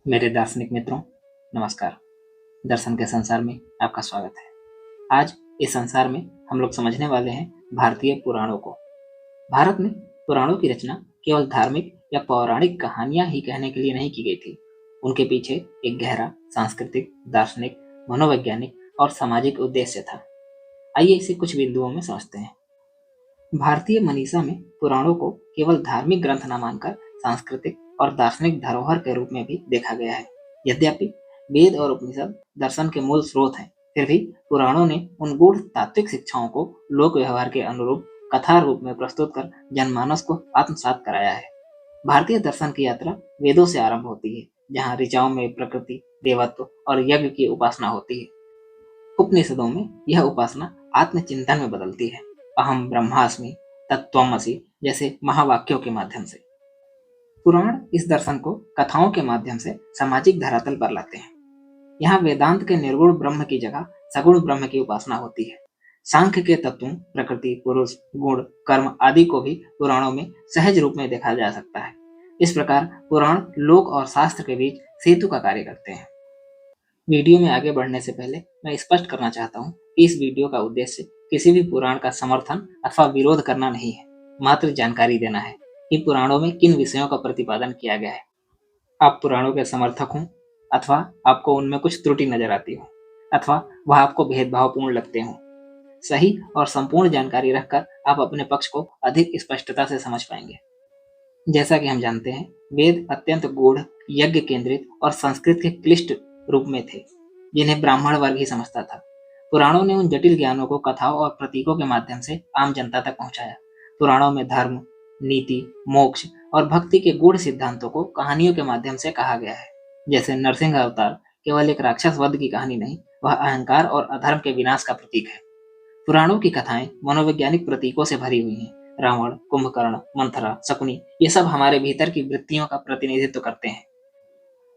मेरे दार्शनिक मित्रों, नमस्कार। दर्शन के संसार में आपका स्वागत है। आज इस संसार में हम लोग समझने वाले हैं भारतीय पुराणों को। भारत में पुराणों की रचना केवल धार्मिक या पौराणिक कहानियां ही कहने के लिए नहीं की गई थी। उनके पीछे एक गहरा सांस्कृतिक, दार्शनिक, मनोवैज्ञानिक और सामाजिक उद्देश्य था। आइए इसे कुछ बिंदुओं में समझते हैं। भारतीय मनीषा में पुराणों को केवल धार्मिक ग्रंथ न मानकर सांस्कृतिक और दार्शनिक धरोहर के रूप में भी देखा गया है। यद्यपि वेद और उपनिषद दर्शन के मूल स्रोत हैं, फिर भी पुराणों ने उन गूढ़ तात्विक शिक्षाओं को लोक व्यवहार के अनुरूप कथा रूप में प्रस्तुत कर जनमानस को आत्मसात कराया है। भारतीय दर्शन की यात्रा वेदों से आरंभ होती है, जहाँ ऋचाओं में प्रकृति, देवत्व और यज्ञ की उपासना होती है। उपनिषदों में यह उपासना आत्मचिंतन में बदलती है, अहम ब्रह्मास्मि, तत्त्वमसि जैसे महावाक्यों के माध्यम से। पुराण इस दर्शन को कथाओं के माध्यम से सामाजिक धरातल पर लाते हैं। यहाँ वेदांत के निर्गुण ब्रह्म की जगह सगुण ब्रह्म की उपासना होती है। सांख्य के तत्वों, प्रकृति, पुरुष, गुण, कर्म आदि को भी पुराणों में सहज रूप में देखा जा सकता है। इस प्रकार पुराण लोक और शास्त्र के बीच सेतु का कार्य करते हैं। वीडियो में आगे बढ़ने से पहले मैं स्पष्ट करना चाहता हूँ कि इस वीडियो का उद्देश्य किसी भी पुराण का समर्थन अथवा विरोध करना नहीं है, मात्र जानकारी देना है कि पुराणों में किन विषयों का प्रतिपादन किया गया है। आप पुराणों के समर्थक हों अथवा आपको उनमें कुछ त्रुटि नजर आती हो अथवा वह आपको भेदभावपूर्ण लगते हों, सही और संपूर्ण जानकारी रखकर आप अपने पक्ष को अधिक स्पष्टता से समझ पाएंगे। जैसा कि हम जानते हैं, वेद अत्यंत गूढ़, यज्ञ केंद्रित और संस्कृत के क्लिष्ट रूप में थे, जिन्हें ब्राह्मण वर्ग ही समझता था। पुराणों ने उन जटिल ज्ञानों को कथाओं और प्रतीकों के माध्यम से आम जनता तक पहुंचाया। पुराणों में धर्म, नीति, मोक्ष और भक्ति के गूढ़ सिद्धांतों को कहानियों के माध्यम से कहा गया है। जैसे नरसिंह अवतार केवल एक राक्षस वध की कहानी नहीं, वह अहंकार और अधर्म के विनाश का प्रतीक है। पुराणों की कथाएं मनोवैज्ञानिक प्रतीकों से भरी हुई हैं। रावण, कुंभकर्ण, मंथरा, शकुनी, ये सब हमारे भीतर की वृत्तियों का प्रतिनिधित्व करते हैं।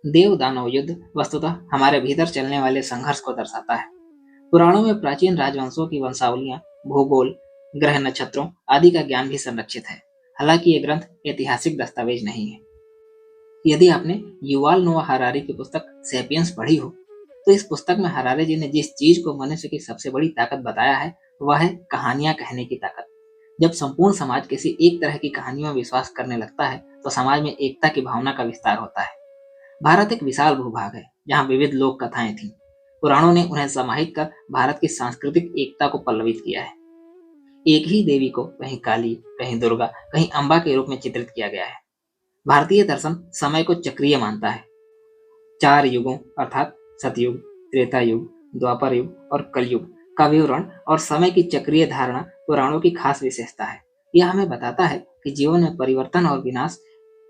देव दानव युद्ध वस्तुतः हमारे भीतर चलने वाले संघर्ष को दर्शाता है। पुराणों में प्राचीन राजवंशों की वंशावलियां, भूगोल, ग्रह नक्षत्रों आदि का ज्ञान भी संरक्षित है। हालांकि ये ग्रंथ ऐतिहासिक दस्तावेज नहीं है। यदि आपने युवाल नोआ हरारी की पुस्तक सैपियंस पढ़ी हो, तो इस पुस्तक में हरारे जी ने जिस चीज को मनुष्य की सबसे बड़ी ताकत बताया है, वह है कहानियां कहने की ताकत। जब संपूर्ण समाज किसी एक तरह की कहानी में विश्वास करने लगता है, तो समाज में एकता की भावना का विस्तार होता है। भारत एक विशाल भूभाग है, जहाँ विविध लोक कथाएं थीं। पुराणों ने उन्हें समाहित कर भारत की सांस्कृतिक एकता को पल्लवित किया है। एक ही देवी को कहीं काली, कहीं दुर्गा, कहीं अम्बा के रूप में चित्रित किया गया है। भारतीय दर्शन समय को चक्रीय मानता है। 4 युगों अर्थात सतयुग, त्रेता युग, द्वापर युग और कलयुग का विवरण और समय की चक्रीय धारणा पुराणों की खास विशेषता है। यह हमें बताता है कि जीवन में परिवर्तन और विनाश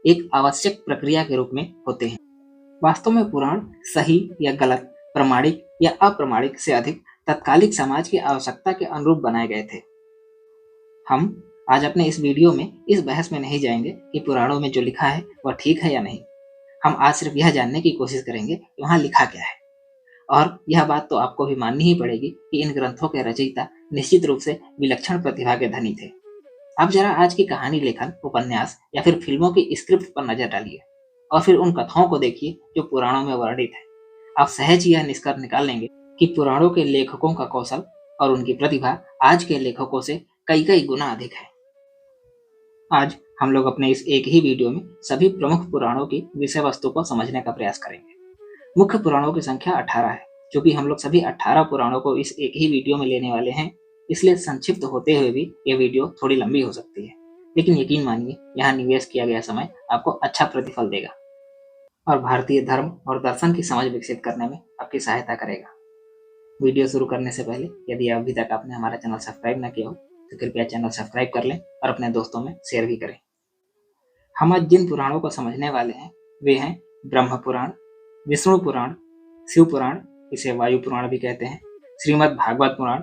एक आवश्यक प्रक्रिया के रूप में होते हैं। वास्तव में पुराण सही या गलत, प्रमाणिक या अप्रमाणिक से अधिक तत्कालिक समाज की आवश्यकता के अनुरूप बनाए गए थे। हम आज अपने इस वीडियो में इस बहस में नहीं जाएंगे कि पुराणों में जो लिखा है वह ठीक है या नहीं। हम आज सिर्फ यह जानने की कोशिश करेंगे कि वहाँ लिखा क्या है। और यह बात तो आपको भी माननी ही पड़ेगी कि इन ग्रंथों के रचयिता निश्चित रूप से विलक्षण प्रतिभा के धनी थे। आप जरा आज की कहानी लेखन, उपन्यास या फिर फिल्मों की स्क्रिप्ट पर नजर डालिए और फिर उन कथाओं को देखिए जो पुराणों में वर्णित है। आप सहज ही यह निष्कर्ष निकाल लेंगे कि पुराणों के लेखकों का कौशल और उनकी प्रतिभा आज के लेखकों से कई कई गुना अधिक है। आज हम लोग अपने इस एक ही वीडियो में सभी प्रमुख पुराणों की विषय वस्तु को समझने का प्रयास करेंगे। मुख्य पुराणों की संख्या 18 है। क्योंकि हम लोग सभी 18 पुराणों को इस एक ही वीडियो में लेने वाले हैं, इसलिए संक्षिप्त होते हुए भी ये वीडियो थोड़ी लंबी हो सकती है। लेकिन यकीन मानिए, यहाँ निवेश किया गया समय आपको अच्छा प्रतिफल देगा और भारतीय धर्म और दर्शन की समझ विकसित करने में आपकी सहायता करेगा। वीडियो शुरू करने से पहले यदि अभी तक आपने हमारा चैनल सब्सक्राइब न किया हो, तो कृपया चैनल सब्सक्राइब कर लें और अपने दोस्तों में शेयर भी करें। हम आज जिन पुराणों को समझने वाले हैं वे हैं ब्रह्म पुराण, विष्णु पुराण, शिव पुराण, इसे वायु पुराण भी कहते हैं, श्रीमद् भागवत पुराण,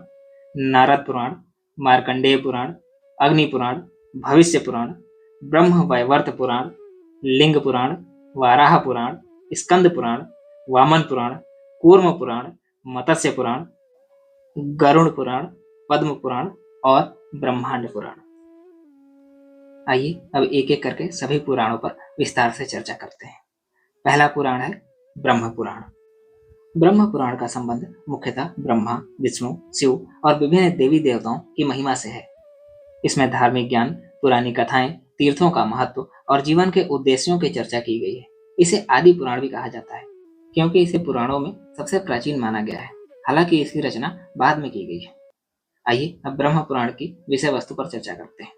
नारद पुराण, मार्कंडेय पुराण, अग्नि पुराण, भविष्य पुराण, ब्रह्म वैवर्त पुराण, लिंग पुराण, वाराह पुराण, स्कंद पुराण, वामन पुराण, कूर्म पुराण, मत्स्य पुराण, गरुड़ पुराण, पद्म पुराण और ब्रह्मांड पुराण। आइए अब एक एक करके सभी पुराणों पर विस्तार से चर्चा करते हैं। पहला पुराण है ब्रह्म पुराण। ब्रह्म पुराण का संबंध मुख्यतः ब्रह्मा, विष्णु, शिव और विभिन्न देवी देवताओं की महिमा से है। इसमें धार्मिक ज्ञान, पुरानी कथाएं, तीर्थों का महत्व और जीवन के उद्देश्यों की चर्चा की गई है। इसे आदि पुराण भी कहा जाता है क्योंकि इसे पुराणों में सबसे प्राचीन माना गया है, हालांकि इसकी रचना बाद में की गई है। आइए अब ब्रह्म पुराण की विषय वस्तु पर चर्चा करते हैं।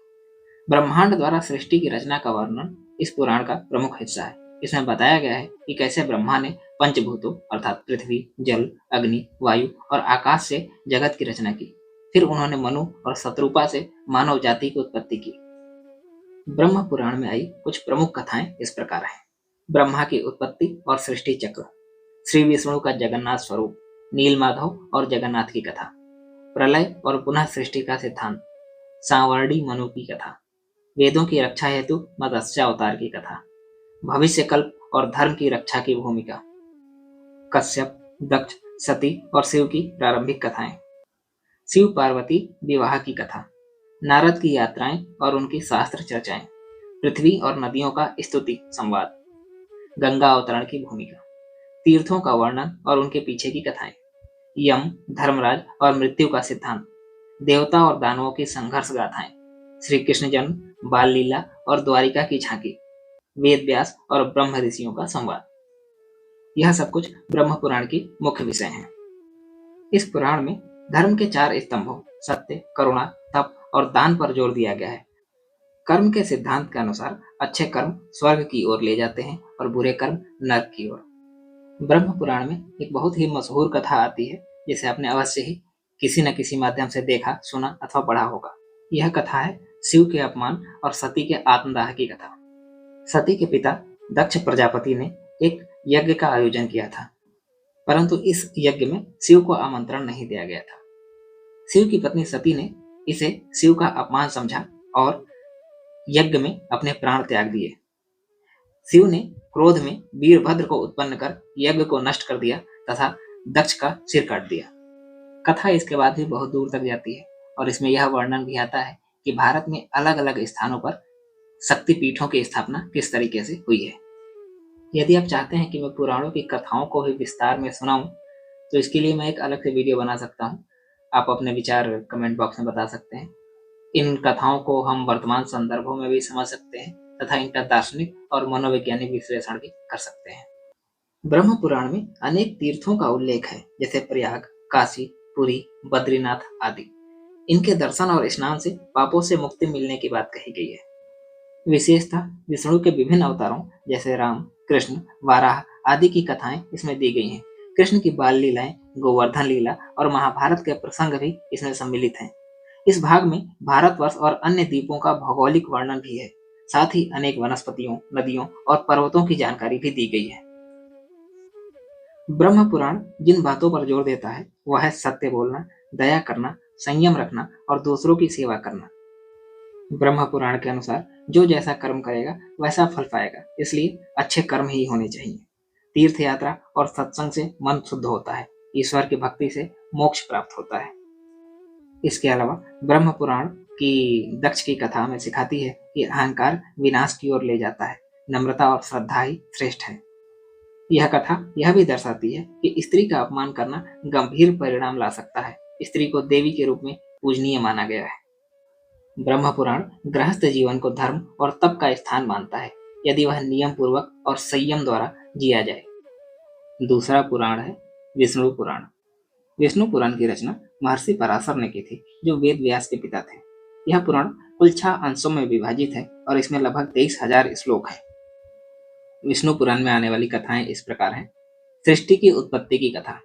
ब्रह्मांड द्वारा सृष्टि की रचना का वर्णन इस पुराण का प्रमुख हिस्सा है। इसमें बताया गया है कि कैसे ब्रह्मा ने पंचभूतों अर्थात पृथ्वी, जल, अग्नि, वायु और आकाश से जगत की रचना की। फिर उन्होंने मनु और शत्रुपा से मानव जाति की उत्पत्ति की। ब्रह्म पुराण में आई कुछ प्रमुख कथाएं इस प्रकार हैं। ब्रह्मा की उत्पत्ति और सृष्टि चक्र, श्री विष्णु का जगन्नाथ स्वरूप, नीलमाधव और जगन्नाथ की कथा, प्रलय और पुनः सृष्टि का सिद्धांत, सांवर्णी मनु की कथा, वेदों की रक्षा हेतु मत्स्य अवतार की कथा, भविष्य कल्प और धर्म की रक्षा की भूमिका, कश्यप, दक्ष, सती और शिव की प्रारंभिक कथाएं, शिव पार्वती विवाह की कथा, नारद की यात्राएं और उनकी शास्त्र चर्चाएं, पृथ्वी और नदियों का स्तुति संवाद, गंगा अवतरण की भूमिका, तीर्थों का वर्णन और उनके पीछे की कथाएं, यम, धर्मराज और मृत्यु का सिद्धांत, देवता और दानवों की संघर्ष गाथाएं, श्री कृष्ण जन्म, बाल लीला और द्वारिका की झांकी, वेद व्यास और ब्रह्म ऋषियों का संवाद। यह सब कुछ ब्रह्म पुराण की मुख्य विषय हैं। इस पुराण में धर्म के 4 स्तंभों सत्य, करुणा, तप और दान पर जोर दिया गया है। कर्म के सिद्धांत के अनुसार अच्छे कर्म स्वर्ग की ओर ले जाते हैं और बुरे कर्म नरक की ओर। ब्रह्म पुराण में एक बहुत ही मशहूर कथा आती है जिसे आपने अवश्य ही किसी न किसी माध्यम से देखा, सुना अथवा पढ़ा होगा। यह कथा है शिव के अपमान और सती के आत्मदाह की कथा। सती के पिता दक्ष प्रजापति ने एक यज्ञ का आयोजन किया था, परंतु इस यज्ञ में शिव को आमंत्रण नहीं दिया गया था। शिव की पत्नी सती ने इसे शिव का अपमान समझा और यज्ञ में अपने प्राण त्याग दिए। शिव ने क्रोध में वीरभद्र को उत्पन्न कर यज्ञ को नष्ट कर दिया तथा दक्ष का सिर काट दिया। कथा इसके बाद भी बहुत दूर तक जाती है और इसमें यह वर्णन भी आता है कि भारत में अलग अलग स्थानों पर शक्तिपीठों की स्थापना किस तरीके से हुई है। यदि आप चाहते हैं कि मैं पुराणों की कथाओं को भी विस्तार में सुनाऊं, तो इसके लिए मैं एक अलग से वीडियो बना सकता हूं। आप अपने विचार कमेंट बॉक्स में बता सकते हैं। इन कथाओं को हम वर्तमान संदर्भों में भी समझ सकते हैं तथा इनका दार्शनिक और मनोवैज्ञानिक विश्लेषण भी कर सकते हैं। ब्रह्म पुराण में अनेक तीर्थों का उल्लेख है, जैसे प्रयाग, काशी, पुरी, बद्रीनाथ आदि। इनके दर्शन और स्नान से पापों से मुक्ति मिलने की बात कही गई है। विशेषतः विष्णु के विभिन्न अवतारों जैसे राम, कृष्ण, वाराह आदि की कथाएं इसमें दी गई हैं। कृष्ण की बाल लीलाएं, गोवर्धन लीला और महाभारत के प्रसंग भी इसमें सम्मिलित हैं। इस भाग में भारतवर्ष और अन्य द्वीपों का भौगोलिक वर्णन भी है। साथ ही अनेक वनस्पतियों, नदियों और पर्वतों की जानकारी भी दी गई है। ब्रह्म पुराण जिन बातों पर जोर देता है वह है सत्य बोलना, दया करना, संयम रखना और दूसरों की सेवा करना। ब्रह्म पुराण के अनुसार जो जैसा कर्म करेगा वैसा फल पाएगा, इसलिए अच्छे कर्म ही होने चाहिए। तीर्थ यात्रा और सत्संग से मन शुद्ध होता है, ईश्वर की भक्ति से मोक्ष प्राप्त होता है। इसके अलावा ब्रह्म पुराण की दक्ष की कथा हमें सिखाती है कि अहंकार विनाश की ओर ले जाता है, नम्रता और श्रद्धा ही श्रेष्ठ है। यह कथा यह भी दर्शाती है कि स्त्री का अपमान करना गंभीर परिणाम ला सकता है। स्त्री को देवी के रूप में पूजनीय माना गया है। ब्रह्म पुराण गृहस्थ जीवन को धर्म और तप का स्थान मानता है, यदि वह नियम पूर्वक और संयम द्वारा जिया जाए। दूसरा पुराण है विष्णु पुराण। विष्णु पुराण की रचना महर्षि पराशर ने की थी, जो वेद व्यास के पिता थे। यह पुराण कुल 6 अंशों में विभाजित है और इसमें लगभग 23,000 श्लोक है। विष्णु पुराण में आने वाली कथाएं इस प्रकार हैं। सृष्टि की उत्पत्ति की कथा।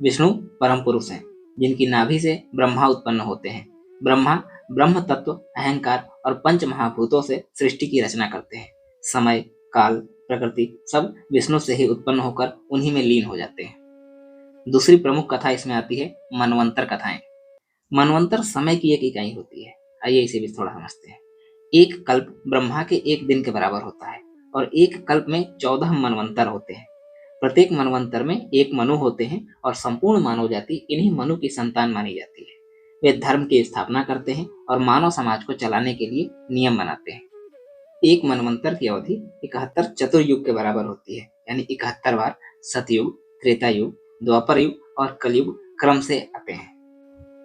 विष्णु परम पुरुष हैं, जिनकी नाभि से ब्रह्मा उत्पन्न होते हैं। ब्रह्मा ब्रह्म तत्व, अहंकार और पंच महाभूतों से सृष्टि की रचना करते हैं। समय, काल, प्रकृति सब विष्णु से ही उत्पन्न होकर उन्हीं में लीन हो जाते हैं। दूसरी प्रमुख कथा इसमें आती है मनवंतर कथाएं। मनवंतर समय की एक इकाई होती है। आइए इसे भी थोड़ा समझते हैं। एक कल्प ब्रह्मा के एक दिन के बराबर होता है और एक कल्प में 14 मनवंतर होते हैं। प्रत्येक मनवंतर में एक मनु होते हैं और संपूर्ण मानव जाति इन्हीं मनु की संतान मानी जाती है। वे धर्म की स्थापना करते हैं और मानव समाज को चलाने के लिए नियम बनाते हैं। एक मनवंतर की अवधि 71 चतुर्युग के बराबर होती है। यानी 71 बार सतयुग, त्रेता युग, द्वापर युग और कलयुग क्रम से आते हैं।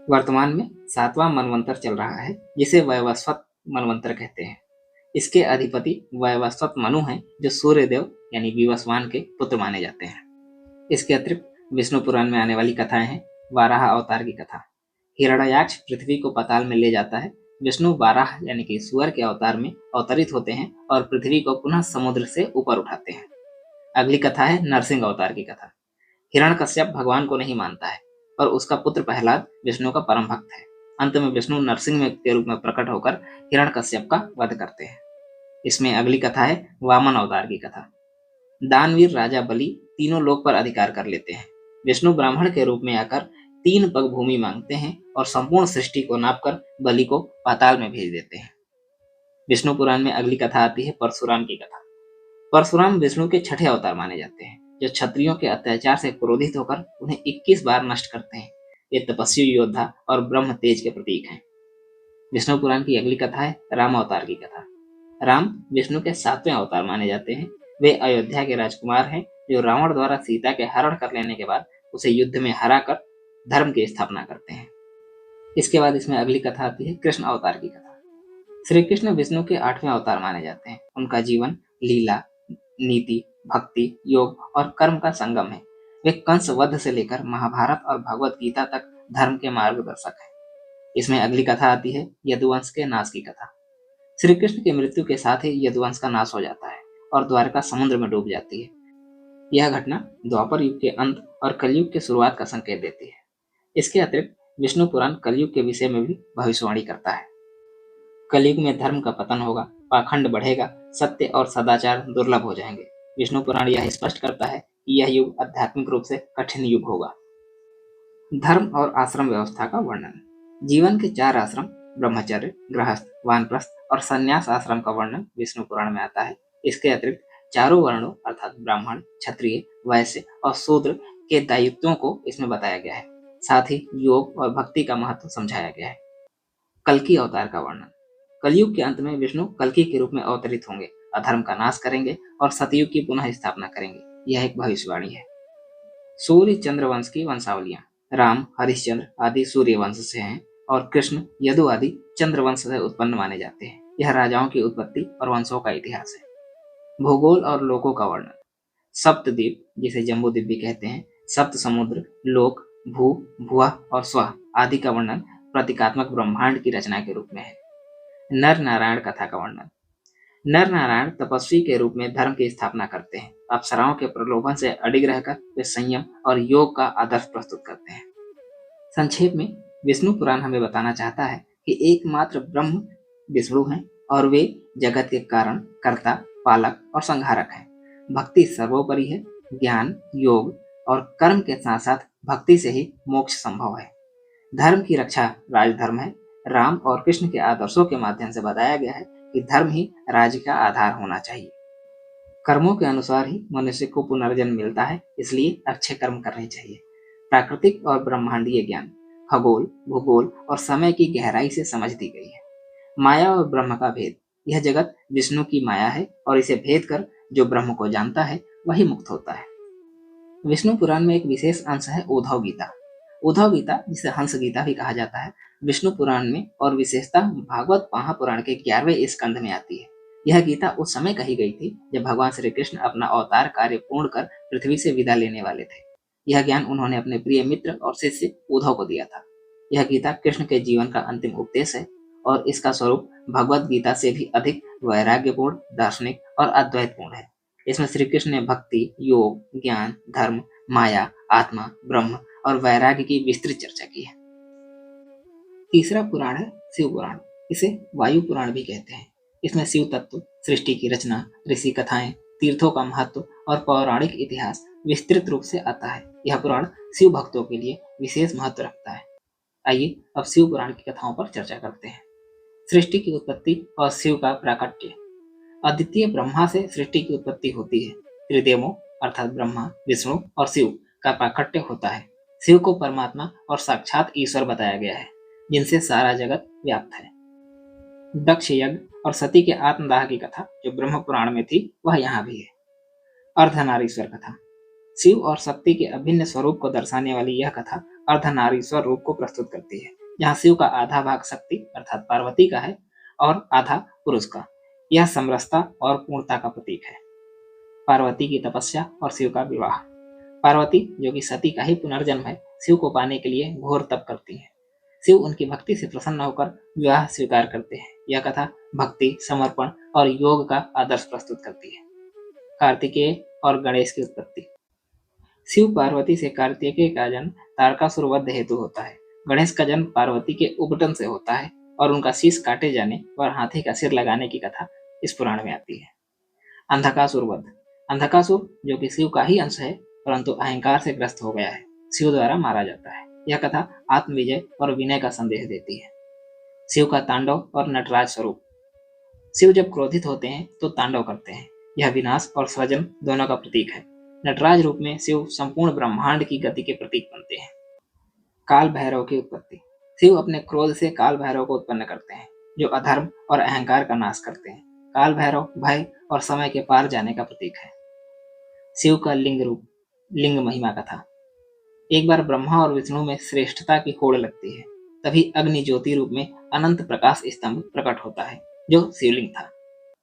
वर्तमान में 7वां मनवंतर चल रहा है, जिसे वैवस्वत मनवंतर कहते हैं। इसके अधिपति वैवस्वत मनु हैं, जो सूर्यदेव यानी विवस्वान के पुत्र माने जाते हैं। इसके अतिरिक्त विष्णु पुराण में आने वाली कथाएं हैं। वाराह अवतार की कथा। हिरण्याक्ष पृथ्वी को पाताल में ले जाता है। विष्णु वाराह यानी कि सुअर के अवतार में अवतरित होते हैं और पृथ्वी को पुनः समुद्र से ऊपर उठाते हैं। अगली कथा है नरसिंह अवतार की कथा। हिरण्यकश्यप भगवान को नहीं मानता है और उसका पुत्र प्रहलाद विष्णु का परम भक्त है। अंत में विष्णु नरसिंह के रूप में प्रकट होकर हिरण्यकश्यप का वध करते हैं। इसमें अगली कथा है वामन अवतार की कथा। दानवीर राजा बलि तीनों लोक पर अधिकार कर लेते हैं। विष्णु ब्राह्मण के रूप में आकर 3 पग भूमि मांगते हैं और संपूर्ण सृष्टि को नापकर बलि को पाताल में भेज देते हैं। विष्णु पुराण में अगली कथा आती है परशुराम की कथा। परशुराम विष्णु के छठे अवतार माने जाते हैं, जो क्षत्रियों के अत्याचार से क्रोधित होकर उन्हें 21 बार नष्ट करते हैं। ये तपस्वी योद्धा और ब्रह्म तेज के प्रतीक हैं। विष्णु पुराण की अगली कथा है राम अवतार की कथा। राम विष्णु के 7वें अवतार माने जाते हैं। वे अयोध्या के राजकुमार हैं, जो रावण द्वारा सीता के हरण कर लेने के बाद उसे युद्ध में हराकर धर्म की स्थापना करते हैं। इसके बाद इसमें अगली कथा आती है कृष्ण अवतार की कथा। श्री कृष्ण विष्णु के 8वें अवतार माने जाते हैं। उनका जीवन लीला, नीति, भक्ति, योग और कर्म का संगम है। वे कंस वध से लेकर महाभारत और भगवत गीता तक धर्म के मार्गदर्शक हैं। इसमें अगली कथा आती है यदुवंश के नाश की कथा। श्री कृष्ण की मृत्यु के साथ ही यदुवंश का नाश हो जाता है और द्वारका समुद्र में डूब जाती है। यह घटना द्वापर युग के अंत और कलयुग के शुरुआत का संकेत देती है। इसके अतिरिक्त विष्णु पुराण कलयुग के विषय में भी भविष्यवाणी करता है। कलयुग में धर्म का पतन होगा, पाखंड बढ़ेगा, सत्य और सदाचार दुर्लभ हो जाएंगे। विष्णु पुराण यह स्पष्ट करता है कि यह युग आध्यात्मिक रूप से कठिन युग होगा। धर्म और आश्रम व्यवस्था का वर्णन। जीवन के 4 आश्रम ब्रह्मचर्य, गृहस्थ, वानप्रस्थ और संन्यास आश्रम का वर्णन विष्णु पुराण में आता है। इसके अतिरिक्त चारों वर्णों अर्थात ब्राह्मण, क्षत्रिय, वैश्य और शूद्र के दायित्वों को इसमें बताया गया है। साथ ही योग और भक्ति का महत्व समझाया गया है। कल्कि अवतार का वर्णन। कलयुग के अंत में विष्णु कल्कि के रूप में अवतरित होंगे, अधर्म का नाश करेंगे और सतयुग की पुनः स्थापना करेंगे। यह एक भविष्यवाणी है। सूर्य चंद्र वंश की वंशावलियां। राम हरिश्चंद्र आदि सूर्य वंश से हैं और कृष्ण यदु आदि चंद्र वंश से उत्पन्न माने जाते हैं। यह राजाओं की उत्पत्ति और वंशों का इतिहास है। भूगोल और लोकों का वर्णन। सप्तद्वीप, जिसे जम्बूद्वीप भी कहते हैं, सप्त समुद्र, लोक, भू, भुवः और स्वः आदि का वर्णन प्रतीकात्मक ब्रह्मांड की रचना के रूप में है। नर नारायण कथा का वर्णन। नर नारायण तपस्वी के रूप में धर्म की स्थापना करते हैं। अप्सराओं के प्रलोभन से अडिग रहकर वे संयम और योग का आदर्श प्रस्तुत करते हैं। संक्षेप में विष्णु पुराण हमें बताना चाहता है कि एकमात्र ब्रह्म विष्णु हैं और वे जगत के कारण, कर्ता, पालक और संहारक हैं। भक्ति सर्वोपरि है। ज्ञान, योग और कर्म के साथ साथ भक्ति से ही मोक्ष संभव है। धर्म की रक्षा राजधर्म है। राम और कृष्ण के आदर्शों के माध्यम से बताया गया है कि धर्म ही राज्य का आधार होना चाहिए। कर्मों के अनुसार ही मनुष्य को पुनर्जन्म मिलता है, इसलिए अच्छे कर्म करने चाहिए। प्राकृतिक और ब्रह्मांडीय ज्ञान, खगोल, भूगोल और समय की गहराई से समझ दी गई है। माया और ब्रह्म का भेद। यह जगत विष्णु की माया है और इसे भेद कर जो ब्रह्म को जानता है वही मुक्त होता है। विष्णु पुराण में एक विशेष अंश है उद्धव गीता। उद्धव गीता, जिसे हंस गीता भी कहा जाता है, विष्णु पुराण में और विशेषता भागवत महापुराण के 11वें स्कंध में आती है। यह गीता उस समय कही गई थी जब भगवान श्री कृष्ण अपना अवतार कार्य पूर्ण कर पृथ्वी से विदा लेने वाले थे। यह ज्ञान उन्होंने अपने प्रिय मित्र और शिष्य उद्धव को दिया था। यह गीता कृष्ण के जीवन का अंतिम उपदेश है और इसका स्वरूप भगवत गीता से भी अधिक वैराग्यपूर्ण, दार्शनिक और अद्वैतपूर्ण है। इसमें श्री कृष्ण ने भक्ति, योग, ज्ञान, धर्म, माया, आत्मा, ब्रह्म और वैराग्य की विस्तृत चर्चा की है। तीसरा पुराण है शिव पुराण। इसे वायु पुराण भी कहते हैं। इसमें शिव तत्व, सृष्टि की रचना, ऋषि कथाएं, तीर्थों का महत्व और पौराणिक इतिहास विस्तृत रूप से आता है। यह पुराण शिव भक्तों के लिए विशेष महत्व रखता है। आइए अब शिव पुराण की कथाओं पर चर्चा करते हैं। सृष्टि की उत्पत्ति और शिव का प्राकट्य। अद्वितीय ब्रह्मा से सृष्टि की उत्पत्ति होती है। त्रिदेवों अर्थात ब्रह्मा, विष्णु और शिव का प्राकट्य होता है। शिव को परमात्मा और साक्षात ईश्वर बताया गया है, जिनसे सारा जगत व्याप्त है। दक्ष यज्ञ और सती के आत्मदाह की कथा जो ब्रह्म पुराण में थी, वह यहाँ भी है। अर्धनारीश्वर कथा। शिव और शक्ति के अभिन्न स्वरूप को दर्शाने वाली यह कथा अर्धनारीश्वर रूप को प्रस्तुत करती है, जहाँ शिव का आधा भाग शक्ति अर्थात पार्वती का है और आधा पुरुष का। यह समरसता और पूर्णता का प्रतीक है। पार्वती की तपस्या और शिव का विवाह। पार्वती, जो कि सती का ही पुनर्जन्म है, शिव को पाने के लिए घोर तप करती है। शिव उनकी भक्ति से प्रसन्न होकर विवाह स्वीकार करते हैं। यह कथा भक्ति, समर्पण और योग का आदर्श प्रस्तुत करती है। कार्तिकेय और गणेश की उत्पत्ति। शिव पार्वती से कार्तिकेय का जन्म तारकासुर वध हेतु होता है। गणेश का जन्म पार्वती के उबटन से होता है और उनका शीश काटे जाने और हाथी का सिर लगाने की कथा इस पुराण में आती है। अंधकासुर वध। अंधकासुर, जो कि शिव का ही अंश है परंतु अहंकार से ग्रस्त हो गया है, शिव द्वारा मारा जाता है। यह कथा आत्मविजय और विनय का संदेश देती है। शिव का तांडव और नटराज स्वरूप। शिव जब क्रोधित होते हैं तो तांडव करते हैं। यह विनाश और सृजन दोनों का प्रतीक है। नटराज रूप में शिव संपूर्ण ब्रह्मांड की गति के प्रतीक बनते हैं। काल भैरव की उत्पत्ति। शिव अपने क्रोध से काल भैरव को उत्पन्न करते हैं, जो अधर्म और अहंकार का नाश करते हैं। काल भैरव भय और समय के पार जाने का प्रतीक है। शिव का लिंग रूप। लिंग महिमा कथा। एक बार ब्रह्मा और विष्णु में श्रेष्ठता की होड़ लगती है। तभी अग्नि ज्योति रूप में अनंत प्रकाश स्तंभ प्रकट होता है, जो शिवलिंग था।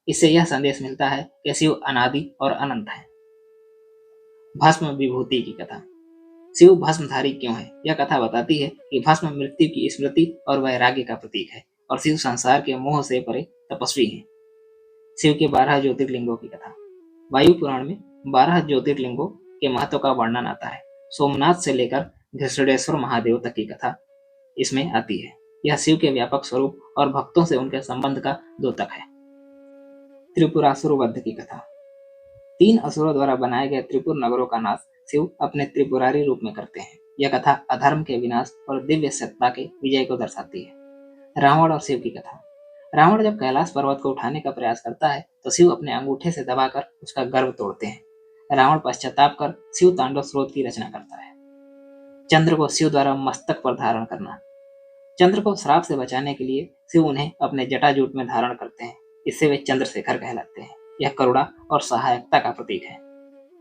इससे यह संदेश मिलता है कि शिव अनादि और अनंत है। भस्म विभूति की कथा। शिव भस्मधारी क्यों है? यह कथा बताती है कि भस्म मृत्यु की स्मृति और वैराग्य का प्रतीक है और शिव संसार के मोह से परे तपस्वी हैं। शिव के 12 ज्योतिर्लिंगों की कथा। वायु पुराण में 12 ज्योतिर्लिंगों के महत्व का वर्णन आता है। सोमनाथ से लेकर घृष्णेश्वर महादेव तक की कथा इसमें आती है। यह शिव के व्यापक स्वरूप और भक्तों से उनके संबंध का द्योतक है। त्रिपुरासुर वध की कथा। 3 असुरों द्वारा बनाए गए त्रिपुर नगरों का नाश शिव अपने त्रिपुरारी रूप में करते हैं। यह कथा अधर्म के विनाश और दिव्य सत्ता के विजय को दर्शाती है। रावण और शिव की कथा। रावण जब कैलाश पर्वत को उठाने का प्रयास करता है तो शिव अपने अंगूठे से दबाकर उसका गर्भ तोड़ते हैं। रावण पश्चाताप कर शिव तांडव स्रोत की रचना करता है। चंद्र को शिव द्वारा मस्तक पर धारण करना। चंद्र को श्राप से बचाने के लिए शिव उन्हें अपने जटाजूट में धारण करते हैं। इससे वे चंद्रशेखर कहलाते हैं। यह करुणा और सहायकता का प्रतीक है।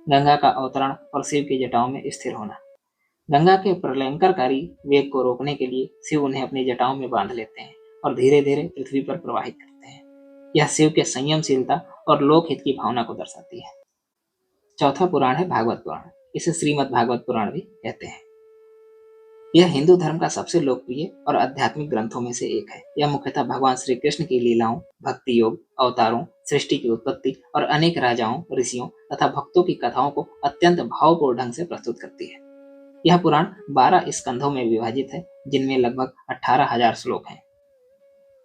गंगा का अवतरण और शिव की जटाओं में स्थिर होना। गंगा के प्रलयंकरकारी वेग को रोकने के लिए शिव उन्हें अपनी जटाओं में बांध लेते हैं और धीरे धीरे पृथ्वी पर प्रवाहित करते हैं। यह शिव के संयमशीलता और लोकहित की भावना को दर्शाती है। चौथा पुराण है भागवत पुराण। इसे श्रीमद् भागवत पुराण भी कहते हैं। यह हिंदू धर्म का सबसे लोकप्रिय और आध्यात्मिक ग्रंथों में से एक है। यह मुख्यतः भगवान श्री कृष्ण की लीलाओं, भक्ति योग, अवतारों, सृष्टि की उत्पत्ति और अनेक राजाओं, ऋषियों तथा भक्तों की कथाओं को अत्यंत भावपूर्ण ढंग से प्रस्तुत करती है। यह पुराण 12 स्कंधों में विभाजित है, जिनमें लगभग 18,000 श्लोक हैं।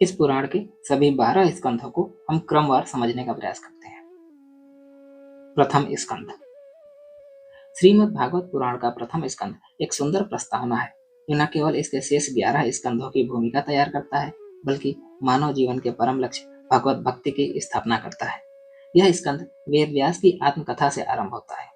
इस पुराण के सभी 12 स्कंधों को हम क्रमवार समझने का प्रयास करते हैं। प्रथम स्कंध। श्रीमद् भागवत पुराण का प्रथम स्कंध एक सुंदर प्रस्तावना है, जो न केवल इसके शेष 11 स्कंधों की भूमिका तैयार करता है, बल्कि मानव जीवन के परम लक्ष्य भगवत भक्ति की स्थापना करता है। यह स्कंध वेद व्यास की आत्मकथा से आरंभ होता है।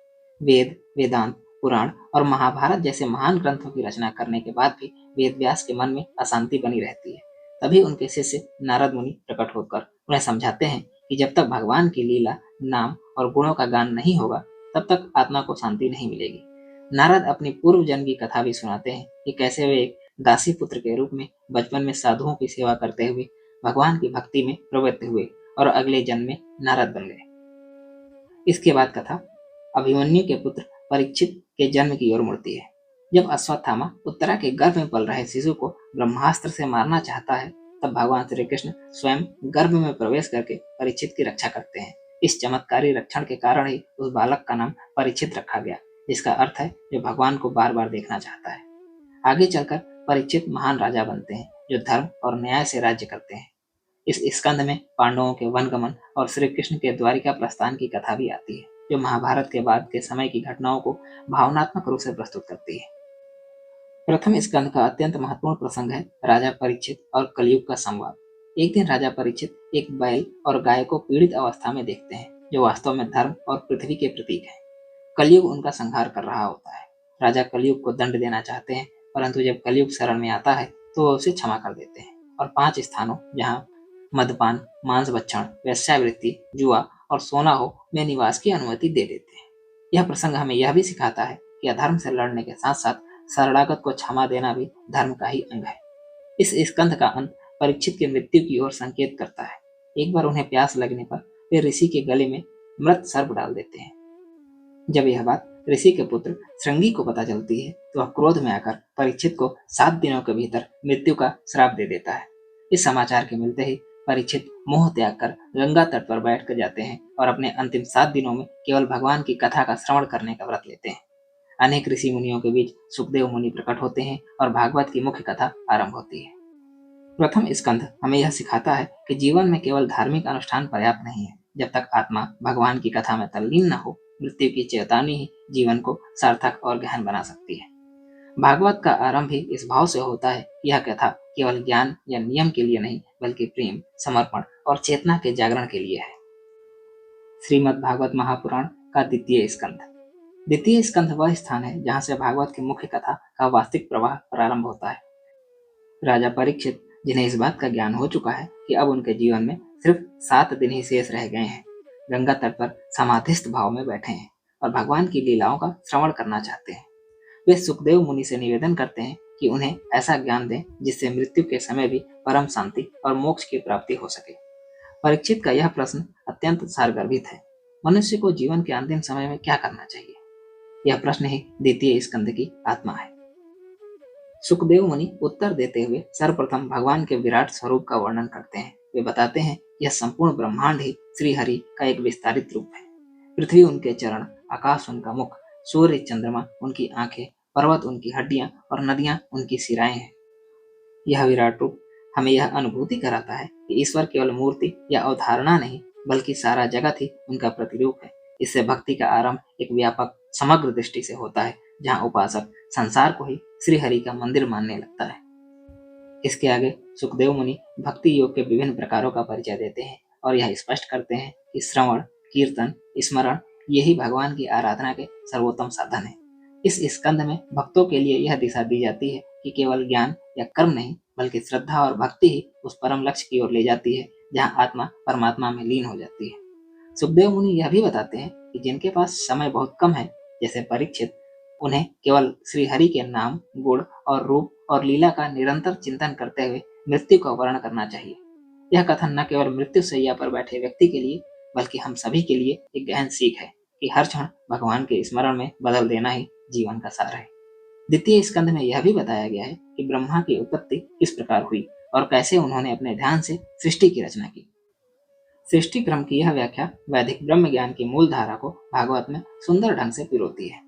वेद, वेदांत, पुराण और महाभारत जैसे महान ग्रंथों की रचना करने के बाद भी वेद व्यास के मन में अशांति बनी रहती है। तभी उनके शिष्य नारद मुनि प्रकट होकर उन्हें समझाते हैं कि जब तक भगवान की लीला, नाम और गुणों का गान नहीं होगा, तब तक आत्मा को शांति नहीं मिलेगी। नारद अपनी पूर्व जन्म की कथा भी सुनाते हैं कि कैसे वे एक दासी पुत्र के रूप में बचपन में साधुओं की सेवा करते हुए भगवान की भक्ति में प्रवृत्त हुए और अगले जन्म में नारद बन गए। इसके बाद कथा अभिमन्यु के पुत्र परीक्षित के जन्म की ओर मुड़ती है। जब अश्वत्थामा उत्तरा के गर्भ में पल रहे शिशु को ब्रह्मास्त्र से मारना चाहता है, तब भगवान श्री कृष्ण स्वयं गर्भ में प्रवेश करके परीक्षित की रक्षा करते हैं। इस चमत्कारी रक्षण के कारण ही उस बालक का नाम परीक्षित रखा गया, जिसका अर्थ है जो भगवान को बार बार देखना चाहता है। आगे चलकर परीक्षित महान राजा बनते हैं, जो धर्म और न्याय से राज्य करते हैं। इस स्कंद में पांडवों के वनगमन और श्री कृष्ण के द्वारिका प्रस्थान की कथा भी आती है, जो महाभारत के बाद के समय की घटनाओं को भावनात्मक रूप से प्रस्तुत करती है। प्रथम स्कंद का अत्यंत महत्वपूर्ण प्रसंग है राजा परीक्षित और कलयुग का संवाद। एक दिन राजा परीक्षित एक बैल और गाय को पीड़ित अवस्था में देखते हैं, जो वास्तव में धर्म और पृथ्वी के प्रतीक है। कलयुग उनका संहार कर रहा होता है। राजा कलयुग को दंड देना चाहते हैं, परंतु जब कलयुग शरण में आता है तो वह उसे क्षमा कर देते हैं और 5 स्थानों, जहाँ मदपान, मांस भक्षण, वेश्यावृत्ति, जुआ और सोना हो में निवास की अनुमति दे देते हैं। यह प्रसंग हमें यह भी सिखाता है कि अधर्म से लड़ने के साथ साथ शरणागत को क्षमा देना भी धर्म का ही अंग है। इस स्कंध का अंत परीक्षित की मृत्यु की ओर संकेत करता है। एक बार उन्हें प्यास लगने पर वे ऋषि के गले में मृत सर्प डाल देते हैं। जब यह बात ऋषि के पुत्र श्रृंगी को पता चलती है तो वह क्रोध में आकर परीक्षित को 7 दिनों के भीतर मृत्यु का श्राप दे देता है। इस समाचार के मिलते ही परीक्षित मोह त्याग कर गंगा तट पर बैठ कर जाते हैं और अपने अंतिम 7 दिनों में केवल भगवान की कथा का श्रवण करने का व्रत लेते हैं। अनेक ऋषि मुनियों के बीच सुखदेव मुनि प्रकट होते हैं और भागवत की मुख्य कथा आरंभ होती है। प्रथम स्कंध हमें यह सिखाता है कि जीवन में केवल धार्मिक अनुष्ठान पर्याप्त नहीं है। जब तक आत्मा भगवान की कथा में तल्लीन न हो, मृत्यु की चेतावनी ही जीवन को सार्थक और गहन बना सकती है। भागवत का आरंभ ही इस भाव से होता है। यह कथा केवल ज्ञान या नियम के लिए नहीं, बल्कि प्रेम, समर्पण और चेतना के जागरण के लिए है। श्रीमद् भागवत महापुराण का द्वितीय स्कंध। द्वितीय स्कंध वह स्थान है जहाँ से भागवत की मुख्य कथा का वास्तविक प्रवाह प्रारंभ होता है। राजा परीक्षित, जिन्हें इस बात का ज्ञान हो चुका है कि अब उनके जीवन में सिर्फ 7 दिन ही शेष रह गए हैं, गंगा तट पर समाधिस्थ भाव में बैठे हैं और भगवान की लीलाओं का श्रवण करना चाहते हैं। वे सुखदेव मुनि से निवेदन करते हैं कि उन्हें ऐसा ज्ञान दें जिससे मृत्यु के समय भी परम शांति और मोक्ष की प्राप्ति हो सके। परीक्षित का यह प्रश्न अत्यंत सारगर्भित है। मनुष्य को जीवन के अंतिम समय में क्या करना चाहिए? यह प्रश्न ही द्वितीय स्कंध की आत्मा है। सुखदेव मुनि उत्तर देते हुए सर्वप्रथम भगवान के विराट स्वरूप का वर्णन करते हैं। वे बताते हैं यह संपूर्ण ब्रह्मांड ही श्री हरि का एक विस्तारित रूप है। पृथ्वी उनके चरण, आकाश उनका मुख, सूर्य चंद्रमा उनकी आंखें, पर्वत उनकी हड्डियां और नदियां उनकी सिराएं हैं। यह विराट रूप हमें यह अनुभूति कराता है कि ईश्वर केवल मूर्ति या अवधारणा नहीं, बल्कि सारा जगत ही उनका प्रतिरूप है। इससे भक्ति का आरंभ एक व्यापक समग्र दृष्टि से होता है, जहाँ उपासक संसार को ही श्री हरि का मंदिर मानने लगता है। इसके आगे सुखदेव मुनि भक्ति योग के विभिन्न प्रकारों का परिचय देते हैं और यह स्पष्ट करते हैं कि श्रवण, कीर्तन, स्मरण यही भगवान की आराधना के सर्वोत्तम साधन है। इस स्कंध में भक्तों के लिए यह दिशा दी जाती है कि केवल ज्ञान या कर्म नहीं, बल्कि श्रद्धा और भक्ति ही उस परम लक्ष्य की ओर ले जाती है जहाँ आत्मा परमात्मा में लीन हो जाती है। सुखदेव मुनि यह भी बताते हैं कि जिनके पास समय बहुत कम है, जैसे परीक्षित, उन्हें केवल श्री हरि के नाम, गुण और रूप और लीला का निरंतर चिंतन करते हुए मृत्यु का वर्ण करना चाहिए। यह कथन न केवल मृत्यु शैया पर बैठे व्यक्ति के लिए, बल्कि हम सभी के लिए एक गहन सीख है कि हर क्षण भगवान के स्मरण में बदल देना ही जीवन का सार है। द्वितीय स्कंध में यह भी बताया गया है कि ब्रह्मा की उत्पत्ति किस प्रकार हुई और कैसे उन्होंने अपने ध्यान से सृष्टि की रचना की। सृष्टि क्रम की यह व्याख्या वैदिक ब्रह्म ज्ञान की मूल धारा को भागवत में सुंदर ढंग से पिरोती है।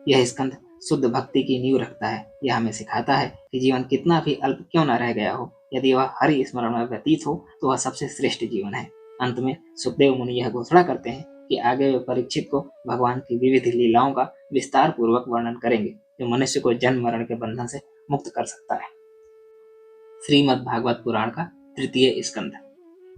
यह स्कंध शुद्ध भक्ति की नींव रखता है। यह हमें सिखाता है कि जीवन कितना भी अल्प क्यों न रह गया हो, यदि वह हरि स्मरण में व्यतीत हो तो वह सबसे श्रेष्ठ जीवन है। अंत में सुखदेव मुनि यह घोषणा करते हैं कि आगे वे परीक्षित को भगवान की विविध लीलाओं का विस्तार पूर्वक वर्णन करेंगे, जो मनुष्य को जन्म मरण के बंधन से मुक्त कर सकता है। श्रीमद् भागवत पुराण का तृतीय स्कंध।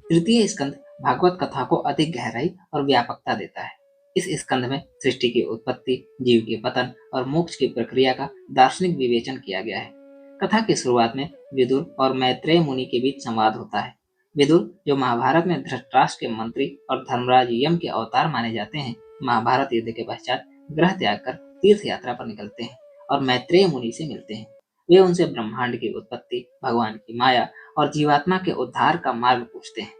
तृतीय स्कंध भागवत कथा को अधिक गहराई और व्यापकता देता है। इस स्कंध में सृष्टि की उत्पत्ति, जीव के पतन और मोक्ष की प्रक्रिया का दार्शनिक विवेचन किया गया है। कथा की शुरुआत में विदुर और मैत्रेय मुनि के बीच संवाद होता है। विदुर, जो महाभारत में धृतराष्ट्र के मंत्री और धर्मराज यम के अवतार माने जाते हैं, महाभारत युद्ध के पश्चात ग्रह त्याग कर तीर्थ यात्रा पर निकलते हैं और मैत्रेय मुनि से मिलते हैं। वे उनसे ब्रह्मांड की उत्पत्ति, भगवान की माया और जीवात्मा के उद्धार का मार्ग पूछते हैं।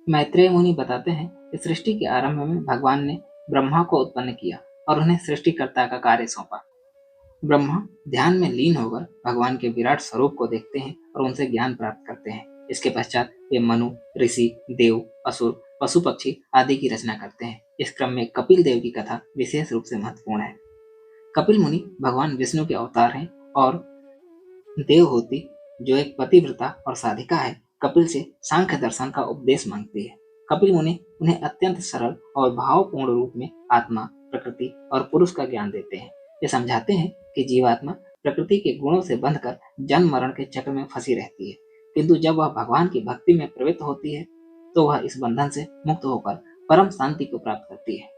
मैत्रेय मुनि बताते हैं कि सृष्टि के आरंभ में भगवान ने ब्रह्मा को उत्पन्न किया और उन्हें सृष्टिकर्ता का कार्य सौंपा। ब्रह्मा ध्यान में लीन होकर भगवान के विराट स्वरूप को देखते हैं और उनसे ज्ञान प्राप्त करते हैं। इसके पश्चात वे मनु, ऋषि, देव, असुर, पशु पक्षी आदि की रचना करते हैं। इस क्रम में कपिल देव की कथा विशेष रूप से महत्वपूर्ण है। कपिल मुनि भगवान विष्णु के अवतार हैं और देवहूति, जो एक पतिव्रता और साधिका है, कपिल से सांख्य दर्शन का उपदेश मांगती है। कपिल मुनि उन्हें अत्यंत सरल और भावपूर्ण रूप में आत्मा, प्रकृति और पुरुष का ज्ञान देते हैं। ये समझाते हैं कि जीवात्मा प्रकृति के गुणों से बंधकर जन्म मरण के चक्र में फंसी रहती है, किंतु जब वह भगवान की भक्ति में प्रवृत्त होती है तो वह इस बंधन से मुक्त होकर परम शांति को प्राप्त करती है।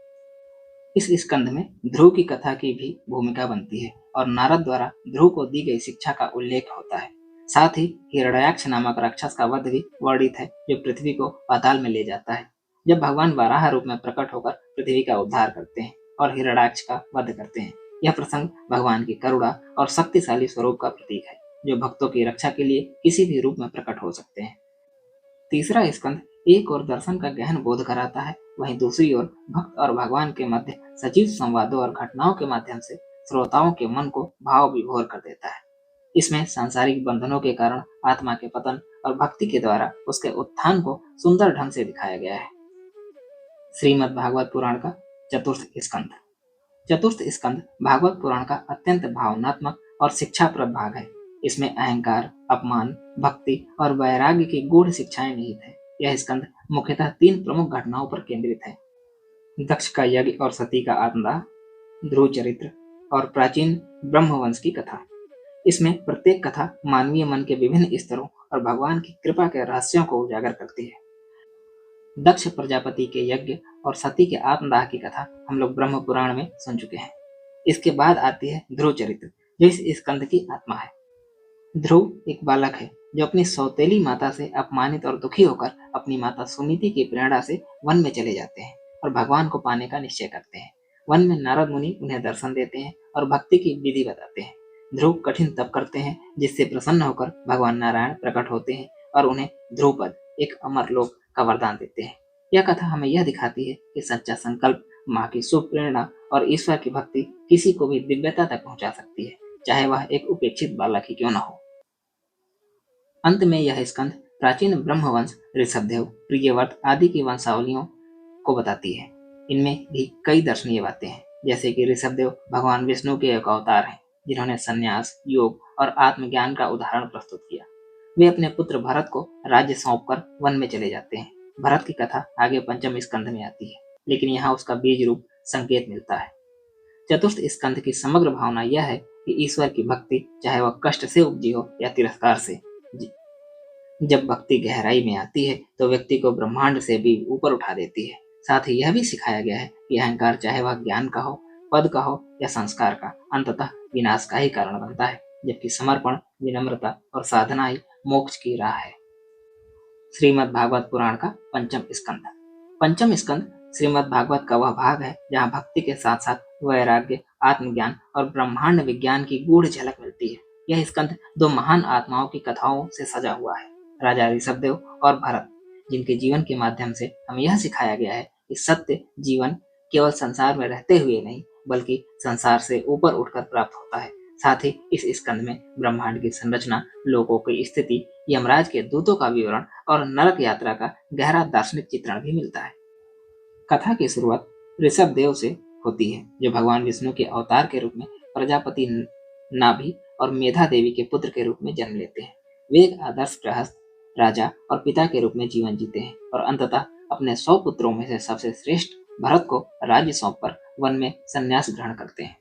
इस स्कंध में ध्रुव की कथा की भी भूमिका बनती है और नारद द्वारा ध्रुव को दी गई शिक्षा का उल्लेख होता है। साथ ही हिरण्याक्ष नामक राक्षस का वध भी वर्णित है, जो पृथ्वी को पाताल में ले जाता है। जब भगवान वाराह रूप में प्रकट होकर पृथ्वी का उद्धार करते हैं और हिरण्याक्ष का वध करते हैं। यह प्रसंग भगवान की करुणा और शक्तिशाली स्वरूप का प्रतीक है, जो भक्तों की रक्षा के लिए किसी भी रूप में प्रकट हो सकते हैं। तीसरा स्कंद एक और दर्शन का गहन बोध कराता है, वहीं दूसरी ओर भक्त और भगवान के मध्य सजीव संवादों और घटनाओं के माध्यम से श्रोताओं के मन को भाव विभोर कर देता है। इसमें सांसारिक बंधनों के कारण आत्मा के पतन और भक्ति के द्वारा उसके उत्थान को सुंदर ढंग से दिखाया गया है। श्रीमद् भागवत पुराण का चतुर्थ स्कंद। चतुर्थ स्कंद भागवत पुराण का अत्यंत भावनात्मक और शिक्षाप्रद भाग है। इसमें अहंकार, अपमान, भक्ति और वैराग्य की गूढ़ शिक्षाएं निहित है। यह स्कंद मुख्यतः 3 प्रमुख घटनाओं पर केंद्रित है: दक्ष का यज्ञ और सती का आत्मदाह, ध्रुव चरित्र और प्राचीन ब्रह्मवंश की कथा। इसमें प्रत्येक कथा मानवीय मन के विभिन्न स्तरों और भगवान की कृपा के रहस्यों को उजागर करती है। दक्ष प्रजापति के यज्ञ और सती के आत्मदाह की कथा हम लोग ब्रह्म पुराण में सुन चुके हैं। इसके बाद आती है ध्रुव चरित्र, जो इस स्कंद की आत्मा है। ध्रुव एक बालक है जो अपनी सौतेली माता से अपमानित और दुखी होकर अपनी माता सुनीति की प्रेरणा से वन में चले जाते हैं और भगवान को पाने का निश्चय करते हैं। वन में नारद मुनि उन्हें दर्शन देते हैं और भक्ति की विधि बताते हैं। ध्रुव कठिन तप करते हैं, जिससे प्रसन्न होकर भगवान नारायण प्रकट होते हैं और उन्हें ध्रुवपद, एक अमर लोक का वरदान देते हैं। यह कथा हमें यह दिखाती है कि सच्चा संकल्प, माँ की शुभ प्रेरणा और ईश्वर की भक्ति किसी को भी दिव्यता तक पहुंचा सकती है, चाहे वह एक उपेक्षित बालक ही क्यों न हो। अंत में यह स्कंद प्राचीन ब्रह्मवंश, ऋषभदेव, प्रियव्रत आदि की वंशावलियों को बताती है। इनमें भी कई दर्शनीय बातें हैं, जैसे कि ऋषभदेव भगवान विष्णु के एक अवतार हैं, जिन्होंने संन्यास, योग और आत्मज्ञान का उदाहरण प्रस्तुत किया। वे अपने पुत्र भरत को राज्य सौंपकर वन में चले जाते हैं। भरत की कथा आगे पंचम स्कंद में आती है, लेकिन यहाँ उसका बीज रूप संकेत मिलता है। चतुर्थ स्कंद की समग्र भावना यह है कि ईश्वर की भक्ति, चाहे वह कष्ट से उपजी हो या तिरस्कार से, जब भक्ति गहराई में आती है तो व्यक्ति को ब्रह्मांड से भी ऊपर उठा देती है। साथ ही यह भी सिखाया गया है कि अहंकार, चाहे वह ज्ञान का हो, पद का हो या संस्कार का, अंततः विनाश का ही कारण बनता है, जबकि समर्पण, विनम्रता और साधना ही मोक्ष की राह है। श्रीमद् भागवत पुराण का पंचम स्कंद। पंचम स्कंद श्रीमद् भागवत का वह भाग है जहाँ भक्ति के साथ साथ वैराग्य, आत्मज्ञान और ब्रह्मांड विज्ञान की गूढ़ झलक मिलती है। यह स्कंद 2 महान आत्माओं की कथाओं से सजा हुआ है, राजा ऋषभदेव और भरत, जिनके जीवन के माध्यम से हमें यह सिखाया गया है कि सत्य जीवन केवल संसार में रहते हुए नहीं, बल्कि संसार से ऊपर उठकर प्राप्त होता है। साथ ही इस स्कंद में ब्रह्मांड की संरचना, लोगों की स्थिति, यमराज के दूतों का विवरण और नरक यात्रा का गहरा दार्शनिक चित्रण भी मिलता है। कथा की शुरुआत ऋषभदेव से होती है, जो भगवान विष्णु के अवतार के रूप में प्रजापति नाभि और मेधा देवी के पुत्र के रूप में जन्म लेते हैं। वे एक आदर्श गृहस्थ, राजा और पिता के रूप में जीवन जीते हैं और अंततः अपने 100 पुत्रों में से सबसे श्रेष्ठ भरत को राज्य सौंपकर वन में संन्यास ग्रहण करते हैं।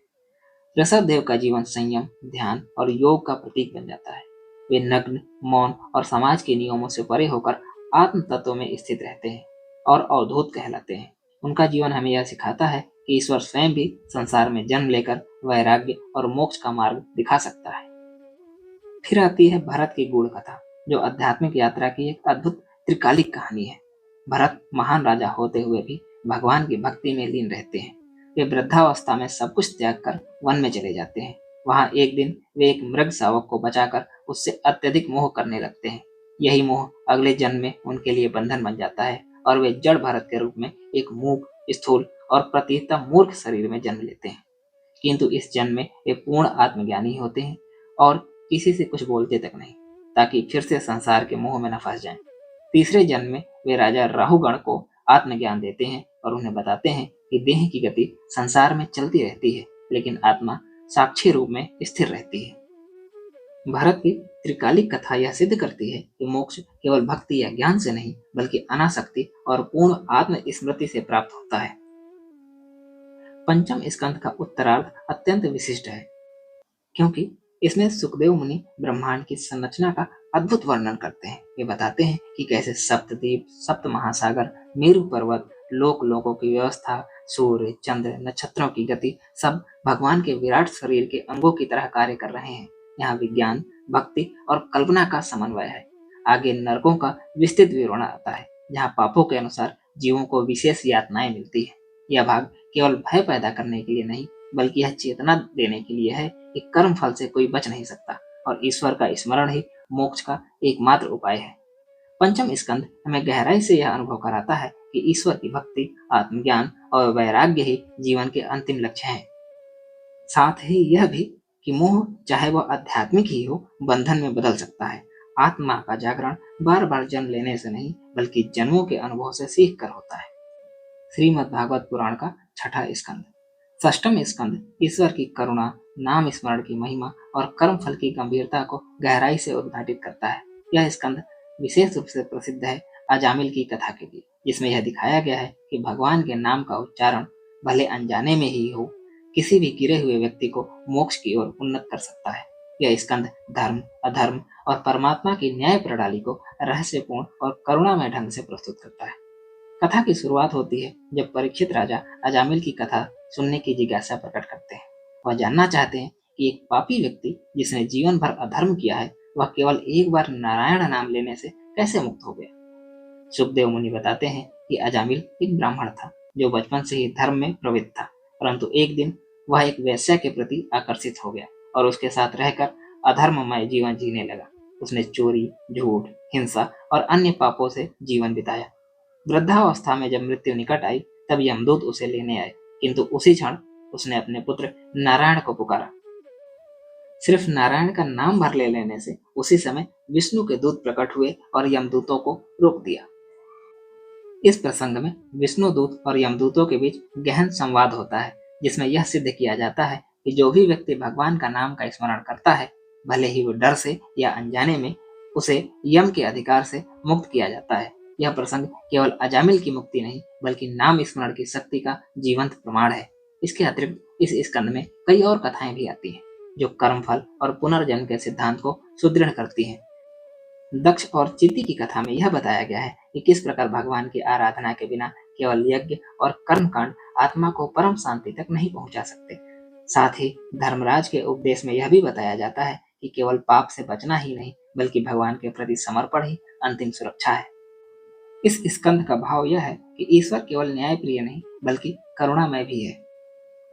ऋषभदेव का जीवन संयम, ध्यान और योग का प्रतीक बन जाता है। वे नग्न, मौन और समाज के नियमों से परे होकर आत्म तत्व में स्थित रहते हैं और अवधूत कहलाते हैं। उनका जीवन हमें यह सिखाता है कि ईश्वर स्वयं भी संसार में जन्म लेकर वैराग्य और मोक्ष का मार्ग दिखा सकता है। फिर आती है भरत की गूढ़ कथा, जो आध्यात्मिक यात्रा की एक अद्भुत त्रिकालिक कहानी है। भरत महान राजा होते हुए भी भगवान की भक्ति में लीन रहते हैं। वे वृद्धावस्था में सब कुछ त्याग कर वन में चले जाते हैं। वहां एक दिन वे एक मृग शावक को बचाकर उससे अत्यधिक मोह करने लगते हैं। यही मोह अगले जन्म में उनके लिए बंधन बन जाता है और वे जड़ भरत के रूप में एक मूक, स्थूल और प्रतीकता मूर्ख शरीर में जन्म लेते हैं। किंतु इस जन्म में वे पूर्ण आत्मज्ञानी होते हैं और किसी से कुछ बोलते तक नहीं, ताकि फिर से संसार के मोह में न फंस जाएं। तीसरे जन्म में वे राजा राहुगण को आत्मज्ञान देते हैं और उन्हें बताते हैं कि देह की गति संसार में चलती रहती है, लेकिन आत्मा साक्षी रूप में स्थिर रहती है। भारत की त्रिकालिक कथा यह सिद्ध करती है कि मोक्ष केवल भक्ति या ज्ञान से नहीं, बल्कि अनासक्ति और पूर्ण आत्म स्मृति से प्राप्त होता है। पंचम स्कंद का उत्तरार्ध अत्यंत विशिष्ट है, क्योंकि इसमें सुखदेव मुनि ब्रह्मांड की संरचना का अद्भुत वर्णन करते हैं। वे बताते हैं कि कैसे सप्तद्वीप, सप्त महासागर, मेरु पर्वत, लोक लोकों की व्यवस्था, सूर्य, चंद्र, नक्षत्रों की गति सब भगवान के विराट शरीर के अंगों की तरह कार्य कर रहे हैं। यहाँ विज्ञान, भक्ति और कल्पना का समन्वय है। आगे नरकों का विस्तृत विवरण आता है, जहाँ पापों के अनुसार जीवों को विशेष यातनाएं मिलती है। यह भाग केवल भय पैदा करने के लिए नहीं, बल्कि यह चेतना देने के लिए है कि कर्म फल से कोई बच नहीं सकता और ईश्वर का स्मरण ही मोक्ष का एकमात्र उपाय है। पंचम स्कंद हमें गहराई से यह अनुभव कराता है कि ईश्वर की भक्ति, आत्मज्ञान और वैराग्य ही जीवन के अंतिम लक्ष्य हैं। साथ ही यह भी कि मोह, चाहे वह आध्यात्मिक ही हो, बंधन में बदल सकता है। आत्मा का जागरण बार बार जन्म लेने से नहीं, बल्कि जन्मों के अनुभव से सीख कर होता है। श्रीमद् भागवत पुराण का छठा स्कंद। षष्ठम स्कंद ईश्वर की करुणा, नाम स्मरण की महिमा और कर्म फल की गंभीरता को गहराई से उद्घाटित करता है। यह स्कंद विशेष रूप से प्रसिद्ध है अजामिल की कथा के लिए, जिसमें यह दिखाया गया है कि भगवान के नाम का उच्चारण भले अनजाने में ही हो, किसी भी गिरे हुए व्यक्ति को मोक्ष की ओर उन्नत कर सकता है। यह स्कंद धर्म, अधर्म और परमात्मा की न्याय प्रणाली को रहस्यपूर्ण और करुणामय ढंग से प्रस्तुत करता है। कथा की शुरुआत होती है जब परीक्षित राजा अजामिल की कथा सुनने की जिज्ञासा प्रकट करते हैं। वह जानना चाहते हैं कि एक पापी व्यक्ति जिसने जीवन भर अधर्म किया है, वह केवल एक बार नारायण नाम लेने से कैसे मुक्त हो गया। सुखदेव मुनि बताते हैं कि अजामिल एक ब्राह्मण था जो बचपन से ही धर्म में प्रवृत्त था, परंतु एक दिन वह एक वेश्या के प्रति आकर्षित हो गया और उसके साथ रहकर अधर्ममय जीवन जीने लगा। उसने चोरी, झूठ, हिंसा और अन्य पापों से जीवन बिताया। वृद्धावस्था में जब मृत्यु निकट आई, तब यमदूत उसे लेने आए, किंतु उसी क्षण उसने अपने पुत्र नारायण को पुकारा। सिर्फ नारायण का नाम भर ले लेने से उसी समय विष्णु के दूत प्रकट हुए और यमदूतों को रोक दिया। इस प्रसंग में विष्णु दूत और यमदूतों के बीच गहन संवाद होता है, जिसमें यह सिद्ध किया जाता है कि जो भी व्यक्ति भगवान का नाम का स्मरण करता है, भले ही वो डर से या अनजाने में, उसे यम के अधिकार से मुक्त किया जाता है। यह प्रसंग केवल अजामिल की मुक्ति नहीं, बल्कि नाम स्मरण की शक्ति का जीवंत प्रमाण है। इसके अतिरिक्त इस स्कंद में कई और कथाएं भी आती हैं, जो कर्मफल और पुनर्जन्म के सिद्धांत को सुदृढ़ करती हैं। दक्ष और चीति की कथा में यह बताया गया है कि किस प्रकार भगवान की आराधना के बिना केवल यज्ञ और कर्मकांड आत्मा को परम शांति तक नहीं पहुंचा सकते। साथ ही धर्मराज के उपदेश में यह भी बताया जाता है कि केवल पाप से बचना ही नहीं, बल्कि भगवान के प्रति समर्पण ही अंतिम सुरक्षा है। इस स्कंद का भाव यह है कि ईश्वर केवल न्यायप्रिय नहीं, बल्कि करुणामय भी है।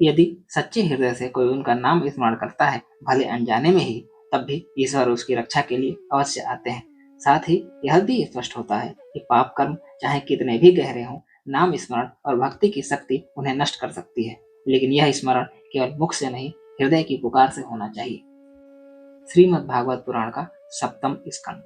यदि सच्चे हृदय से कोई उनका नाम स्मरण करता है, भले अनजाने में ही, तब भी ईश्वर उसकी रक्षा के लिए अवश्य आते हैं। साथ ही यह भी स्पष्ट होता है कि पाप कर्म चाहे कितने भी गहरे हों, नाम स्मरण और भक्ति की शक्ति उन्हें नष्ट कर सकती है, लेकिन यह स्मरण केवल मुख से नहीं, हृदय की पुकार से होना चाहिए। श्रीमद् भागवत पुराण का सप्तम स्कंद।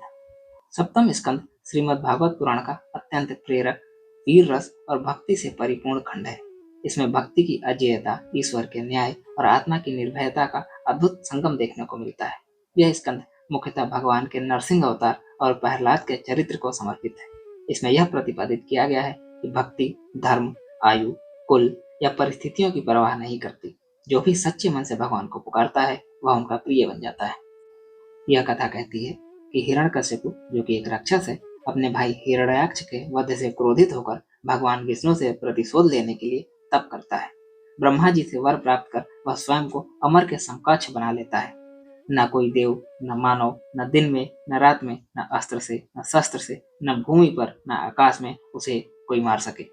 सप्तम स्कंद श्रीमद् भागवत पुराण का अत्यंत प्रेरक, वीर रस और भक्ति से परिपूर्ण खंड है। इसमें भक्ति की अजेयता, ईश्वर के न्याय और आत्मा की निर्भयता का अद्भुत संगम देखने को मिलता है। यह स्कंद मुख्यतः भगवान के नरसिंह अवतार और प्रहलाद के चरित्र को समर्पित है। इसमें यह प्रतिपादित किया गया है कि भक्ति धर्म, आयु, कुल या परिस्थितियों की परवाह नहीं करती। जो भी सच्चे मन से भगवान को पुकारता है, वह उनका प्रिय बन जाता है। यह कथा कहती है कि हिरण्यकश्यपु, जो कि एक राक्षस है, अपने भाई हिरण्याक्ष के वध से क्रोधित होकर भगवान विष्णु से प्रतिशोध लेने के लिए तप करता है। ब्रह्मा जी से वर प्राप्त कर वह स्वयं को अमर के समकक्ष बना लेता है। न कोई देव, न मानव, न दिन में न रात में, न अस्त्र से, न शस्त्र से, न भूमि पर, न आकाश में उसे कोई मार सके।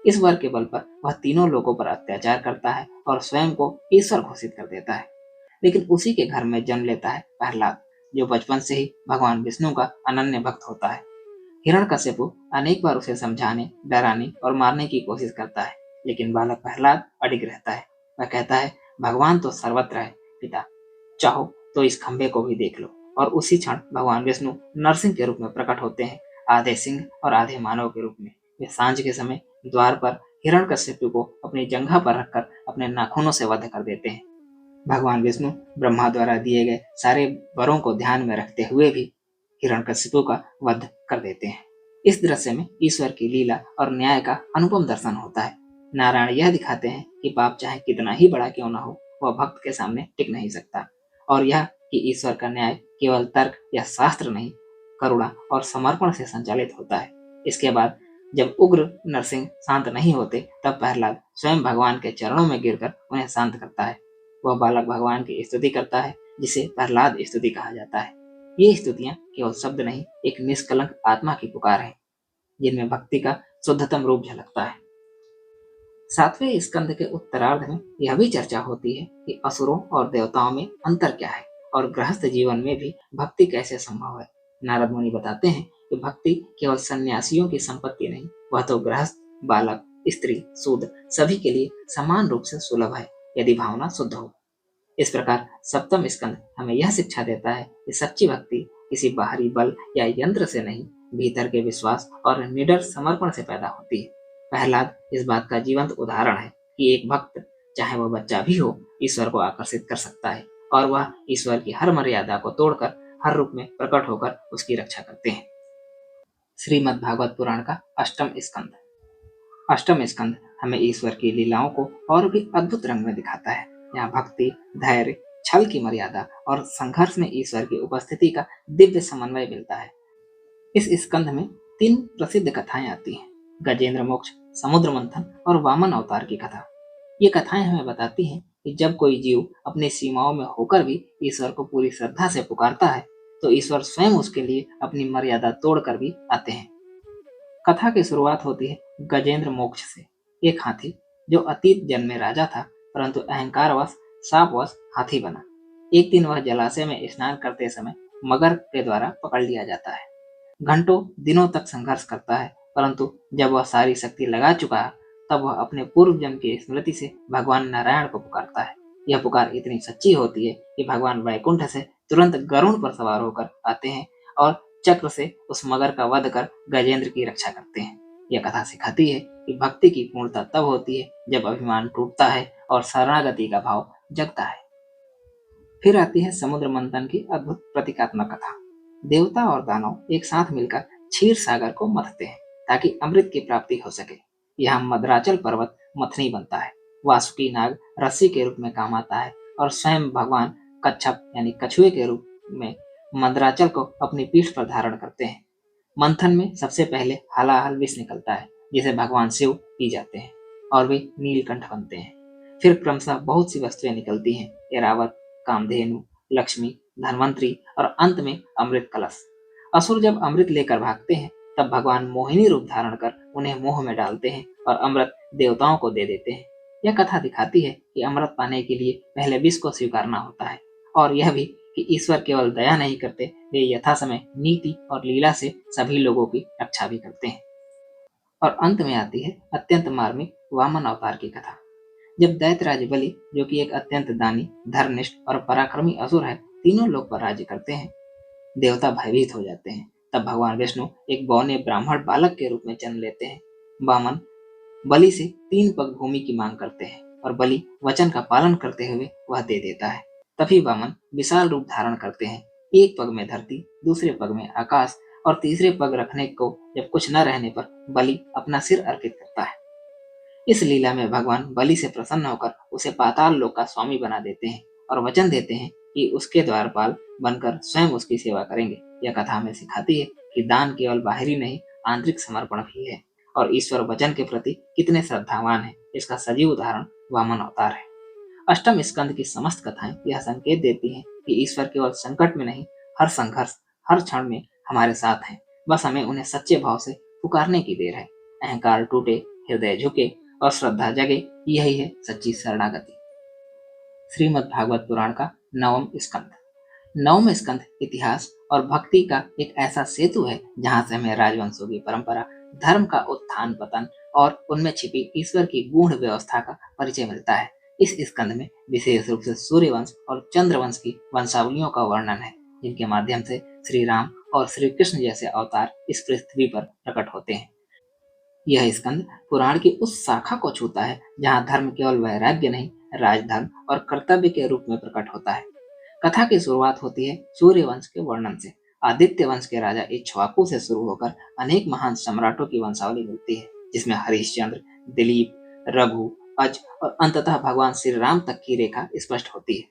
इस वर के बल पर वह तीनों लोगों पर अत्याचार करता है और स्वयं को ईश्वर घोषित कर देता है। लेकिन उसी के घर में जन्म लेता है प्रहलाद, जो बचपन से ही भगवान विष्णु का अनन्य भक्त होता है। हिरण्यकश्यपु अनेक बार उसे समझाने, डराने और मारने की कोशिश करता है, लेकिन बालक प्रहलाद अडिग रहता है। वह कहता है, भगवान तो सर्वत्र है पिता, चाहो तो इस खंभे को भी देख लो। और उसी क्षण भगवान विष्णु नरसिंह के रूप में प्रकट होते हैं, आधे सिंह और आधे मानव के रूप में। वे सांझ के समय द्वार पर हिरण्यकश्यपु को अपनी जंघा पर रखकर अपने नाखूनों से वध कर देते हैं। भगवान विष्णु ब्रह्मा द्वारा दिए गए सारे वरों को ध्यान में रखते हुए भी हिरण्यकश्यपु का वध कर देते हैं। इस दृश्य में ईश्वर की लीला और न्याय का अनुपम दर्शन होता है। नारायण यह दिखाते हैं कि पाप चाहे कितना ही बड़ा क्यों न हो, वह भक्त के सामने टिक नहीं सकता, और यह कि ईश्वर का न्याय केवल तर्क या शास्त्र नहीं, करुणा और समर्पण से संचालित होता है। इसके बाद जब उग्र नरसिंह शांत नहीं होते, तब प्रहलाद स्वयं भगवान के चरणों में गिरकर उन्हें शांत करता है। वह बालक भगवान की स्तुति करता है, जिसे प्रहलाद स्तुति कहा जाता है। ये स्तुतियां केवल शब्द नहीं, एक निष्कलंक आत्मा की पुकार है, जिनमें भक्ति का शुद्धतम रूप झलकता है। 7वें स्कंद के उत्तरार्ध में यह भी चर्चा होती है कि असुरों और देवताओं में अंतर क्या है और गृहस्थ जीवन में भी भक्ति कैसे संभव है। नारद मुनि बताते हैं कि भक्ति केवल सन्यासियों की संपत्ति नहीं, वह तो गृहस्थ, बालक, स्त्री, शूद्र सभी के लिए समान रूप से सुलभ है यदि भावना शुद्ध हो। इस प्रकार सप्तम स्कंद हमें यह शिक्षा देता है कि सच्ची भक्ति किसी बाहरी बल या यंत्र से नहीं, भीतर के विश्वास और निडर समर्पण से पैदा होती है। प्रहलाद इस बात का जीवंत उदाहरण है कि एक भक्त, चाहे वह बच्चा भी हो, ईश्वर को आकर्षित कर सकता है और वह ईश्वर की हर मर्यादा को तोड़कर हर रूप में प्रकट होकर उसकी रक्षा करते हैं। श्रीमद् भागवत पुराण का अष्टम स्कंद। अष्टम स्कंद हमें ईश्वर की लीलाओं को और भी अद्भुत रंग में दिखाता है। यहाँ भक्ति, धैर्य, छल की मर्यादा और संघर्ष में ईश्वर की उपस्थिति का दिव्य समन्वय मिलता है। इस स्कंध में 3 प्रसिद्ध कथाएं आती हैं: गजेंद्र मोक्ष, समुद्र मंथन और वामन अवतार की कथा। ये कथाएं हमें बताती हैं कि जब कोई जीव अपनी सीमाओं में होकर भी ईश्वर को पूरी श्रद्धा से पुकारता है तो ईश्वर स्वयं उसके लिए अपनी मर्यादा तोड़कर भी आते हैं। कथा की शुरुआत होती है गजेंद्र मोक्ष से। एक हाथी जो अतीत जन्म में राजा था परंतु अहंकारवश शापवश हाथी बना। एक दिन वह जलाशय में स्नान करते समय मगर के द्वारा पकड़ लिया जाता है। घंटों दिनों तक संघर्ष करता है परंतु जब वह सारी शक्ति लगा चुका है तब वह अपने पूर्व जन्म की स्मृति से भगवान नारायण को पुकारता है। यह पुकार इतनी सच्ची होती है कि भगवान वैकुंठ से तुरंत गरुड़ पर सवार होकर आते हैं और चक्र से उस मगर का वध कर गजेंद्र की रक्षा करते हैं। यह कथा सिखाती है कि भक्ति की पूर्णता तब होती है जब अभिमान टूटता है और शरणागति का भाव जगता है। फिर आती है समुद्र मंथन की अद्भुत प्रतीकात्मक कथा। देवता और दानव एक साथ मिलकर क्षीर सागर को मथते हैं ताकि अमृत की प्राप्ति हो सके। यहाँ मद्राचल पर्वत मथनी बनता है। वासुकी नाग रस्सी के रूप में काम आता है और स्वयं भगवान कच्छप यानी कछुए के रूप में मद्राचल को अपनी पीठ पर धारण करते हैं। मंथन में सबसे पहले हलाहल विष निकलता है जिसे भगवान शिव पी जाते हैं और वे नीलकंठ बनते हैं। फिर क्रमशः बहुत सी वस्तुएं निकलती हैं: एरावत, कामधेनु, लक्ष्मी, धनवंतरी और अंत में अमृत कलश। असुर जब अमृत लेकर भागते हैं तब भगवान मोहिनी रूप धारण कर उन्हें मोह में डालते हैं और अमृत देवताओं को दे देते हैं। यह कथा दिखाती है कि अमृत पाने के लिए पहले विष को स्वीकारना होता है और यह भी कि ईश्वर केवल दया नहीं करते, वे यथा समय नीति और लीला से सभी लोगों की रक्षा भी करते हैं। और अंत में आती है अत्यंत मार्मिक वामन अवतार की कथा। जब दैत्यराज बलि, जो कि एक अत्यंत दानी, धर्मनिष्ठ और पराक्रमी असुर है, तीनों लोक पर राज्य करते हैं, देवता भयभीत हो जाते हैं। तब भगवान विष्णु एक बौने ब्राह्मण बालक के रूप में जन्म लेते हैं। वामन बलि से 3 पग भूमि की मांग करते हैं और बलि वचन का पालन करते हुए वह दे देता है। तभी वामन विशाल रूप धारण करते हैं। एक पग में धरती, दूसरे पग में आकाश और तीसरे पग रखने को जब कुछ न रहने पर बलि अपना सिर अर्पित करता है। इस लीला में भगवान बलि से प्रसन्न होकर उसे पाताल लोक का स्वामी बना देते हैं और वचन देते हैं कि उसके द्वारपाल बनकर स्वयं उसकी सेवा करेंगे। यह कथा हमें सिखाती है कि दान केवल बाहरी नहीं, आंतरिक समर्पण भी है और ईश्वर वचन के प्रति कितने श्रद्धावान है, इसका सजीव उदाहरण वामन अवतार है। अष्टम स्कंद की समस्त कथाएं यह संकेत देती हैं कि ईश्वर केवल संकट में नहीं, हर संघर्ष, हर क्षण में हमारे साथ हैं। बस हमें उन्हें सच्चे भाव से पुकारने की देर है। अहंकार टूटे, हृदय झुके और श्रद्धा जगे, यही है सच्ची शरणागति। श्रीमद् भागवत पुराण का 9वां स्कंद। 9वां स्कंद इतिहास और भक्ति का एक ऐसा सेतु है जहां से हमें राजवंशों की परंपरा, धर्म का उत्थान पतन और उनमें छिपी ईश्वर की गूढ़ व्यवस्था का परिचय मिलता है। इस स्कंद में विशेष रूप से सूर्यवंश और चंद्रवंश की वंशावलियों का वर्णन है, जिनके माध्यम से श्री राम और श्री कृष्ण जैसे अवतार इस पृथ्वी पर प्रकट होते हैं। यह स्कंद पुराण की उस शाखा को छूता है जहां धर्म केवल वैराग्य नहीं, राजधर्म और कर्तव्य के रूप में प्रकट होता है। कथा की शुरुआत होती है सूर्य वंश के वर्णन से। आदित्य वंश के राजा इक्ष्वाकु से शुरू होकर अनेक महान सम्राटों की वंशावली मिलती है, जिसमें हरिश्चंद्र, दिलीप, रघु, अज और अंततः भगवान श्री राम तक की रेखा स्पष्ट होती है।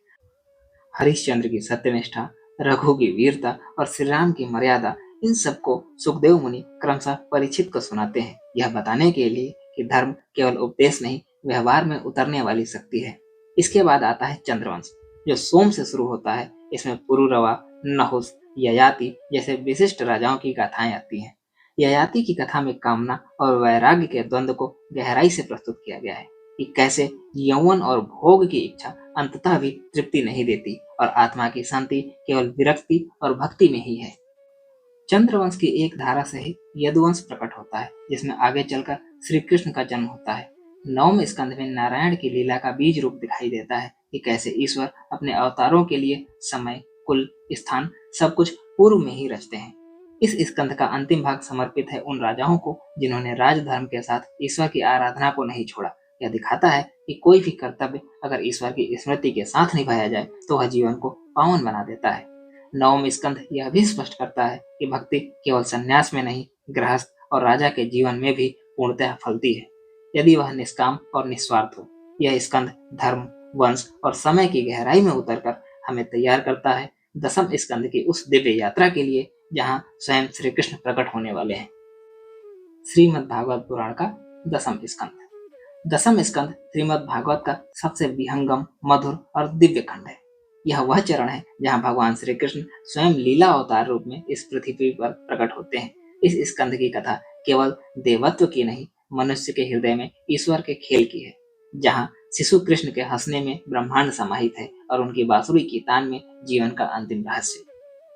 हरिश्चंद्र की सत्यनिष्ठा, रघु की वीरता और श्री राम की मर्यादा, इन सबको सुखदेव मुनि क्रमशः परीक्षित को सुनाते हैं, यह बताने के लिए कि धर्म केवल उपदेश नहीं, व्यवहार में उतरने वाली शक्ति है। इसके बाद आता है चंद्रवंश, जो सोम से शुरू होता है। इसमें पुरुरवा, नहुस, ययाति जैसे विशिष्ट राजाओं की गाथाएं आती हैं। ययाति की कथा में कामना और वैराग्य के द्वंद्व को गहराई से प्रस्तुत किया गया है कि कैसे यौवन और भोग की इच्छा अंततः भी तृप्ति नहीं देती और आत्मा की शांति केवल विरक्ति और भक्ति में ही है। चंद्रवंश की एक धारा से ही यदुवंश प्रकट होता है, जिसमें आगे चलकर श्री कृष्ण का जन्म होता है। नवम स्कंध में नारायण की लीला का बीज रूप दिखाई देता है कि कैसे ईश्वर अपने अवतारों के लिए समय, कुल, स्थान सब कुछ पूर्व में ही रचते हैं। इस स्कंध का अंतिम भाग समर्पित है उन राजाओं को जिन्होंने राजधर्म के साथ ईश्वर की आराधना को नहीं छोड़ा। यह दिखाता है कि कोई भी कर्तव्य अगर ईश्वर की स्मृति के साथ निभाया जाए तो वह जीवन को पावन बना देता है। नवम स्कंध यह भी स्पष्ट करता है कि भक्ति केवल संन्यास में नहीं, गृहस्थ और राजा के जीवन में भी पूर्णतः फलती है, यदि वह निष्काम और निस्वार्थ हो। यह स्कंध धर्म, वंश और समय की गहराई में उतरकर हमें तैयार करता है दसम स्कंध की उस दिव्य यात्रा के लिए जहाँ स्वयं श्री कृष्ण प्रकट होने वाले हैं। श्रीमद् भागवत पुराण का दसम स्कंध। दसम स्कंध श्रीमद् भागवत का सबसे विहंगम, मधुर और दिव्य खंड है। यह वह चरण है जहां भगवान श्री कृष्ण स्वयं लीला अवतार रूप में इस पृथ्वी पर प्रकट होते हैं। इस स्कंध की कथा केवल देवत्व की नहीं, मनुष्य के हृदय में ईश्वर के खेल की है, जहां शिशु कृष्ण के हंसने में ब्रह्मांड समाहित है और उनकी बांसुरी की तान में जीवन का अंतिम रहस्य।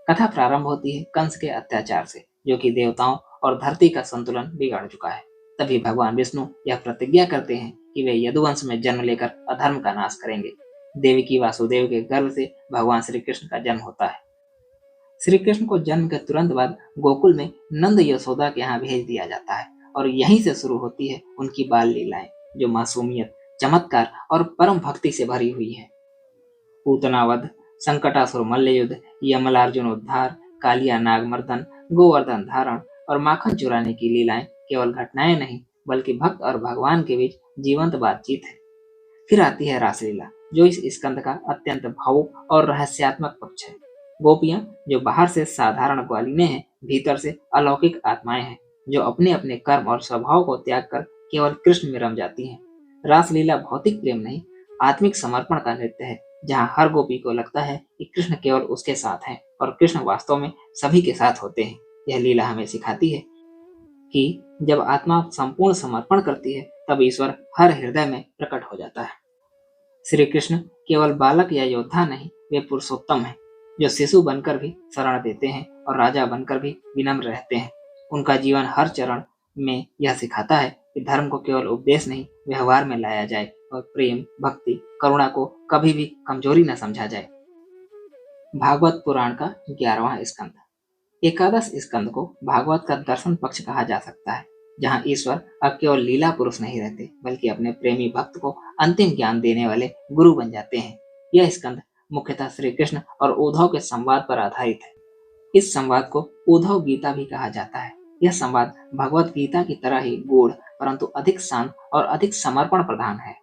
कथा प्रारंभ होती है कंस के अत्याचार से, जो कि देवताओं और धरती का संतुलन बिगाड़ चुका है। तभी भगवान विष्णु यह प्रतिज्ञा करते हैं कि वे यदुवंश में जन्म लेकर अधर्म का नाश करेंगे। देवकी वासुदेव के गर्भ से भगवान श्री कृष्ण का जन्म होता है। श्री कृष्ण को जन्म के तुरंत बाद गोकुल में नंद यशोदा के यहाँ भेज दिया जाता है और यहीं से शुरू होती है उनकी बाल लीलाएं, जो मासूमियत, चमत्कार और परम भक्ति से भरी हुई है। पूतनावध, संकटासुर मल्ल युद्ध, यमलार्जुन उद्धार, कालिया नागमर्दन, गोवर्धन धारण और माखन चुराने की लीलाएं केवल घटनाएं नहीं बल्कि भक्त और भगवान के बीच जीवंत बातचीत है। फिर आती है रासलीला, जो इस स्कंद का अत्यंत भावुक और रहस्यात्मक पक्ष है। गोपियां जो बाहर से साधारण ग्वालिने हैं, भीतर से अलौकिक आत्माएं हैं, जो अपने अपने कर्म और स्वभाव को त्याग कर केवल कृष्ण में रम जाती हैं। रासलीला भौतिक प्रेम नहीं, आत्मिक समर्पण का नृत्य है, जहां हर गोपी को लगता है कि कृष्ण केवल उसके साथ हैं और कृष्ण वास्तव में सभी के साथ होते हैं। यह लीला हमें सिखाती है कि जब आत्मा संपूर्ण समर्पण करती है तब ईश्वर हर हृदय में प्रकट हो जाता है। श्री कृष्ण केवल बालक या योद्धा नहीं, वे पुरुषोत्तम हैं, जो शिशु बनकर भी शरण देते हैं और राजा बनकर भी विनम्र रहते हैं। उनका जीवन हर चरण में यह सिखाता है कि धर्म को केवल उपदेश नहीं, व्यवहार में लाया जाए और प्रेम, भक्ति, करुणा को कभी भी कमजोरी न समझा जाए। भागवत पुराण का 11वां स्कंद। एकादश स्कंद को भागवत का दर्शन पक्ष कहा जा सकता है, जहां ईश्वर अब केवल लीला पुरुष नहीं रहते बल्कि अपने प्रेमी भक्त को अंतिम ज्ञान देने वाले गुरु बन जाते हैं। यह स्कंद मुख्यतः श्री कृष्ण और उद्धव के संवाद पर आधारित है। इस संवाद को उद्धव गीता भी कहा जाता है। यह संवाद भगवत गीता की तरह ही गूढ़ परंतु अधिक शांत और अधिक समर्पण प्रधान है।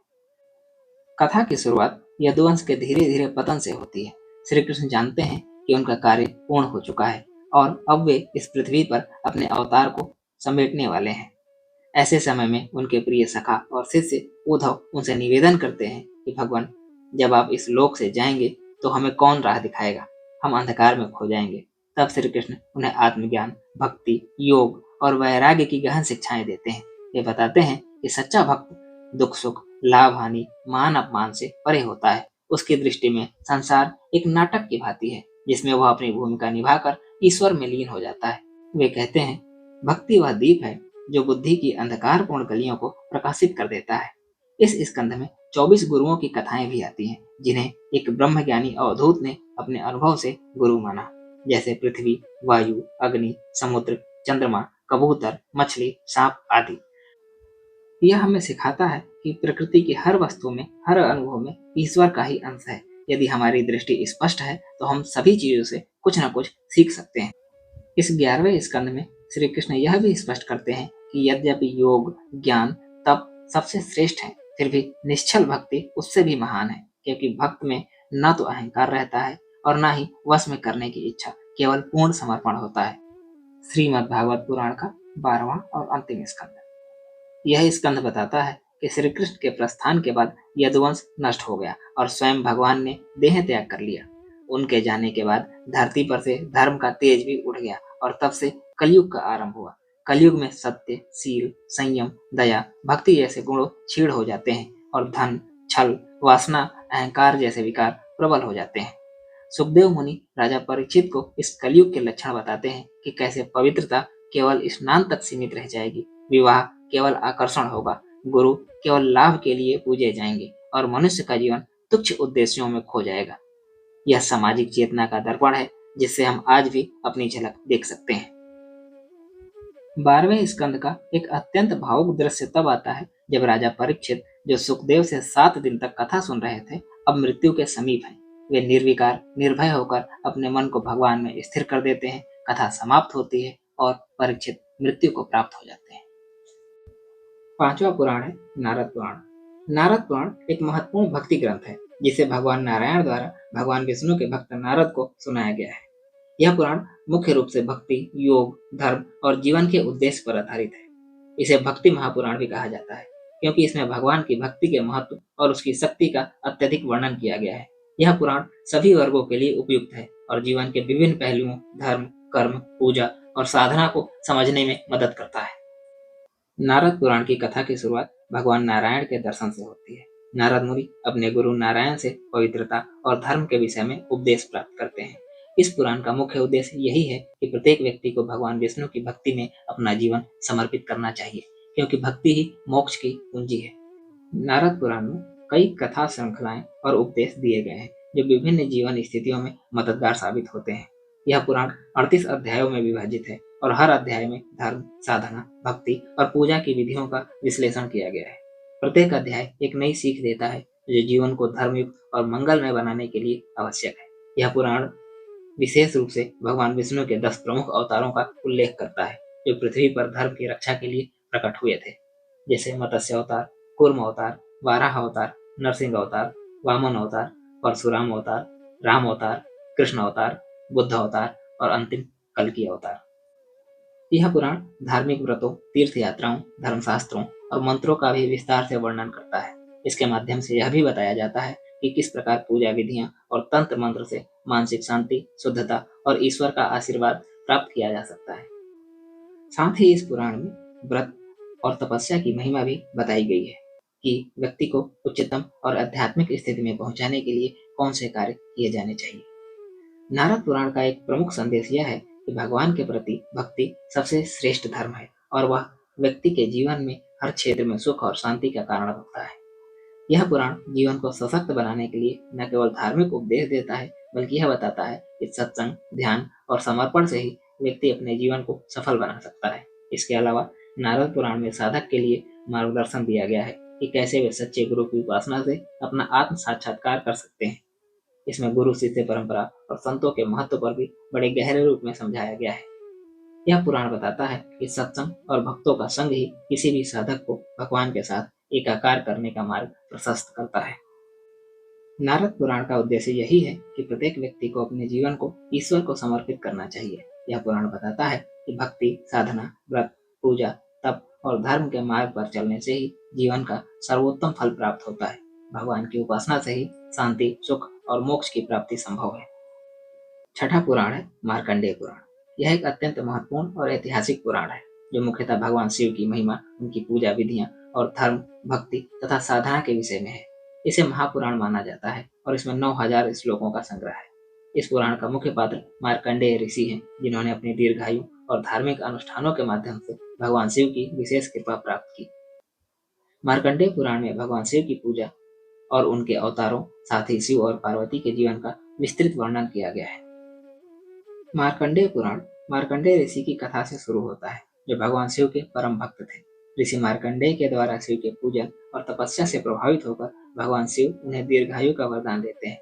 कथा की शुरुआत यदुवंश के धीरे धीरे पतन से होती है। श्री कृष्ण जानते हैं कि उनका कार्य पूर्ण हो चुका है और अब वे इस पृथ्वी पर अपने अवतार को समेटने वाले हैं। ऐसे समय में उनके प्रिय सखा और शिष्य उद्धव उनसे निवेदन करते हैं कि भगवान, जब आप इस लोक से जाएंगे तो हमें कौन राह दिखाएगा? हम अंधकार में खो जाएंगे। तब श्री कृष्ण उन्हें आत्मज्ञान, भक्ति, योग और वैराग्य की गहन शिक्षाएं देते हैं। वे बताते हैं कि सच्चा भक्त दुख सुख, लाभ हानि, मान अपमान से परे होता है। उसकी दृष्टि में संसार एक नाटक की भांति है, जिसमें वह अपनी भूमिका निभाकर ईश्वर में लीन हो जाता है। वे कहते हैं, भक्ति वह दीप है जो बुद्धि की अंधकारपूर्ण गलियों को प्रकाशित कर देता है। इस स्कंध में 24 गुरुओं की कथाएं भी आती हैं, जिन्हें एक ब्रह्मज्ञानी अवधूत ने अपने अनुभव से गुरु माना, जैसे पृथ्वी, वायु, अग्नि, समुद्र, चंद्रमा, कबूतर, मछली, सांप आदि। यह हमें सिखाता है कि प्रकृति की हर वस्तु में, हर अनुभव में ईश्वर का ही अंश है। यदि हमारी दृष्टि स्पष्ट है तो हम सभी चीजों से कुछ न कुछ सीख सकते हैं। इस 11वें स्कंद में श्री कृष्ण यह भी स्पष्ट करते हैं कि यद्यपि योग, ज्ञान, तप सबसे श्रेष्ठ है, फिर भी निश्चल भक्ति उससे भी महान है, क्योंकि भक्त में न तो अहंकार रहता है और न ही वश में करने की इच्छा, केवल पूर्ण समर्पण होता है। श्रीमद् भागवत पुराण का 12वां और अंतिम स्कंद। यह स्कंद बताता है कि श्री कृष्ण के प्रस्थान के बाद यदुवंश नष्ट हो गया और स्वयं भगवान ने देह त्याग कर लिया। उनके जाने के बाद धरती पर से धर्म का तेज भी उठ गया और तब से कलयुग का आरंभ हुआ। कलयुग में सत्य, शील, संयम, दया, भक्ति जैसे गुण क्षीण हो जाते हैं और धन, छल, वासना, अहंकार जैसे विकार प्रबल हो जाते हैं। सुखदेव मुनि राजा परीक्षित को इस कलयुग के लक्षण बताते हैं कि कैसे पवित्रता केवल स्नान तक सीमित रह जाएगी, विवाह केवल आकर्षण होगा, गुरु केवल लाभ के लिए पूजे जाएंगे और मनुष्य का जीवन तुच्छ उद्देश्यों में खो जाएगा। यह सामाजिक चेतना का दर्पण है जिससे हम आज भी अपनी झलक देख सकते हैं। 12वें स्कंद का एक अत्यंत भावुक दृश्य तब आता है जब राजा परीक्षित, जो सुखदेव से 7 दिन तक कथा सुन रहे थे, अब मृत्यु के समीप हैं। वे निर्विकार, निर्भय होकर अपने मन को भगवान में स्थिर कर देते हैं। कथा समाप्त होती है और परीक्षित मृत्यु को प्राप्त हो जाते हैं। 5वां पुराण है नारद पुराण। नारद पुराण एक महत्वपूर्ण भक्ति ग्रंथ है जिसे भगवान नारायण द्वारा भगवान विष्णु के भक्त नारद को सुनाया गया है। यह पुराण मुख्य रूप से भक्ति, योग, धर्म और जीवन के उद्देश्य पर आधारित है। इसे भक्ति महापुराण भी कहा जाता है क्योंकि इसमें भगवान की भक्ति के महत्व और उसकी शक्ति का अत्यधिक वर्णन किया गया है। यह पुराण सभी वर्गों के लिए उपयुक्त है और जीवन के विभिन्न पहलुओं, धर्म, कर्म, पूजा और साधना को समझने में मदद करता है। नारद पुराण की कथा की शुरुआत भगवान नारायण के दर्शन से होती है। नारद मुनि अपने गुरु नारायण से पवित्रता और धर्म के विषय में उपदेश प्राप्त करते हैं। इस पुराण का मुख्य उद्देश्य यही है कि प्रत्येक व्यक्ति को भगवान विष्णु की भक्ति में अपना जीवन समर्पित करना चाहिए, क्योंकि भक्ति ही मोक्ष की कुंजी है। नारद पुराण में कई कथा श्रृंखलाएं और उपदेश दिए गए हैं जो विभिन्न जीवन स्थितियों में मददगार साबित होते हैं। यह पुराण 38 अध्यायों में विभाजित है और हर अध्याय में धर्म, साधना, भक्ति और पूजा की विधियों का विश्लेषण किया गया है। प्रत्येक अध्याय एक नई सीख देता है जो जीवन को धर्मयुक्त और मंगलमय बनाने के लिए आवश्यक है। यह पुराण विशेष रूप से भगवान विष्णु के 10 प्रमुख अवतारों का उल्लेख करता है जो पृथ्वी पर धर्म की रक्षा के लिए प्रकट हुए थे, जैसे मत्स्य अवतार, कूर्म अवतार, वाराह अवतार, नरसिंह अवतार, वामन अवतार, परशुराम अवतार, राम अवतार, कृष्ण अवतार, बुद्ध अवतार और अंतिम कल्कि अवतार। यह पुराण धार्मिक व्रतों, तीर्थ यात्राओं, धर्मशास्त्रों और मंत्रों का भी विस्तार से वर्णन करता है। इसके माध्यम से यह भी बताया जाता है कि किस प्रकार पूजा विधियां और तंत्र मंत्र से मानसिक शांति, शुद्धता और ईश्वर का आशीर्वाद प्राप्त किया जा सकता है। साथ ही इस पुराण में व्रत और तपस्या की महिमा भी बताई गई है कि व्यक्ति को उच्चतम और आध्यात्मिक स्थिति में पहुंचाने के लिए कौन से कार्य किए जाने चाहिए। नारद पुराण का एक प्रमुख संदेश यह है कि भगवान के प्रति भक्ति सबसे श्रेष्ठ धर्म है और वह व्यक्ति के जीवन में हर क्षेत्र में सुख और शांति का कारण होता है। यह पुराण जीवन को सशक्त बनाने के लिए न केवल धार्मिक उपदेश देता है, बल्कि यह बताता है कि सत्संग, ध्यान और समर्पण से ही व्यक्ति अपने जीवन को सफल बना सकता है। इसके अलावा नारद पुराण में साधक के लिए मार्गदर्शन दिया गया है कि कैसे वे सच्चे गुरु की उपासना से अपना आत्म साक्षात्कार कर सकते हैं। इसमें गुरु शिष्य परंपरा और संतों के महत्व पर भी बड़े गहरे रूप में समझाया गया है। यह पुराण बताता है कि सत्संग और भक्तों का संग ही किसी भी साधक को भगवान के साथ एकाकार करने का मार्ग प्रशस्त करता है। नारद पुराण का उद्देश्य यही है कि प्रत्येक व्यक्ति को अपने जीवन को ईश्वर को समर्पित करना चाहिए। यह पुराण बताता है कि भक्ति, साधना, व्रत, पूजा, तप और धर्म के मार्ग पर चलने से ही जीवन का सर्वोत्तम फल प्राप्त होता है। भगवान की उपासना से ही शांति, सुख और मोक्ष की प्राप्ति संभव है। छठा पुराण है मार्कंडेय पुराण। यह एक अत्यंत महत्वपूर्ण और ऐतिहासिक पुराण है जो मुख्यतः भगवान शिव की महिमा, उनकी पूजा विधियां और धर्म, भक्ति तथा साधना के विषय में है। इसे महापुराण माना जाता है और इसमें 9000 श्लोकों का संग्रह है। इस पुराण का मुख्य पात्र मार्कंडेय ऋषि हैं, जिन्होंने अपनी दीर्घायु और धार्मिक अनुष्ठानों के माध्यम से भगवान शिव की विशेष कृपा प्राप्त की। मार्कंडेय पुराण में भगवान शिव की पूजा और उनके अवतारों, साथ ही शिव और पार्वती के जीवन का विस्तृत वर्णन किया गया है। मार्कंडेय पुराण मार्कंडेय ऋषि की कथा से शुरू होता है, जो भगवान शिव के परम भक्त थे। ऋषि मार्कंडेय के द्वारा शिव के पूजन और तपस्या से प्रभावित होकर भगवान शिव उन्हें दीर्घायु का वरदान देते हैं।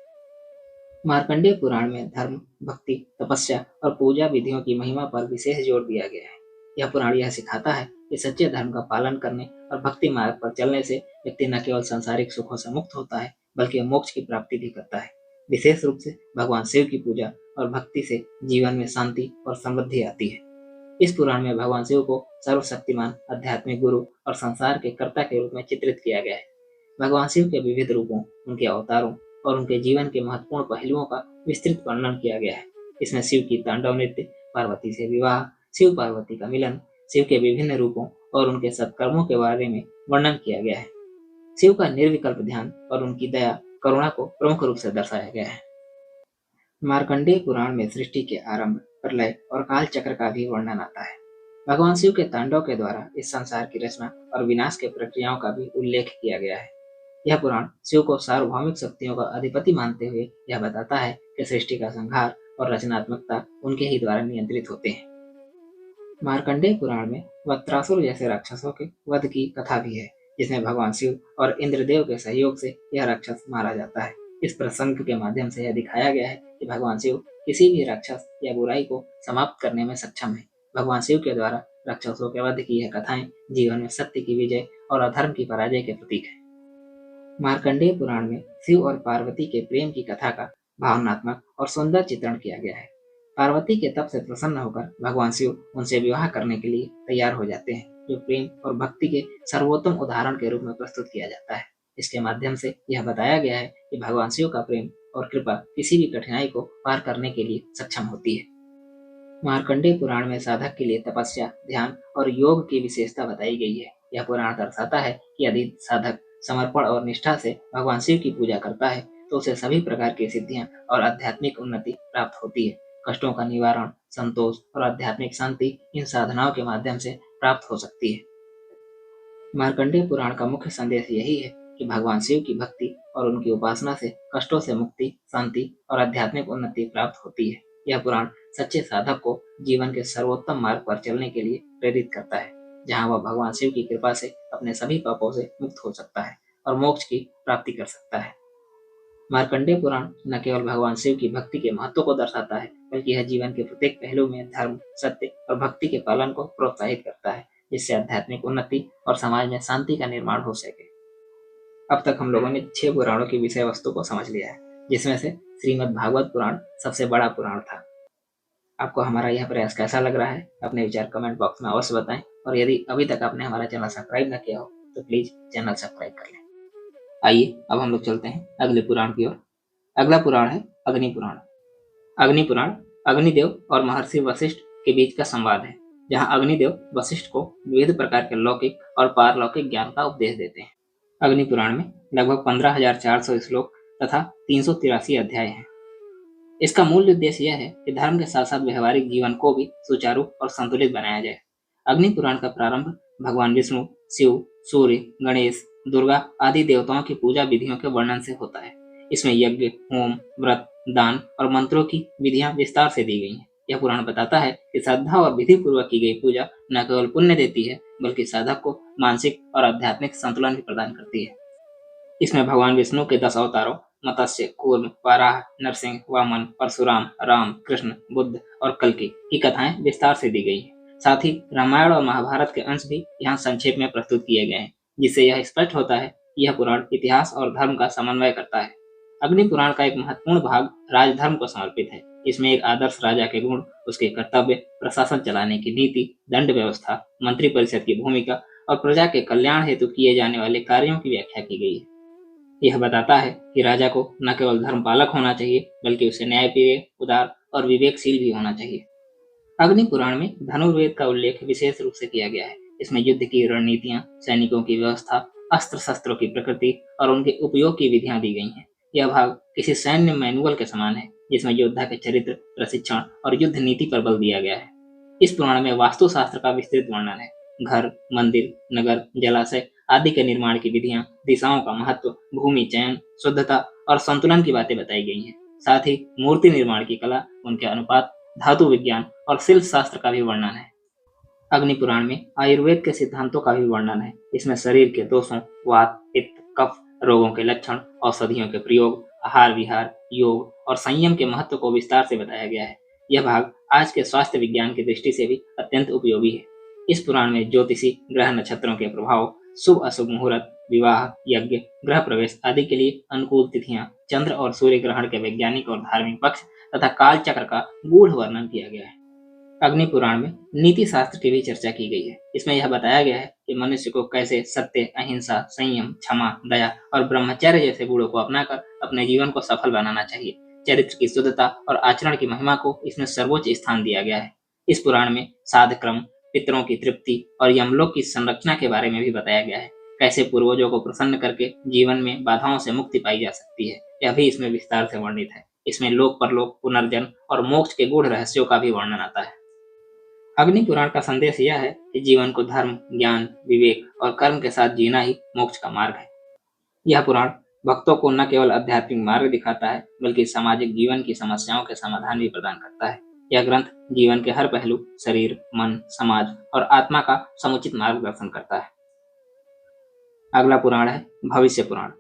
मार्कंडेय पुराण में धर्म, भक्ति, तपस्या और पूजा विधियों की महिमा पर विशेष जोर दिया गया है। यह पुराण यह सिखाता है कि सच्चे धर्म का पालन करने और भक्ति मार्ग पर चलने से व्यक्ति न केवल सांसारिक सुखों से मुक्त होता है, बल्कि मोक्ष की प्राप्ति भी करता है। विशेष रूप से भगवान शिव की पूजा और भक्ति से जीवन में शांति और समृद्धि आती है। इस पुराण में भगवान शिव को सर्वशक्तिमान, आध्यात्मिक गुरु और संसार के कर्ता के रूप में चित्रित किया गया है। भगवान शिव के विविध रूपों, उनके अवतारों और उनके जीवन के महत्वपूर्ण पहलुओं का विस्तृत वर्णन किया गया है। इसमें शिव की तांडव नृत्य, पार्वती से विवाह, शिव पार्वती का मिलन, शिव के विभिन्न रूपों और उनके सत्कर्मों के बारे में वर्णन किया गया है। शिव का निर्विकल्प ध्यान और उनकी दया करुणा को प्रमुख रूप से दर्शाया गया है। मार्कंडेय पुराण में सृष्टि के आरंभ, प्रलय और काल चक्र का भी वर्णन आता है। भगवान शिव के तांडव के द्वारा इस संसार की रचना और विनाश के प्रक्रियाओं का भी उल्लेख किया गया है। यह पुराण शिव को सार्वभौमिक शक्तियों का अधिपति मानते हुए यह बताता है कि सृष्टि का संहार और रचनात्मकता उनके ही द्वारा नियंत्रित होते हैं। मार्कंडेय पुराण में वत्रासुर जैसे राक्षसों के वध की कथा भी है, जिसमें भगवान शिव और इंद्रदेव के सहयोग से यह राक्षस मारा जाता है। इस प्रसंग के माध्यम से यह दिखाया गया है कि भगवान शिव किसी भी राक्षस या बुराई को समाप्त करने में सक्षम है। भगवान शिव के द्वारा राक्षसों के वध की यह कथाएं जीवन में सत्य की विजय और अधर्म की पराजय के प्रतीक है। मार्कंडेय पुराण में शिव और पार्वती के प्रेम की कथा का भावनात्मक और सुंदर चित्रण किया गया है। पार्वती के तप से प्रसन्न होकर भगवान शिव उनसे विवाह करने के लिए तैयार हो जाते हैं, जो प्रेम और भक्ति के सर्वोत्तम उदाहरण के रूप में प्रस्तुत किया जाता है। इसके माध्यम से यह बताया गया है कि भगवान शिव का प्रेम और कृपा किसी भी कठिनाई को पार करने के लिए सक्षम होती है। मार्कंडेय पुराण में साधक के लिए तपस्या, ध्यान और योग की विशेषता बताई गई है। यह पुराण दर्शाता है कि यदि साधक समर्पण और निष्ठा से भगवान शिव की पूजा करता है तो उसे सभी प्रकार की सिद्धियां और आध्यात्मिक उन्नति प्राप्त होती है। कष्टों का निवारण, संतोष और आध्यात्मिक शांति इन साधनाओं के माध्यम से प्राप्त हो सकती है। मार्कंडेय पुराण का मुख्य संदेश यही है कि भगवान शिव की भक्ति और उनकी उपासना से कष्टों से मुक्ति, शांति और आध्यात्मिक उन्नति प्राप्त होती है। यह पुराण सच्चे साधक को जीवन के सर्वोत्तम मार्ग पर चलने के लिए प्रेरित करता है, जहाँ वह भगवान शिव की कृपा से अपने सभी पापों से मुक्त हो सकता है और मोक्ष की प्राप्ति कर सकता है। मार्कंडेय पुराण न केवल भगवान शिव की भक्ति के महत्व को दर्शाता है, बल्कि यह जीवन के प्रत्येक पहलू में धर्म, सत्य और भक्ति के पालन को प्रोत्साहित करता है, जिससे आध्यात्मिक उन्नति और समाज में शांति का निर्माण हो सके। अब तक हम लोगों ने 6 पुराणों की विषय वस्तु को समझ लिया है, जिसमें से श्रीमद् भागवत पुराण सबसे बड़ा पुराण था। आपको हमारा यह प्रयास कैसा लग रहा है, अपने विचार कमेंट बॉक्स में अवश्य बताएं, और यदि अभी तक आपने हमारा चैनल सब्सक्राइब न किया हो तो प्लीज चैनल सब्सक्राइब कर लें। आइए अब हम लोग चलते हैं अगले पुराण की ओर। अगला पुराण है अग्नि पुराण। अग्नि पुराण अग्निदेव और महर्षि वशिष्ठ के बीच का संवाद है, जहाँ अग्निदेव वशिष्ठ को विविध प्रकार के लौकिक और पारलौकिक ज्ञान का उपदेश देते हैं। अग्नि पुराण में लगभग 15,400 श्लोक तथा 383 अध्याय हैं। इसका मूल उद्देश्य यह है कि धर्म के साथ साथ व्यवहारिक जीवन को भी सुचारू और संतुलित बनाया जाए। अग्नि पुराण का प्रारंभ भगवान विष्णु, शिव, सूर्य, गणेश, दुर्गा आदि देवताओं की पूजा विधियों के वर्णन से होता है। इसमें यज्ञ, होम, व्रत, दान और मंत्रों की विधियां विस्तार से दी गई हैं। यह पुराण बताता है कि श्रद्धा और विधि पूर्वक की गई पूजा न केवल पुण्य देती है, बल्कि साधक को मानसिक और आध्यात्मिक संतुलन भी प्रदान करती है। इसमें भगवान विष्णु के 10 अवतारों मत्स्य, कूर्म, वाराह, नरसिंह, वामन, परशुराम, राम, कृष्ण, बुद्ध और कल्कि की कथाएं विस्तार से दी गई हैं। साथ ही रामायण और महाभारत के अंश भी यहाँ संक्षेप में प्रस्तुत किए गए हैं, जिससे यह स्पष्ट होता है कि यह पुराण इतिहास और धर्म का समन्वय करता है। अग्नि पुराण का एक महत्वपूर्ण भाग राजधर्म को समर्पित है। इसमें एक आदर्श राजा के गुण, उसके कर्तव्य, प्रशासन चलाने की नीति, दंड व्यवस्था, मंत्रिपरिषद की भूमिका और प्रजा के कल्याण हेतु किए जाने वाले कार्यों की व्याख्या की गई है। यह बताता है कि राजा को न केवल धर्मपालक होना चाहिए, बल्कि उसे न्यायप्रिय, उदार और विवेकशील भी होना चाहिए। अग्नि पुराण में धनुर्वेद का उल्लेख विशेष रूप से किया गया है। इसमें युद्ध की रणनीतियां, सैनिकों की व्यवस्था, अस्त्र शस्त्रों की प्रकृति और उनके उपयोग की विधियां दी गई हैं। यह भाग किसी सैन्य मैनुअल के समान है, जिसमें योद्धा के चरित्र, प्रशिक्षण और युद्ध नीति पर बल दिया गया है। इस पुराण में वास्तुशास्त्र का विस्तृत वर्णन है। घर, मंदिर, नगर, जलाशय आदि के निर्माण की विधियां, दिशाओं का महत्व, भूमि चयन, शुद्धता और संतुलन की बातें बताई गई हैं। साथ ही मूर्ति निर्माण की कला, उनके अनुपात, धातु विज्ञान और शिल्प शास्त्र का भी वर्णन है। अग्नि पुराण में आयुर्वेद के सिद्धांतों का भी वर्णन है। इसमें शरीर के दोषों, वात, पित्त, कफ रोगों के लक्षण, औषधियों के प्रयोग, आहार विहार, योग और संयम के महत्व को विस्तार से बताया गया है। यह भाग आज के स्वास्थ्य विज्ञान की दृष्टि से भी अत्यंत उपयोगी है। इस पुराण में ज्योतिषी, ग्रह नक्षत्रों के प्रभाव, शुभ अशुभ मुहूर्त, विवाह, यज्ञ, गृह प्रवेश आदि के लिए अनुकूल तिथियां, चंद्र और सूर्य ग्रहण के वैज्ञानिक और धार्मिक पक्ष तथा काल चक्र का गूढ़ वर्णन किया गया है। अग्नि पुराण में नीति शास्त्र की भी चर्चा की गई है। इसमें यह बताया गया है कि मनुष्य को कैसे सत्य, अहिंसा, संयम, क्षमा, दया और ब्रह्मचर्य जैसे गुणों को अपनाकर अपने जीवन को सफल बनाना चाहिए। चरित्र की शुद्धता और आचरण की महिमा को इसमें सर्वोच्च स्थान दिया गया है। इस पुराण में साध क्रम, पितरों की तृप्ति और यमलोक की संरचना के बारे में भी बताया गया है। कैसे पूर्वजों को प्रसन्न करके जीवन में बाधाओं से मुक्ति पाई जा सकती है, यह भी इसमें विस्तार से वर्णित है। इसमें लोक परलोक, पुनर्जन्म और मोक्ष के गूढ़ रहस्यों का भी वर्णन आता है। अग्नि पुराण का संदेश यह है कि जीवन को धर्म, ज्ञान, विवेक और कर्म के साथ जीना ही मोक्ष का मार्ग है। यह पुराण भक्तों को न केवल आध्यात्मिक मार्ग दिखाता है, बल्कि सामाजिक जीवन की समस्याओं के समाधान भी प्रदान करता है। यह ग्रंथ जीवन के हर पहलू, शरीर, मन, समाज और आत्मा का समुचित मार्गदर्शन करता है। अगला पुराण है भविष्य पुराण।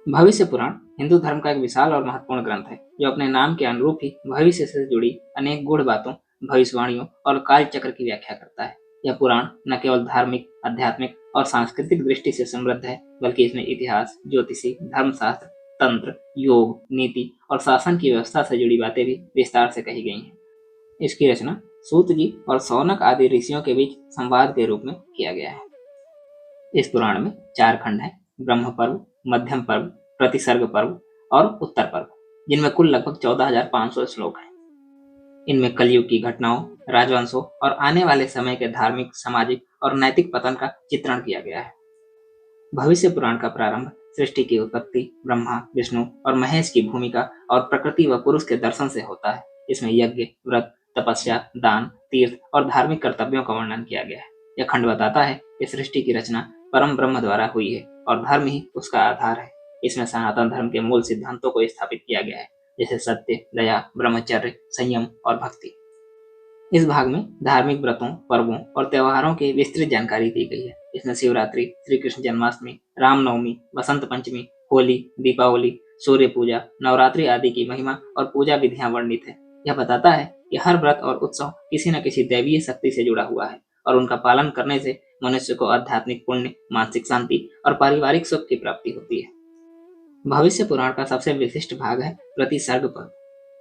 भविष्य पुराण हिंदू धर्म का एक विशाल और महत्वपूर्ण ग्रंथ है, जो अपने नाम के अनुरूप ही भविष्य से जुड़ी अनेक गूढ़ बातों, भविष्यवाणियों और काल चक्र की व्याख्या करता है। यह पुराण न केवल धार्मिक, आध्यात्मिक और सांस्कृतिक दृष्टि से समृद्ध है, बल्कि इसमें इतिहास, ज्योतिषी, धर्मशास्त्र, तंत्र, योग, नीति और शासन की व्यवस्था से जुड़ी बातें भी विस्तार से कही गई हैं। इसकी रचना सूत जी और सौनक आदि ऋषियों के बीच संवाद के रूप में किया गया है। इस पुराण में 4 खंड हैं: ब्रह्म पर्व, मध्यम पर्व, प्रतिसर्ग पर्व और उत्तर पर्व, जिनमें कुल लगभग 14,500 श्लोक हैं। इनमें कलयुग की घटनाओं, राजवंशों और आने वाले समय के धार्मिक, सामाजिक और नैतिक पतन का चित्रण किया गया है। भविष्य पुराण का प्रारंभ सृष्टि की उत्पत्ति, ब्रह्मा, विष्णु और महेश की भूमिका और प्रकृति व पुरुष के दर्शन से होता है। इसमें यज्ञ, व्रत, तपस्या, दान, तीर्थ और धार्मिक कर्तव्यों का वर्णन किया गया है। यह खंड बताता है कि सृष्टि की रचना परम ब्रह्म द्वारा हुई है और धर्म ही उसका आधार है। इसमें सनातन धर्म के मूल सिद्धांतों को स्थापित किया गया है, जैसे सत्य, दया, ब्रह्मचर्य, संयम और भक्ति। इस भाग में धार्मिक व्रतों, पर्वों और त्योहारों की विस्तृत जानकारी दी गई है। इसमें शिवरात्रि, श्री कृष्ण जन्माष्टमी, रामनवमी, बसंत पंचमी, होली, दीपावली, सूर्य पूजा, नवरात्रि आदि की महिमा और पूजा विधियां वर्णित है। यह बताता है कि हर व्रत और उत्सव किसी न किसी दैवीय शक्ति से जुड़ा हुआ है और उनका पालन करने से मनुष्य को आध्यात्मिक पुण्य, मानसिक शांति और पारिवारिक सुख की प्राप्ति होती है। भविष्य पुराण का सबसे विशिष्ट भाग है प्रतिसर्ग पर्व,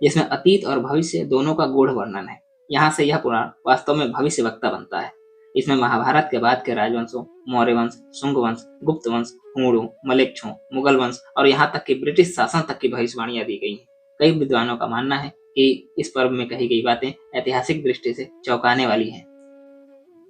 जिसमें अतीत और भविष्य दोनों का गूढ़ वर्णन है। यहाँ से यह पुराण वास्तव में भविष्य वक्ता बनता है। इसमें महाभारत के बाद के राजवंशों, मौर्य वंश, शुंग वंश, गुप्त वंश, हूणों, मलेच्छों, मुगल वंश और यहाँ तक कि ब्रिटिश शासन तक की भविष्यवाणियां दी गई हैं। कई विद्वानों का मानना है कि इस पर्व में कही गई बातें ऐतिहासिक दृष्टि से चौंकाने वाली हैं।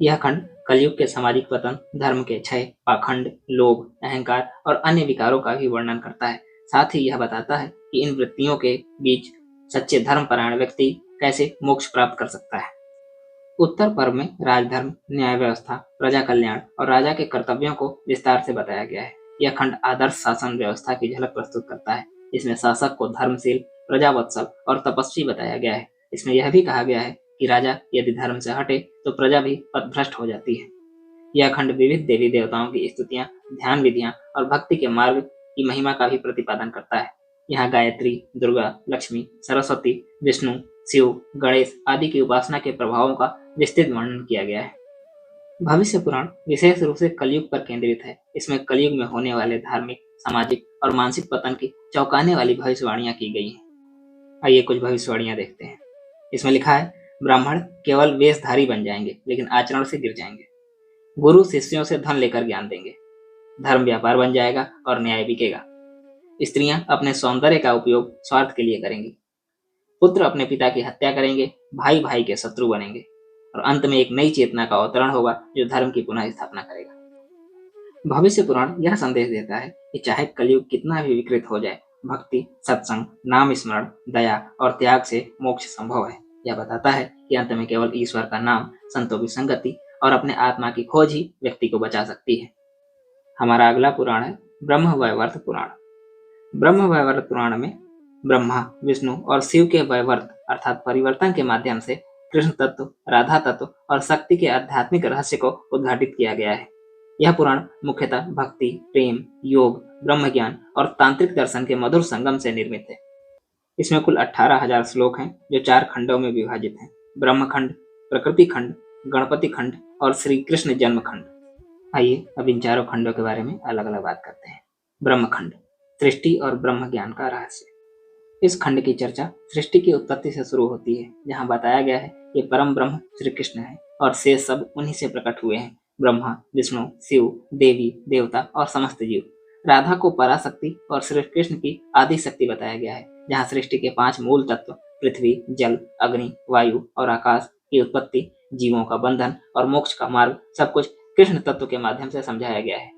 यह खंड कलयुग के सामाजिक पतन, धर्म के क्षय, पाखंड, लोभ, अहंकार और अन्य विकारों का भी वर्णन करता है। साथ ही यह बताता है कि इन वृत्तियों के बीच सच्चे धर्मपरायण व्यक्ति कैसे मोक्ष प्राप्त कर सकता है। उत्तर पर्व में राजधर्म, न्याय व्यवस्था, प्रजा कल्याण और राजा के कर्तव्यों को विस्तार से बताया गया है। यह खंड आदर्श शासन व्यवस्था की झलक प्रस्तुत करता है। इसमें शासक को धर्मशील, प्रजावत्सल और तपस्वी बताया गया है। इसमें यह भी कहा गया है कि राजा यदि धर्म से हटे तो प्रजा भी पथभ्रष्ट हो जाती है। यह खंड विविध देवी देवताओं की स्तुतियां, ध्यान विधियां और भक्ति के मार्ग की महिमा का भी प्रतिपादन करता है। यहाँ गायत्री, दुर्गा, लक्ष्मी, सरस्वती, विष्णु, शिव, गणेश आदि की उपासना के प्रभावों का विस्तृत वर्णन किया गया है। भविष्य पुराण विशेष रूप से कलयुग पर केंद्रित है। इसमें कलयुग में होने वाले धार्मिक, सामाजिक और मानसिक पतन की चौंकाने वाली भविष्यवाणियां की गई हैं। आइए कुछ भविष्यवाणियां देखते हैं। इसमें लिखा है, ब्राह्मण केवल वेशधारी बन जाएंगे, लेकिन आचरण से गिर जाएंगे। गुरु शिष्यों से धन लेकर ज्ञान देंगे। धर्म व्यापार बन जाएगा और न्याय बिकेगा। स्त्रियां अपने सौंदर्य का उपयोग स्वार्थ के लिए करेंगी। पुत्र अपने पिता की हत्या करेंगे, भाई भाई के शत्रु बनेंगे और अंत में एक नई चेतना का अवतरण होगा जो धर्म की पुनः स्थापना करेगा। भविष्य पुराण यह संदेश देता है कि चाहे कलयुग कितना भी विकृत हो जाए, भक्ति, सत्संग, नाम स्मरण, दया और त्याग से मोक्ष संभव है। यह बताता है कि अंत में केवल ईश्वर का नाम, संतों की संगति और अपने आत्मा की खोज ही व्यक्ति को बचा सकती है। हमारा अगला पुराण है ब्रह्म वैवर्त पुराण। ब्रह्म वैवर्त पुराण में ब्रह्मा, विष्णु और शिव के वैवर्त अर्थात परिवर्तन के माध्यम से कृष्ण तत्व, राधा तत्व और शक्ति के आध्यात्मिक रहस्य को उद्घाटित किया गया है। यह पुराण मुख्यतः भक्ति, प्रेम, योग, ब्रह्म ज्ञान और तांत्रिक दर्शन के मधुर संगम से निर्मित है। इसमें कुल 18,000 श्लोक हैं जो 4 खंडों में विभाजित हैं: ब्रह्म खंड, प्रकृति खंड, गणपति खंड और श्री कृष्ण जन्म खंड। आइए अब इन चारों खंडों के बारे में अलग अलग बात करते हैं। ब्रह्म खंड, सृष्टि और ब्रह्म ज्ञान का रहस्य। इस खंड की चर्चा सृष्टि की उत्पत्ति से शुरू होती है, जहाँ बताया गया है कि परम ब्रह्म श्री कृष्ण है और शेष सब उन्हीं से प्रकट हुए हैं: ब्रह्मा, विष्णु, शिव, देवी, देवता और समस्त जीव। राधा को पराशक्ति और श्री कृष्ण की आदि शक्ति बताया गया है, जहाँ सृष्टि के 5 मूल तत्व पृथ्वी, जल, अग्नि, वायु और आकाश की उत्पत्ति जीवों का बंधन और मोक्ष का मार्ग सब कुछ कृष्ण तत्व के माध्यम से समझाया गया है।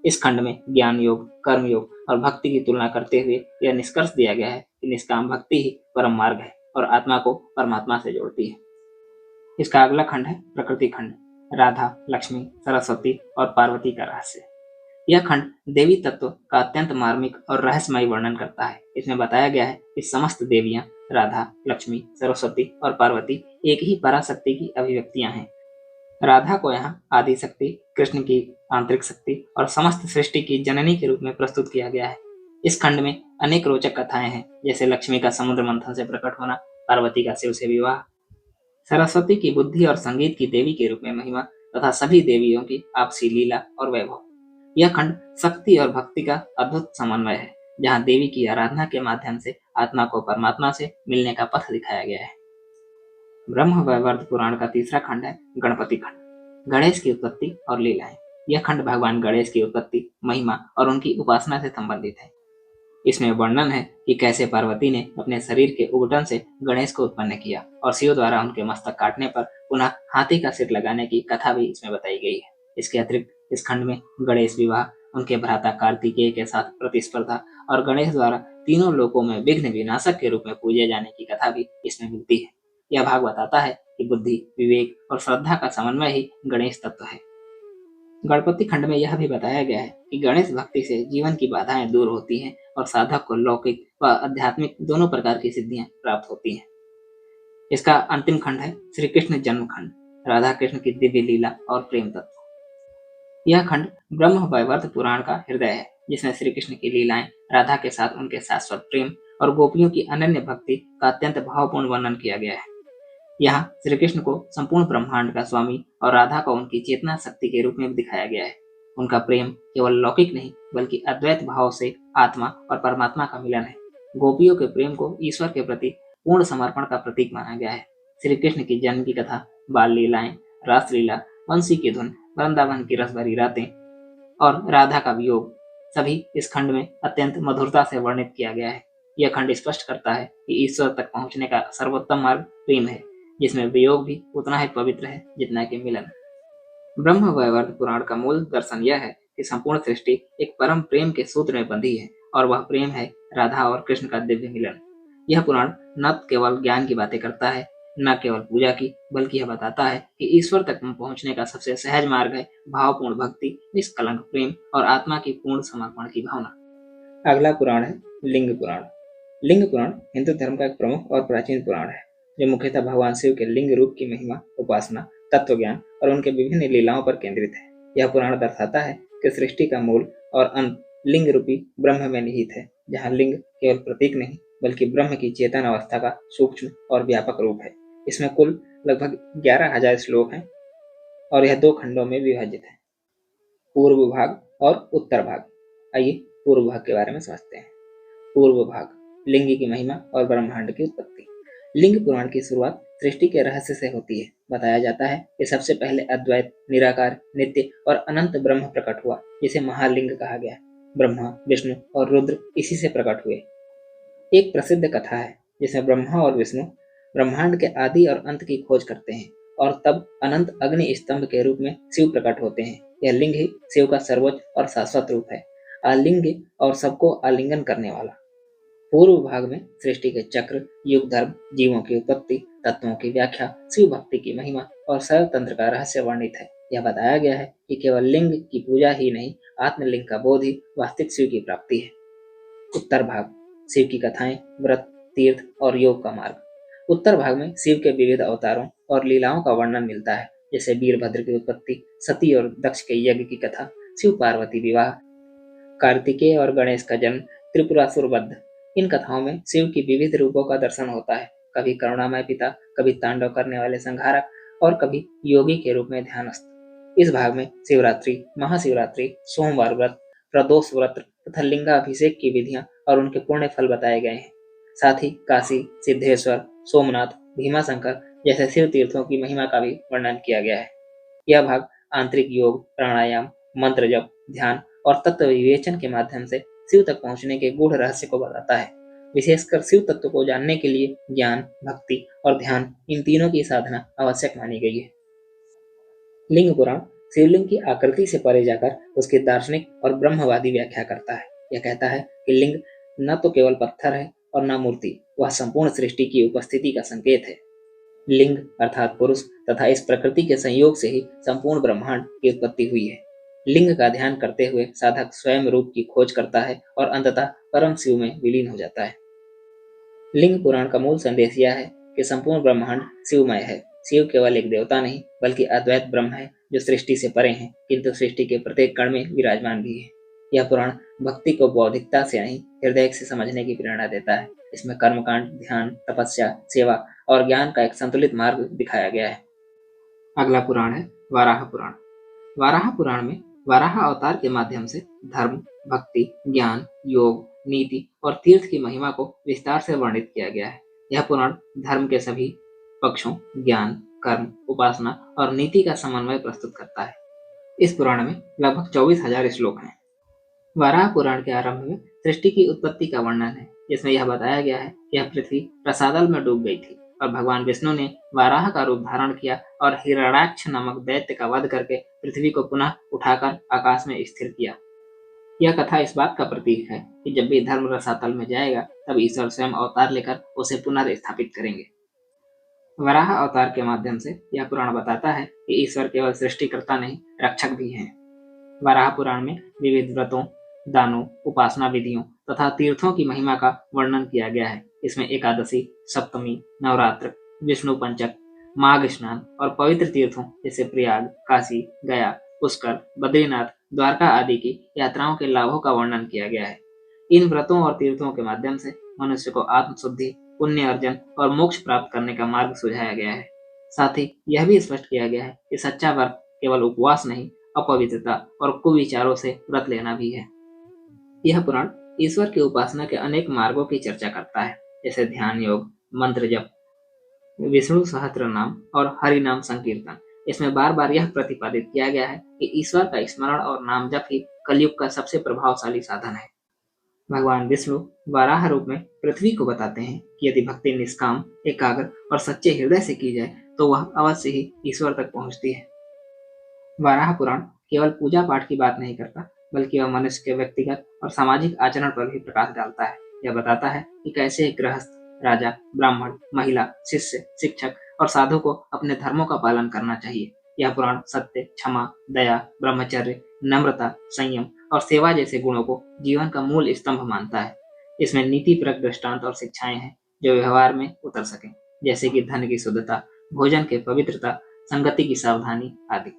इस खंड में ज्ञान योग, कर्म योग और भक्ति की तुलना करते हुए यह निष्कर्ष दिया गया है कि निष्काम भक्ति ही परम मार्ग है और आत्मा को परमात्मा से जोड़ती है। इसका अगला खंड है प्रकृति खंड, राधा, लक्ष्मी, सरस्वती और पार्वती का रहस्य। यह खंड देवी तत्व का अत्यंत मार्मिक और रहस्यमय वर्णन करता है। इसमें बताया गया है कि समस्त देवियां राधा, लक्ष्मी, सरस्वती और पार्वती एक ही पराशक्ति की अभिव्यक्तियां हैं। राधा को यहाँ आदि शक्ति, कृष्ण की आंतरिक शक्ति और समस्त सृष्टि की जननी के रूप में प्रस्तुत किया गया है। इस खंड में अनेक रोचक कथाएं हैं, जैसे लक्ष्मी का समुद्र मंथन से प्रकट होना, पार्वती का शिव से विवाह, सरस्वती की बुद्धि और संगीत की देवी के रूप में महिमा तथा सभी देवियों की आपसी लीला और वैभव। यह खंड शक्ति और भक्ति का अद्भुत समन्वय है, जहाँ देवी की आराधना के माध्यम से आत्मा को परमात्मा से मिलने का पथ दिखाया गया है। ब्रह्म वैवर्त पुराण का तीसरा खंड है गणपति खंड, गणेश की उत्पत्ति और लीलाएं। यह खंड भगवान गणेश की उत्पत्ति, महिमा और उनकी उपासना से संबंधित है। इसमें वर्णन है कि कैसे पार्वती ने अपने शरीर के उगटन से गणेश को उत्पन्न किया और शिव द्वारा उनके मस्तक काटने पर पुनः हाथी का सिर लगाने की कथा भी इसमें बताई गई है। इसके अतिरिक्त इस खंड में गणेश विवाह, उनके भ्राता कार्तिकेय के साथ प्रतिस्पर्धा और गणेश द्वारा तीनों लोकों में विघ्न विनाशक के रूप में पूजे जाने की कथा भी इसमें मिलती है। यह भाग बताता है कि बुद्धि, विवेक और श्रद्धा का समन्वय ही गणेश तत्व है। गणपति खंड में यह भी बताया गया है कि गणेश भक्ति से जीवन की बाधाएं दूर होती हैं और साधक को लौकिक व आध्यात्मिक दोनों प्रकार की सिद्धियां प्राप्त होती हैं। इसका अंतिम खंड है श्री कृष्ण जन्म खंड, राधा कृष्ण की दिव्य लीला और प्रेम तत्व। यह खंड ब्रह्म वैवर्त पुराण का हृदय है, जिसमें श्री कृष्ण की लीलाएं, राधा के साथ उनके शाश्वत प्रेम और गोपियों की अनन्य भक्ति का अत्यंत भावपूर्ण वर्णन किया गया है। यहाँ श्री कृष्ण को संपूर्ण ब्रह्मांड का स्वामी और राधा को उनकी चेतना शक्ति के रूप में दिखाया गया है। उनका प्रेम केवल लौकिक नहीं बल्कि अद्वैत भाव से आत्मा और परमात्मा का मिलन है। गोपियों के प्रेम को ईश्वर के प्रति पूर्ण समर्पण का प्रतीक माना गया है। श्री कृष्ण की जन्म की कथा, बाल लीलाएं, रासलीला, बंसी की धुन, वृंदावन की रस भरी रातें और राधा का वियोग सभी इस खंड में अत्यंत मधुरता से वर्णित किया गया है। यह खंड स्पष्ट करता है कि ईश्वर तक पहुंचने का सर्वोत्तम मार्ग प्रेम है, जिसमें वियोग भी उतना ही पवित्र है जितना कि मिलन। ब्रह्म वैवर्त पुराण का मूल दर्शन यह है कि संपूर्ण सृष्टि एक परम प्रेम के सूत्र में बंधी है और वह प्रेम है राधा और कृष्ण का दिव्य मिलन। यह पुराण न केवल ज्ञान की बातें करता है, न केवल पूजा की, बल्कि यह बताता है कि ईश्वर तक पहुंचने का सबसे सहज मार्ग है भावपूर्ण भक्ति, निष्कलंक प्रेम और आत्मा की पूर्ण समर्पण की भावना। अगला पुराण है लिंग पुराण। लिंग पुराण हिंदू धर्म का एक प्रमुख और प्राचीन पुराण है, जो मुख्यतः भगवान शिव के लिंग रूप की महिमा, उपासना, तत्व ज्ञान और उनके विभिन्न लीलाओं पर केंद्रित है। यह पुराण दर्शाता है कि सृष्टि का मूल और अंत लिंग रूपी ब्रह्म में निहित है, जहाँ लिंग केवल प्रतीक नहीं बल्कि ब्रह्म की चेतन अवस्था का सूक्ष्म और व्यापक रूप है। इसमें कुल लगभग 11,000 श्लोक हैं और यह 2 खंडों में विभाजित है, पूर्व भाग और उत्तर भाग। आइए पूर्व भाग के बारे में समझते हैं। पूर्व भाग, लिंग की महिमा और ब्रह्मांड की उत्पत्ति। लिंग पुराण की शुरुआत सृष्टि के रहस्य से होती है। बताया जाता है कि सबसे पहले अद्वैत, निराकार, नित्य और अनंत ब्रह्म प्रकट हुआ, जिसे महालिंग कहा गया। ब्रह्मा, विष्णु और रुद्र इसी से प्रकट हुए। एक प्रसिद्ध कथा है जिसमें ब्रह्मा और विष्णु ब्रह्मांड के आदि और अंत की खोज करते हैं और तब अनंत अग्नि स्तंभ के रूप में शिव प्रकट होते हैं। यह लिंग ही शिव का सर्वोच्च और शाश्वत रूप है, आलिंग और सबको आलिंगन करने वाला। पूर्व भाग में सृष्टि के चक्र, युग धर्म, जीवों की उत्पत्ति, तत्वों की व्याख्या, शिव भक्ति की महिमा और शैव तंत्र का रहस्य वर्णित है। यह बताया गया है कि केवल लिंग की पूजा ही नहीं, आत्मलिंग का बोध ही वास्तविक शिव की प्राप्ति है। उत्तर भाग, शिव की कथाएं, व्रत, तीर्थ और योग का मार्ग। उत्तर भाग में शिव के विविध अवतारों और लीलाओं का वर्णन मिलता है, जैसे वीरभद्र की उत्पत्ति, सती और दक्ष के यज्ञ की कथा, शिव पार्वती विवाह, कार्तिकेय और गणेश का जन्म, त्रिपुरासुर वध। इन कथाओं में शिव की विविध रूपों का दर्शन होता है, कभी करुणामय पिता, कभी तांडव करने वाले संहारक और कभी योगी के रूप में ध्यानस्थ। इस भाग में शिवरात्रि, महाशिवरात्रि, सोमवार व्रत, प्रदोष व्रत तथा लिंगाभिषेक की विधियां और उनके पुण्य फल बताए गए हैं। साथ ही काशी, सिद्धेश्वर, सोमनाथ, भीमाशंकर जैसे शिव तीर्थों की महिमा का भी वर्णन किया गया है। यह भाग आंतरिक योग, प्राणायाम, मंत्र जप, ध्यान और तत्व विवेचन के माध्यम से शिव तक पहुंचने के गूढ़ रहस्य को बताता है। विशेषकर शिव तत्व को जानने के लिए ज्ञान, भक्ति और ध्यान, इन तीनों की साधना आवश्यक मानी गई है। लिंग पुराण शिवलिंग की आकृति से परे जाकर उसकी दार्शनिक और ब्रह्मवादी व्याख्या करता है। यह कहता है कि लिंग न तो केवल पत्थर है और न मूर्ति, वह संपूर्ण सृष्टि की उपस्थिति का संकेत है। लिंग अर्थात पुरुष तथा इस प्रकृति के संयोग से ही संपूर्ण ब्रह्मांड की उत्पत्ति हुई है। लिंग का ध्यान करते हुए साधक स्वयं रूप की खोज करता है और अंततः परम शिव में विलीन हो जाता है। लिंग पुराण का मूल संदेश यह है कि संपूर्ण ब्रह्मांड शिवमय है। शिव केवल एक देवता नहीं बल्कि अद्वैत ब्रह्म है जो सृष्टि से परे हैं किंतु सृष्टि के प्रत्येक कण में विराजमान भी है। यह पुराण भक्ति को बौद्धिकता से नहीं हृदय से समझने की प्रेरणा देता है। इसमें कर्मकांड, ध्यान, तपस्या, सेवा और ज्ञान का एक संतुलित मार्ग दिखाया गया है। अगला पुराण है वाराह पुराण। वाराह पुराण में वाराह अवतार के माध्यम से धर्म, भक्ति, ज्ञान, योग, नीति और तीर्थ की महिमा को विस्तार से वर्णित किया गया है। यह पुराण धर्म के सभी पक्षों, ज्ञान, कर्म, उपासना और नीति का समन्वय प्रस्तुत करता है। इस पुराण में लगभग 24,000 श्लोक हैं। वाराह पुराण के आरंभ में सृष्टि की उत्पत्ति का वर्णन है, जिसमें यह बताया गया है कि यह पृथ्वी रसातल में डूब गई थी और भगवान विष्णु ने वाराह का रूप धारण किया और हिरण्याक्ष नामक दैत्य का वध करके पृथ्वी को पुनः उठाकर आकाश में स्थिर किया। यह कथा इस बात का प्रतीक है कि जब भी धर्म रसातल में जाएगा तब ईश्वर स्वयं अवतार लेकर उसे पुनर्स्थापित करेंगे। वराह अवतार के माध्यम से यह पुराण बताता है कि ईश्वर केवल सृष्टिकर्ता नहीं, रक्षक भी हैं। वराह पुराण में विविध व्रतों, दानों, उपासना विधियों तथा तीर्थों की महिमा का वर्णन किया गया है। इसमें एकादशी, सप्तमी, नवरात्र, विष्णु पंचक, माघ स्नान और पवित्र तीर्थों जैसे प्रयाग, काशी, गया, पुष्कर, बद्रीनाथ, द्वारका आदि की यात्राओं के लाभों का वर्णन किया गया है। इन व्रतों और तीर्थों के माध्यम से मनुष्य को आत्मशुद्धि, पुण्य अर्जन और मोक्ष प्राप्त करने का मार्ग सुझाया गया है। साथ ही यह भी स्पष्ट किया गया है कि सच्चा व्रत केवल उपवास नहीं, अपवित्रता और कुविचारों से व्रत लेना भी है। यह पुराण ईश्वर की उपासना के अनेक मार्गों की चर्चा करता है, जैसे ध्यान योग, मंत्र जप, विष्णु सहस्त्र नाम और हरि नाम संकीर्तन। इसमें बार बार यह प्रतिपादित किया गया है कि ईश्वर का स्मरण और नाम जप ही कलयुग का सबसे प्रभावशाली साधन है। भगवान विष्णु वाराह रूप में पृथ्वी को बताते हैं कि यदि भक्ति निष्काम, एकाग्र और सच्चे हृदय से की जाए तो वह अवश्य ही ईश्वर तक पहुंचती है। वाराह पुराण केवल पूजा पाठ की बात नहीं करता बल्कि वह मनुष्य के व्यक्तिगत और सामाजिक आचरण पर भी प्रकाश डालता है। यह बताता है कि कैसे एक गृहस्थ, राजा, ब्राह्मण, महिला, शिष्य, शिक्षक और साधु को अपने धर्मों का पालन करना चाहिए। यह पुराण सत्य, क्षमा, दया, ब्रह्मचर्य, नम्रता, संयम और सेवा जैसे गुणों को जीवन का मूल स्तंभ मानता है। इसमें नीतिपरक दृष्टांत और शिक्षाएं हैं जो व्यवहार में उतर सकें, जैसे कि धन की शुद्धता, भोजन की पवित्रता, संगति की सावधानी आदि।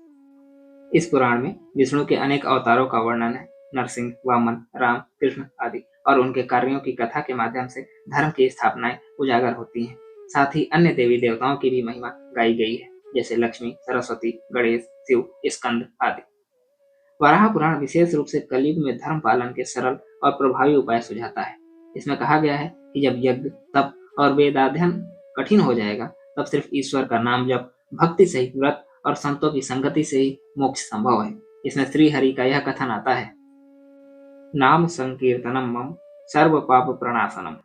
इस पुराण में विष्णु के अनेक अवतारों का वर्णन है। नरसिंह, वामन, राम, कृष्ण आदि और उनके कार्यों की कथा के माध्यम से धर्म की स्थापनाएं उजागर होती हैं। साथ ही अन्य देवी देवताओं की भी महिमा गाई गई है, जैसे लक्ष्मी, सरस्वती, गणेश, शिव, स्कंद आदि। वराह पुराण विशेष रूप से कलयुग में धर्म पालन के सरल और प्रभावी उपाय सुझाता है। इसमें कहा गया है कि जब यज्ञ, तप और वेदाध्ययन कठिन हो जाएगा तब सिर्फ ईश्वर का नाम जप, भक्ति सहित व्रत और संतों की संगति से ही मोक्ष संभव है। इसमें श्री हरि का यह कथन आता है, नाम संकीर्तनम मम सर्व पाप प्रणाशनम,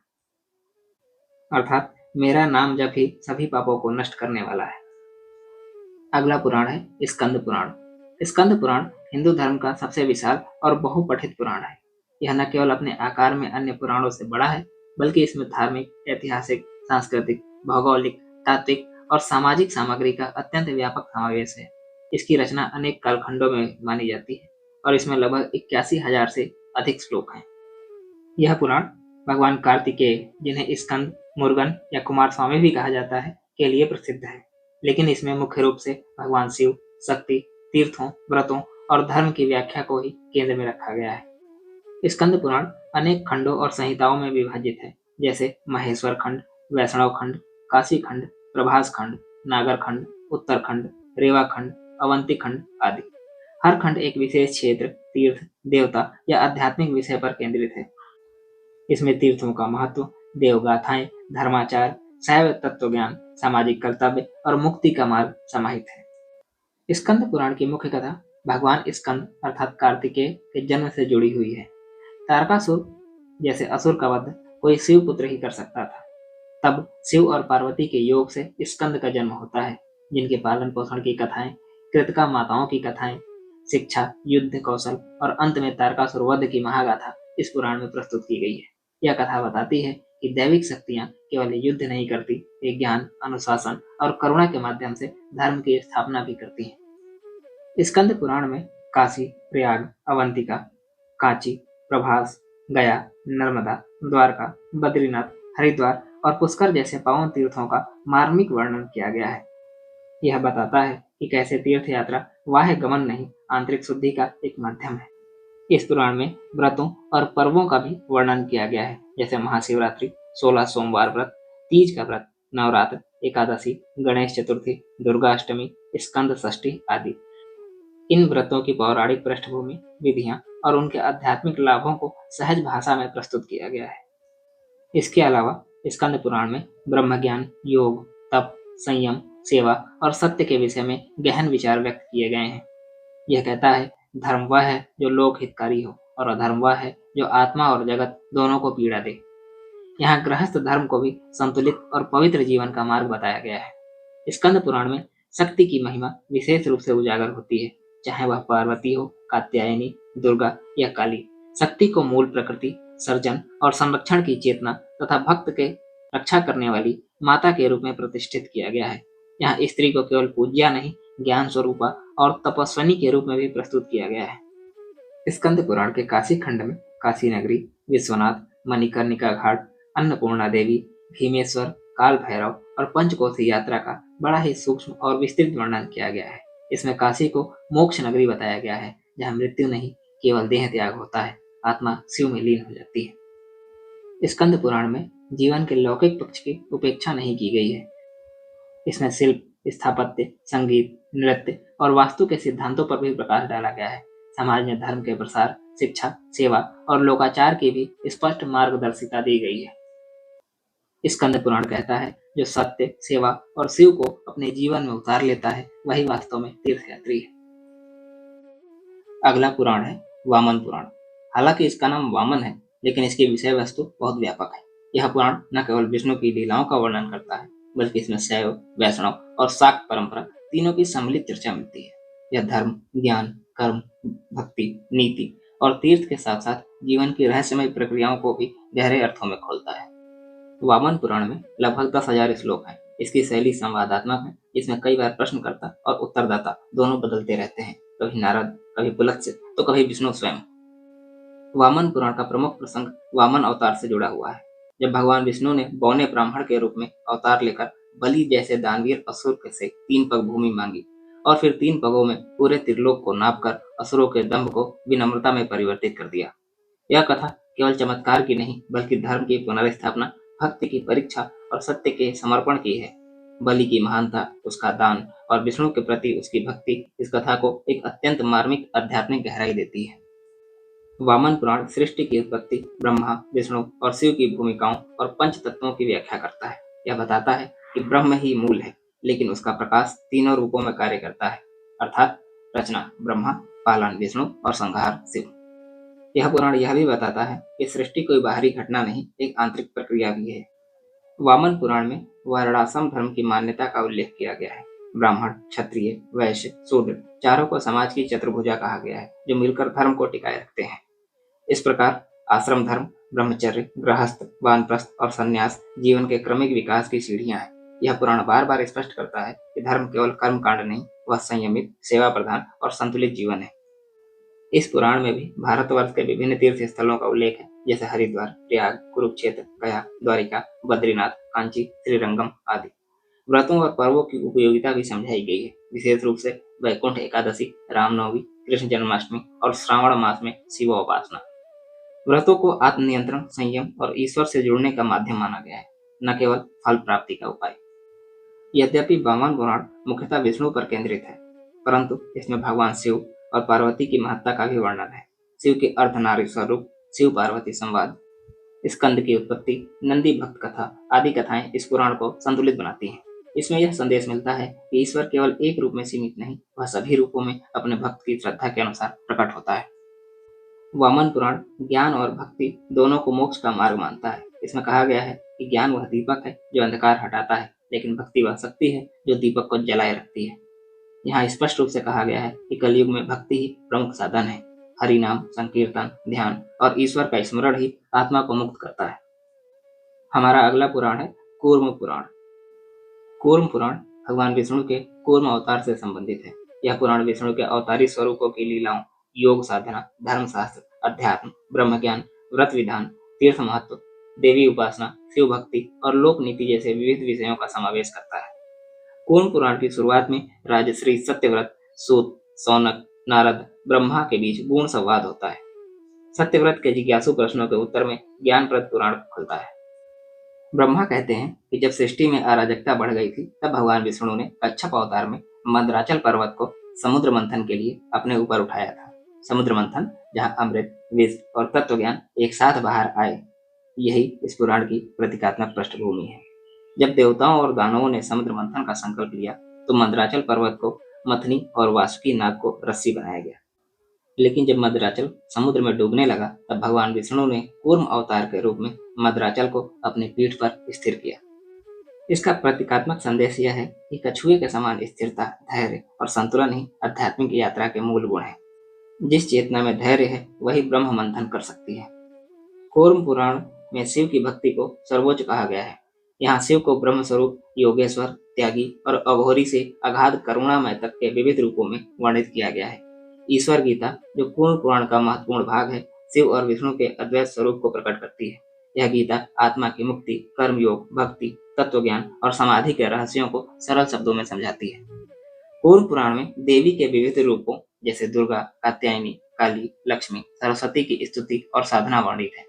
अर्थात मेरा नाम जप ही सभी पापों को नष्ट करने वाला है। अगला पुराण है स्कंद पुराण। स्कंद पुराण हिंदू धर्म का सबसे विशाल और बहुपठित पुराण है। यह न केवल अपने आकार में अन्य पुराणों से बड़ा है बल्कि इसमें धार्मिक, ऐतिहासिक, सांस्कृतिक, भौगोलिक, तात्विक और सामाजिक सामग्री का अत्यंत व्यापक समावेश है। इसकी रचना अनेक कालखंडों में मानी जाती है और इसमें लगभग 81,000 से अधिक श्लोक हैं। यह पुराण भगवान कार्तिकेय, जिन्हें स्कंद, मुरुगन या कुमार स्वामी भी कहा जाता है, के लिए प्रसिद्ध है। लेकिन इसमें मुख्य रूप से भगवान शिव, शक्ति, तीर्थों, व्रतों और धर्म की व्याख्या को ही केंद्र में रखा गया है। स्कंद पुराण अनेक खंडों और संहिताओं में विभाजित है, जैसे महेश्वर खंड, वैष्णव खंड, काशी खंड, प्रभास खंड, नागर खंड, उत्तरखंड, रेवा खंड, अवंती खंड आदि। हर खंड एक विशेष क्षेत्र, तीर्थ, देवता या आध्यात्मिक विषय पर केंद्रित है। इसमें तीर्थों का महत्व, देवगाथाएं, धर्माचार, शैव तत्व ज्ञान, सामाजिक कर्तव्य और मुक्ति का मार्ग समाहित है। स्कंद पुराण की मुख्य कथा भगवान स्कंद अर्थात कार्तिकेय के जन्म से जुड़ी हुई है। तारकासुर जैसे असुर का वध कोई शिव पुत्र ही कर सकता था। तब शिव और पार्वती के योग से स्कंद का जन्म होता है, जिनके पालन पोषण की कथाएं कृतिका माताओं की कथाएं, शिक्षा, युद्ध कौशल और अंत में तारकासुर वध की महागाथा इस पुराण में प्रस्तुत की गई है। यह कथा बताती है कि दैविक शक्तियां केवल युद्ध नहीं करती, वे ज्ञान, अनुशासन और करुणा के माध्यम से धर्म की स्थापना भी करती हैं। स्कंद पुराण में काशी, प्रयाग, अवंतिका, कांची, प्रभास, गया, नर्मदा, द्वारका, बद्रीनाथ, हरिद्वार और पुष्कर जैसे पावन तीर्थों का मार्मिक वर्णन किया गया है। यह बताता है कि कैसे तीर्थ यात्रा बाह्य गमन नहीं, आंतरिक शुद्धि का एक माध्यम है। इस पुराण में व्रतों और पर्वों का भी वर्णन किया गया है, जैसे महाशिवरात्रि, 16 सोमवार व्रत, तीज का व्रत, नवरात्र, एकादशी, गणेश चतुर्थी, दुर्गा अष्टमी, स्कंद षष्ठी आदि। इन व्रतों की पौराणिक पृष्ठभूमि, विधियां और उनके आध्यात्मिक लाभों को सहज भाषा में प्रस्तुत किया गया है। इसके अलावा स्कंद पुराण में ब्रह्म ज्ञान, योग, तप, संयम, सेवा और सत्य के विषय में गहन विचार व्यक्त किए गए हैं। यह कहता है, धर्म वह है जो लोक हितकारी हो और अधर्म वह है जो आत्मा और जगत दोनों को पीड़ा दे। यहाँ गृहस्थ धर्म को भी संतुलित और पवित्र जीवन का मार्ग बताया गया है। स्कंद पुराण में शक्ति की महिमा विशेष रूप से उजागर होती है, चाहे वह पार्वती हो, कात्यायनी, दुर्गा या काली। शक्ति को मूल प्रकृति, सर्जन और संरक्षण की चेतना तथा भक्त के रक्षा करने वाली माता के रूप में प्रतिष्ठित किया गया है। यहाँ स्त्री को केवल पूज्या नहीं, ज्ञान स्वरूपा और तपस्विनी के रूप में भी प्रस्तुत किया गया है। स्कंद पुराण के काशी खंड में काशी नगरी, विश्वनाथ, मणिकर्णिका घाट, अन्नपूर्णा देवी, भीमेश्वर, काल भैरव और पंचकोसी यात्रा का बड़ा ही सूक्ष्म और विस्तृत वर्णन किया गया है। इसमें काशी को मोक्ष नगरी बताया गया है, जहाँ मृत्यु नहीं, केवल देह त्याग होता है, आत्मा शिव में लीन हो जाती है। स्कंद पुराण में जीवन के लौकिक पक्ष की उपेक्षा नहीं की गई है। इसमें शिल्प, स्थापत्य, संगीत, नृत्य और वास्तु के सिद्धांतों पर भी प्रकाश डाला गया है। समाज में धर्म के प्रसार, शिक्षा, सेवा और लोकाचार की भी स्पष्ट मार्गदर्शिता दी गई है। स्कंद पुराण कहता है, जो सत्य, सेवा और शिव को अपने जीवन में उतार लेता है, वही वास्तव में तीर्थयात्री है। अगला पुराण है वामन पुराण। हालांकि इसका नाम वामन है, लेकिन इसकी विषय वस्तु बहुत व्यापक है। यह पुराण न केवल विष्णु की लीलाओं का वर्णन करता है, बल्कि इसमें शैव, वैष्णव और शाक्त परंपरा तीनों की सम्मिलित चर्चा मिलती है। यह धर्म, ज्ञान, कर्म, भक्ति, नीति और तीर्थ के साथ साथ जीवन की रहस्यमय प्रक्रियाओं को भी गहरे अर्थों में खोलता है। वामन पुराण में लगभग 10,000 श्लोक हैं। इसकी शैली संवादात्मक है, जिसमें कई बार प्रश्नकर्ता और उत्तरदाता दोनों बदलते रहते हैं, कभी नारद, कभी पुलत्स्य तो कभी विष्णु स्वयं। वामन पुराण का प्रमुख प्रसंग वामन अवतार से जुड़ा हुआ है, जब भगवान विष्णु ने बौने ब्राह्मण के रूप में अवतार लेकर बलि जैसे दानवीर असुर से 3 पग भूमि मांगी और फिर 3 पगों में पूरे त्रिलोक को नापकर असुरों के दंभ को विनम्रता में परिवर्तित कर दिया। यह कथा केवल चमत्कार की नहीं, बल्कि धर्म की पुनर्स्थापना, भक्ति की परीक्षा और सत्य के समर्पण की है। बलि की महानता, उसका दान और विष्णु के प्रति उसकी भक्ति इस कथा को एक अत्यंत मार्मिक आध्यात्मिक गहराई देती है। वामन पुराण सृष्टि की उत्पत्ति, ब्रह्मा, विष्णु और शिव की भूमिकाओं और पंच तत्वों की व्याख्या करता है। यह बताता है कि ब्रह्म ही मूल है, लेकिन उसका प्रकाश तीनों रूपों में कार्य करता है, अर्थात रचना ब्रह्मा, पालन विष्णु और संहार शिव। यह पुराण यह भी बताता है कि सृष्टि कोई बाहरी घटना नहीं, एक आंतरिक प्रक्रिया भी है। वामन पुराण में वर्णाश्रम धर्म की मान्यता का उल्लेख किया गया है। ब्राह्मण, क्षत्रिय, वैश्य, शूद्र चारों को समाज की चतुर्भुजा कहा गया है, जो मिलकर धर्म को टिकाए रखते हैं। इस प्रकार आश्रम धर्म, ब्रह्मचर्य, गृहस्थ, वानप्रस्थ और संन्यास जीवन के क्रमिक विकास की सीढ़ियां हैं। यह पुराण बार बार स्पष्ट करता है कि धर्म केवल कर्म कांड नहीं, वह संयमित, सेवा प्रधान और संतुलित जीवन है। इस पुराण में भी भारतवर्ष के विभिन्न तीर्थ स्थलों का उल्लेख है, जैसे हरिद्वार, प्रयाग, कुरुक्षेत्र, गया, द्वारिका, बद्रीनाथ, कांची, श्रीरंगम आदि। व्रतों और पर्वों की उपयोगिता भी समझाई गई है, विशेष रूप से वैकुंठ एकादशी, रामनवमी, कृष्ण जन्माष्टमी और श्रावण मास में शिवोपासना। व्रतों को आत्मनियंत्रण, संयम और ईश्वर से जुड़ने का माध्यम माना गया है, न केवल फल प्राप्ति का उपाय। यद्यपि वामन पुराण मुख्यतः विष्णु पर केंद्रित है, परंतु इसमें भगवान शिव और पार्वती की महत्ता का भी वर्णन है। शिव के अर्धनारी स्वरूप, शिव पार्वती संवाद, स्कंद की उत्पत्ति, नंदी भक्त कथा आदि कथाएं इस पुराण को संतुलित बनाती हैं। इसमें यह संदेश मिलता है कि ईश्वर केवल एक रूप में सीमित नहीं, वह सभी रूपों में अपने भक्त की श्रद्धा के अनुसार प्रकट होता है। वामन पुराण ज्ञान और भक्ति दोनों को मोक्ष का मार्ग मानता है। इसमें कहा गया है कि ज्ञान वह दीपक है जो अंधकार हटाता है, लेकिन भक्ति वह शक्ति है जो दीपक को जलाए रखती है। यहाँ स्पष्ट रूप से कहा गया है कि कलयुग में भक्ति ही प्रमुख साधन है। हरि नाम, संकीर्तन, ध्यान और ईश्वर का स्मरण ही आत्मा को मुक्त करता है। हमारा अगला पुराण है कूर्म पुराण। कूर्म पुराण भगवान विष्णु के कूर्म अवतार से संबंधित है। यह पुराण विष्णु के अवतारी स्वरूपों की लीलाओं, योग साधना, धर्मशास्त्र, अध्यात्म, ब्रह्म ज्ञान, व्रत विधान, तीर्थ महत्व, देवी उपासना, शिव भक्ति और लोक नीति जैसे विविध विषयों का समावेश करता है। कूर्म पुराण की शुरुआत में राजश्री सत्यव्रत, सूत, सौनक, नारद, ब्रह्मा के बीच गुण संवाद होता है। सत्यव्रत के जिज्ञासु प्रश्नों के उत्तर में ज्ञानप्रद पुराण खुलता है। ब्रह्मा कहते हैं कि जब सृष्टि में अराजकता बढ़ गई थी, तब भगवान विष्णु ने कच्छप अवतार में मंदराचल पर्वत को समुद्र मंथन के लिए अपने ऊपर उठाया था। समुद्र मंथन, जहाँ अमृत, विष और तत्व ज्ञान एक साथ बाहर आए, यही इस पुराण की प्रतीकात्मक पृष्ठभूमि है। जब देवताओं और दानवों ने समुद्र मंथन का संकल्प लिया, तो मंदराचल पर्वत को मथनी और वासुकी नाग को रस्सी बनाया गया। लेकिन जब मदराचल समुद्र में डूबने लगा, तब भगवान विष्णु ने कूर्म अवतार के रूप में मदराचल को अपनी पीठ पर स्थिर किया। इसका प्रतीकात्मक संदेश यह है कि कछुए के समान स्थिरता, धैर्य और संतुलन ही आध्यात्मिक यात्रा के मूल गुण है। जिस चेतना में धैर्य है, वही ब्रह्म मंथन कर सकती है। कूर्म पुराण में शिव की भक्ति को सर्वोच्च कहा गया है। यहाँ शिव को ब्रह्म स्वरूप, योगेश्वर, त्यागी और अघोरी से अगाध करुणामय तक के विविध रूपों में वर्णित किया गया है। ईश्वर गीता, जो कूर्म पुराण का महत्वपूर्ण भाग है, शिव और विष्णु के अद्वैत स्वरूप को प्रकट करती है। यह गीता आत्मा की मुक्ति, कर्म योग, भक्ति, तत्व ज्ञान और समाधि के रहस्यों को सरल शब्दों में समझाती है। कूर्म पुराण में देवी के विविध रूपों जैसे दुर्गा, कात्यायनी, काली, लक्ष्मी, सरस्वती की स्तुति और साधना वर्णित है।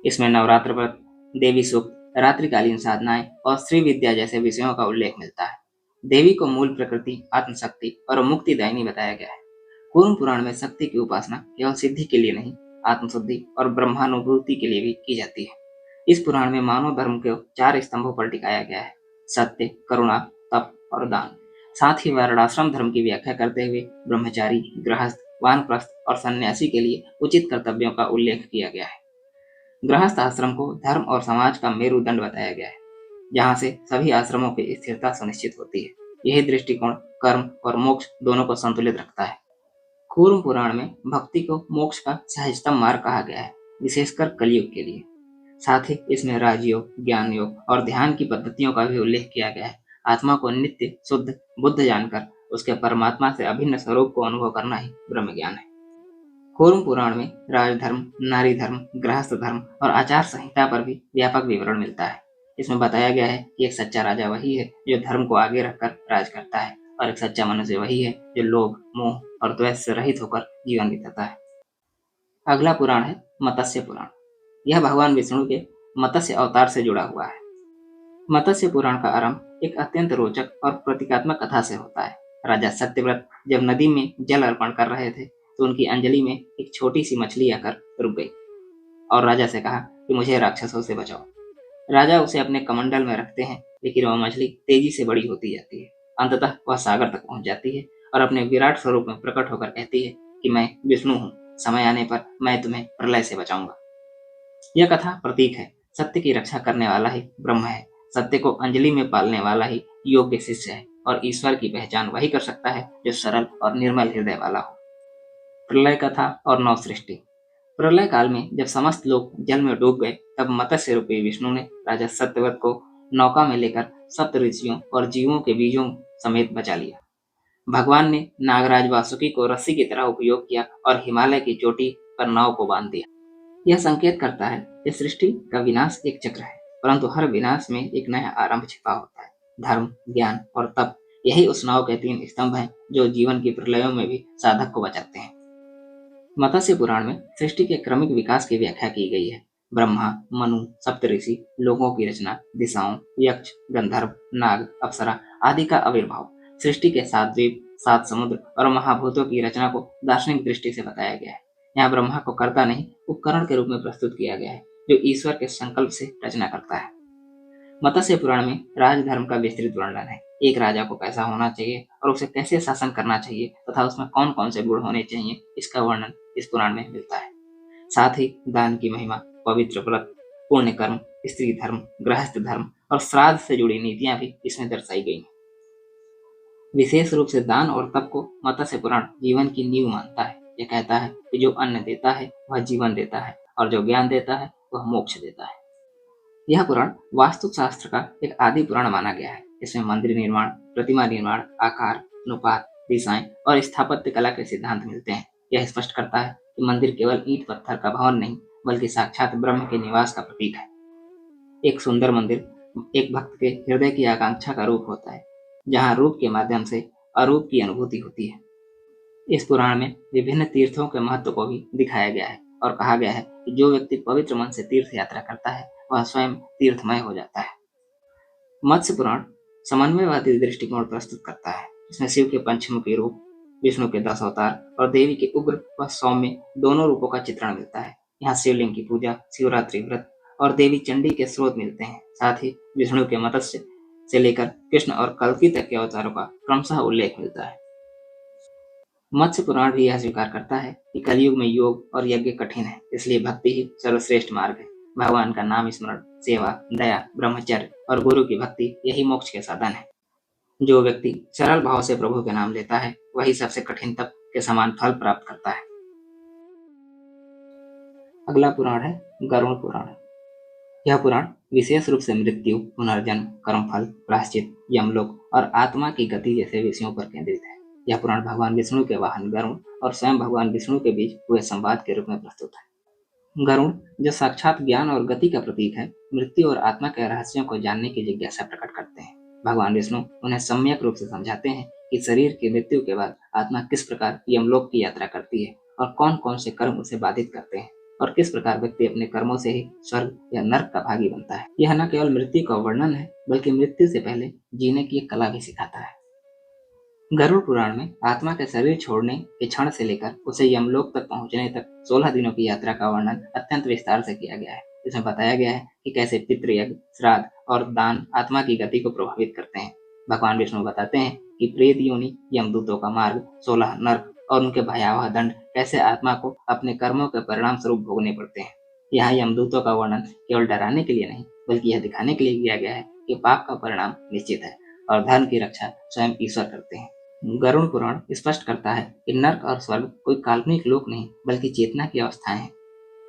इसमें नवरात्र व्रत, देवी सूक्त, रात्रिकालीन साधनाएं और श्री विद्या जैसे विषयों का उल्लेख मिलता है। देवी को मूल प्रकृति, आत्मशक्ति और मुक्तिदायिनी बताया गया है। कूर्म पुराण में शक्ति की उपासना केवल सिद्धि के लिए नहीं, आत्मशुद्धि और ब्रह्मानुभूति के लिए भी की जाती है। इस पुराण में मानव धर्म को 4 स्तंभों पर टिकाया गया है: सत्य, करुणा, तप और दान। साथ ही वर्णाश्रम धर्म की व्याख्या करते हुए ब्रह्मचारी, गृहस्थ, वानप्रस्थ और सन्यासी के लिए उचित कर्तव्यों का उल्लेख किया गया है। गृहस्थ आश्रम को धर्म और समाज का मेरुदंड बताया गया है, जहाँ से सभी आश्रमों की स्थिरता सुनिश्चित होती है। यही दृष्टिकोण कर्म और मोक्ष दोनों को संतुलित रखता है। कूर्म पुराण में भक्ति को मोक्ष का सहजतम मार्ग कहा गया है, विशेषकर कलयुग के लिए। साथ ही इसमें राजयोग, ज्ञान योग और ध्यान की पद्धतियों का भी उल्लेख किया गया है। आत्मा को नित्य शुद्ध बुद्ध जानकर उसके परमात्मा से अभिन्न स्वरूप को अनुभव करना ही ब्रह्म ज्ञान है। कूर्म पुराण में राजधर्म, नारी धर्म, गृहस्थ धर्म और आचार संहिता पर भी व्यापक विवरण मिलता है। इसमें बताया गया है कि एक सच्चा राजा वही है जो धर्म को आगे रखकर राज करता है, और एक सच्चा मनुष्य वही है जो लोभ, मोह और द्वेष से रहित होकर जीवन बिताता है। अगला पुराण है मत्स्य पुराण। यह भगवान विष्णु के मत्स्य अवतार से जुड़ा हुआ है। मत्स्य पुराण का आरंभ एक अत्यंत रोचक और प्रतीकात्मक कथा से होता है। राजा सत्यव्रत जब नदी में जल अर्पण कर रहे थे, तो उनकी अंजलि में एक छोटी सी मछली आकर रुक गई और राजा से कहा कि मुझे राक्षसों से बचाओ। राजा उसे अपने कमंडल में रखते हैं, लेकिन वह मछली तेजी से बड़ी होती जाती है। अंततः वह सागर तक पहुंच जाती है और अपने विराट स्वरूप में प्रकट होकर कहती है कि मैं विष्णु हूँ, समय आने पर मैं तुम्हें प्रलय से बचाऊंगा। यह कथा प्रतीक है, सत्य की रक्षा करने वाला ही ब्रह्म है, सत्य को अंजलि में पालने वाला ही योग्य शिष्य है, और ईश्वर की पहचान वही कर सकता है जो सरल और निर्मल हृदय वाला हो। प्रलय कथा और नव सृष्टि। प्रलय काल में जब समस्त लोग जल में डूब गए, तब मत्स्य रूपी विष्णु ने राजा सत्यव्रत को नौका में लेकर सप्त ऋषियों और जीवों के बीजों समेत बचा लिया। भगवान ने नागराज वासुकी को रस्सी की तरह उपयोग किया और हिमालय की चोटी पर नाव को बांध दिया। यह संकेत करता है कि सृष्टि का विनाश एक चक्र है, परंतु हर विनाश में एक नया आरंभ छिपा होता है। धर्म, ज्ञान और तप, यही उस नाव के 3 स्तंभ हैं जो जीवन की प्रलयों में भी साधक को बचाते हैं। मत्स्य पुराण में सृष्टि के क्रमिक विकास की व्याख्या की गई है। ब्रह्मा, मनु, सप्तऋषि, लोगों की रचना, दिशाओं, यक्ष, गंधर्व, नाग, अप्सरा आदि का आविर्भाव, सृष्टि के 7 द्वीप, 7 समुद्र और महाभूतों की रचना को दार्शनिक दृष्टि से बताया गया है। यहाँ ब्रह्मा को कर्ता नहीं, उपकरण के रूप में प्रस्तुत किया गया है, जो ईश्वर के संकल्प से रचना करता है। मत्स्य पुराण में राजधर्म का विस्तृत वर्णन है। एक राजा को कैसा होना चाहिए और उसे कैसे शासन करना चाहिए तथा उसमें कौन कौन से गुण होने चाहिए, इसका वर्णन इस पुराण में मिलता है। साथ ही दान की महिमा, पवित्र व्रत, पुण्य कर्म, स्त्री धर्म, गृहस्थ धर्म और श्राद्ध से जुड़ी नीतियां भी इसमें दर्शाई गई हैं। विशेष रूप से दान और तप को मत्स्य पुराण जीवन की नींव मानता है। यह कहता है कि जो अन्न देता है वह जीवन देता है और जो ज्ञान देता है वह मोक्ष देता है। यह पुराण वास्तुशास्त्र का एक आदि पुराण माना गया है। इसमें मंदिर निर्माण, प्रतिमा निर्माण, आकार, अनुपात, दिशाएं और स्थापत्य कला के सिद्धांत मिलते हैं। यह स्पष्ट करता है कि मंदिर केवल ईंट पत्थर का भवन नहीं, बल्कि साक्षात ब्रह्म के निवास का प्रतीक है। एक सुंदर मंदिर एक भक्त के हृदय की आकांक्षा का रूप होता है, जहाँ रूप के माध्यम से अरूप की अनुभूति होती है। इस पुराण में विभिन्न तीर्थों के महत्व को भी दिखाया गया है और कहा गया है कि जो व्यक्ति पवित्र मन से तीर्थ यात्रा करता है वह स्वयं तीर्थमय हो जाता है। मत्स्य पुराण समन्वयवादी दृष्टिकोण प्रस्तुत करता है। इसमें शिव के पंचमुखी रूप, विष्णु के 10 अवतार और देवी के उग्र व सौम्य दोनों रूपों का चित्रण मिलता है। यहाँ शिवलिंग की पूजा, शिवरात्रि व्रत और देवी चंडी के स्रोत मिलते हैं। साथ ही विष्णु के मत्स्य से लेकर कृष्ण और कल्कि तक के अवतारों का क्रमशः उल्लेख मिलता है। मत्स्य पुराण भी यह स्वीकार करता है कि कलयुग में योग और यज्ञ कठिन है, इसलिए भक्ति ही सर्वश्रेष्ठ मार्ग है। भगवान का नाम स्मरण, सेवा, दया, ब्रह्मचर्य और गुरु की भक्ति यही मोक्ष के साधन है। जो व्यक्ति सरल भाव से प्रभु के नाम लेता है वही सबसे कठिन तप के समान फल प्राप्त करता है। अगला पुराण है गरुड़ पुराण। यह पुराण विशेष रूप से मृत्यु, पुनर्जन्म, कर्मफल, प्रायश्चित, यमलोक और आत्मा की गति जैसे विषयों पर केंद्रित है। यह पुराण भगवान विष्णु के वाहन गरुड़ और स्वयं भगवान विष्णु के बीच हुए संवाद के रूप में प्रस्तुत है। गरुड़, जो साक्षात ज्ञान और गति का प्रतीक है, मृत्यु और आत्मा के रहस्यों को जानने की जिज्ञासा प्रकट करते हैं। भगवान विष्णु उन्हें सम्यक रूप से समझाते हैं कि शरीर की मृत्यु के बाद आत्मा किस प्रकार यमलोक की यात्रा करती है और कौन कौन से कर्म उसे बाधित करते हैं और किस प्रकार व्यक्ति अपने कर्मों से ही स्वर्ग या नर्क का भागी बनता है। यह न केवल मृत्यु का वर्णन है, बल्कि मृत्यु से पहले जीने की एक कला भी सिखाता है। गरुड़ पुराण में आत्मा के शरीर छोड़ने के क्षण से लेकर उसे यमलोक तक पहुंचने तक 16 दिनों की यात्रा का वर्णन अत्यंत विस्तार से किया गया है। इसमें बताया गया है कि कैसे पितृयज्ञ, श्राद्ध और दान आत्मा की गति को प्रभावित करते हैं। भगवान विष्णु बताते हैं कि प्रेत योनि, यमदूतों का मार्ग, 16 नर्क और उनके भयावह दंड कैसे आत्मा को अपने कर्मों के परिणाम स्वरूप भोगने पड़ते हैं। यहाँ यमदूतों का वर्णन केवल डराने के लिए नहीं, बल्कि यह दिखाने के लिए किया गया है कि पाप का परिणाम निश्चित है और धर्म की रक्षा स्वयं ईश्वर करते हैं। गरुड़ पुराण स्पष्ट करता है कि नर्क और स्वर्ग कोई काल्पनिक लोक नहीं, बल्कि चेतना की अवस्थाएं हैं।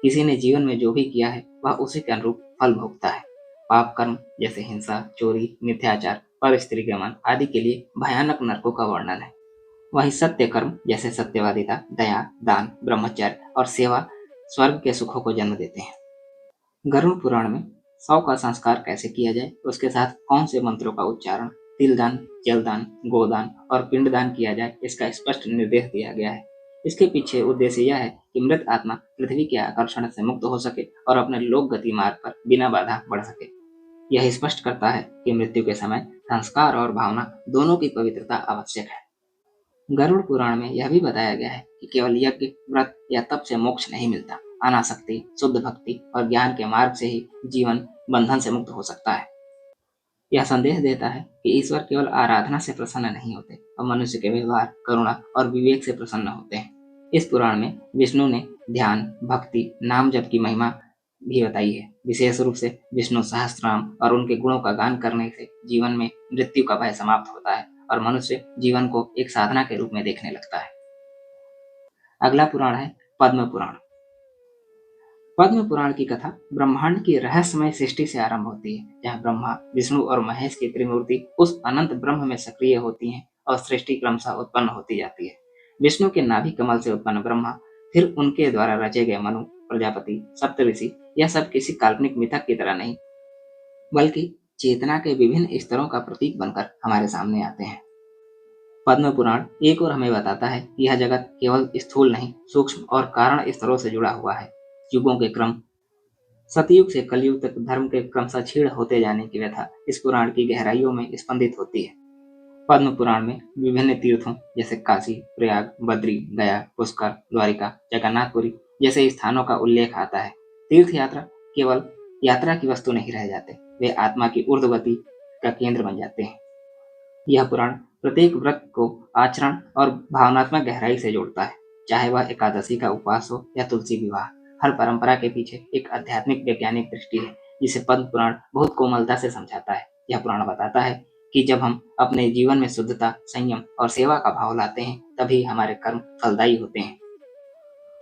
किसी ने जीवन में जो भी किया है वह उसी के अनुरूप फल भोगता है। पाप कर्म जैसे हिंसा, चोरी, मिथ्याचार और स्त्री गमन आदि के लिए भयानक नरकों का वर्णन है। वहीं सत्य कर्म जैसे सत्यवादिता, दया, दान, ब्रह्मचर्य और सेवा स्वर्ग के सुखों को जन्म देते हैं। गरुड़ पुराण में 100 का संस्कार कैसे किया जाए, उसके साथ कौन से मंत्रों का उच्चारण, तिलदान, जलदान, गोदान और पिंडदान किया जाए, इसका स्पष्ट निर्देश दिया गया है। इसके पीछे उद्देश्य यह है कि मृत आत्मा पृथ्वी के आकर्षण से मुक्त हो सके और अपने लोक गति मार्ग पर बिना बाधा बढ़ सके। यह स्पष्ट करता है कि मृत्यु के समय संस्कार और भावना दोनों की पवित्रता आवश्यक है। गरुड़ पुराण में यह भी बताया गया है कि केवल यज्ञ, व्रत या तप से मोक्ष नहीं मिलता। अनासक्ति, शुद्ध भक्ति और ज्ञान के मार्ग से ही जीवन बंधन से मुक्त हो सकता है। यह संदेश देता है कि ईश्वर केवल आराधना से प्रसन्न नहीं होते और मनुष्य के व्यवहार, करुणा और विवेक से प्रसन्न होते हैं। इस पुराण में विष्णु ने ध्यान, भक्ति, नाम जप की महिमा भी बताई है। विशेष रूप से विष्णु सहस्त्रनाम और उनके गुणों का गान करने से जीवन में मृत्यु का भय समाप्त होता है और मनुष्य जीवन को एक साधना के रूप में देखने लगता है। अगला पुराण है पद्म पुराण। पद्म पुराण की कथा ब्रह्मांड की रहस्यमय सृष्टि से आरंभ होती है, जहाँ ब्रह्मा, विष्णु और महेश की त्रिमूर्ति उस अनंत ब्रह्म में सक्रिय होती हैं और सृष्टि क्रमशः उत्पन्न होती जाती है। विष्णु के नाभि कमल से उत्पन्न ब्रह्मा, फिर उनके द्वारा रचे गए मनु, प्रजापति, सप्तऋषि, यह सब किसी काल्पनिक मिथक की तरह नहीं, बल्कि चेतना के विभिन्न स्तरों का प्रतीक बनकर हमारे सामने आते हैं। पद्म पुराण एक और हमें बताता है कि यह जगत केवल स्थूल नहीं, सूक्ष्म और कारण स्तरों से जुड़ा हुआ है। युगों के क्रम, सतयुग से कलयुग तक धर्म के क्रमशः क्षीण होते जाने की व्यथा इस पुराण की गहराइयों में स्पंदित होती है। पद्म पुराण में विभिन्न तीर्थों जैसे काशी, प्रयाग, बद्री, गया, पुष्कर, द्वारिका, जगन्नाथपुरी जैसे स्थानों का उल्लेख आता है। तीर्थ यात्रा केवल यात्रा की वस्तु नहीं रह जाते, वे आत्मा की ऊर्ध्वगति का केंद्र बन जाते हैं। यह पुराण प्रत्येक व्रत को आचरण और भावनात्मक गहराई से जोड़ता है, चाहे वह एकादशी का उपवास हो या तुलसी विवाह। हर परंपरा के पीछे एक आध्यात्मिक वैज्ञानिक दृष्टि है, जिसे पद्म पुराण बहुत कोमलता से समझाता है। यह पुराण बताता है कि जब हम अपने जीवन में शुद्धता, संयम और सेवा का भाव लाते हैं, तभी हमारे कर्म फलदायी होते हैं।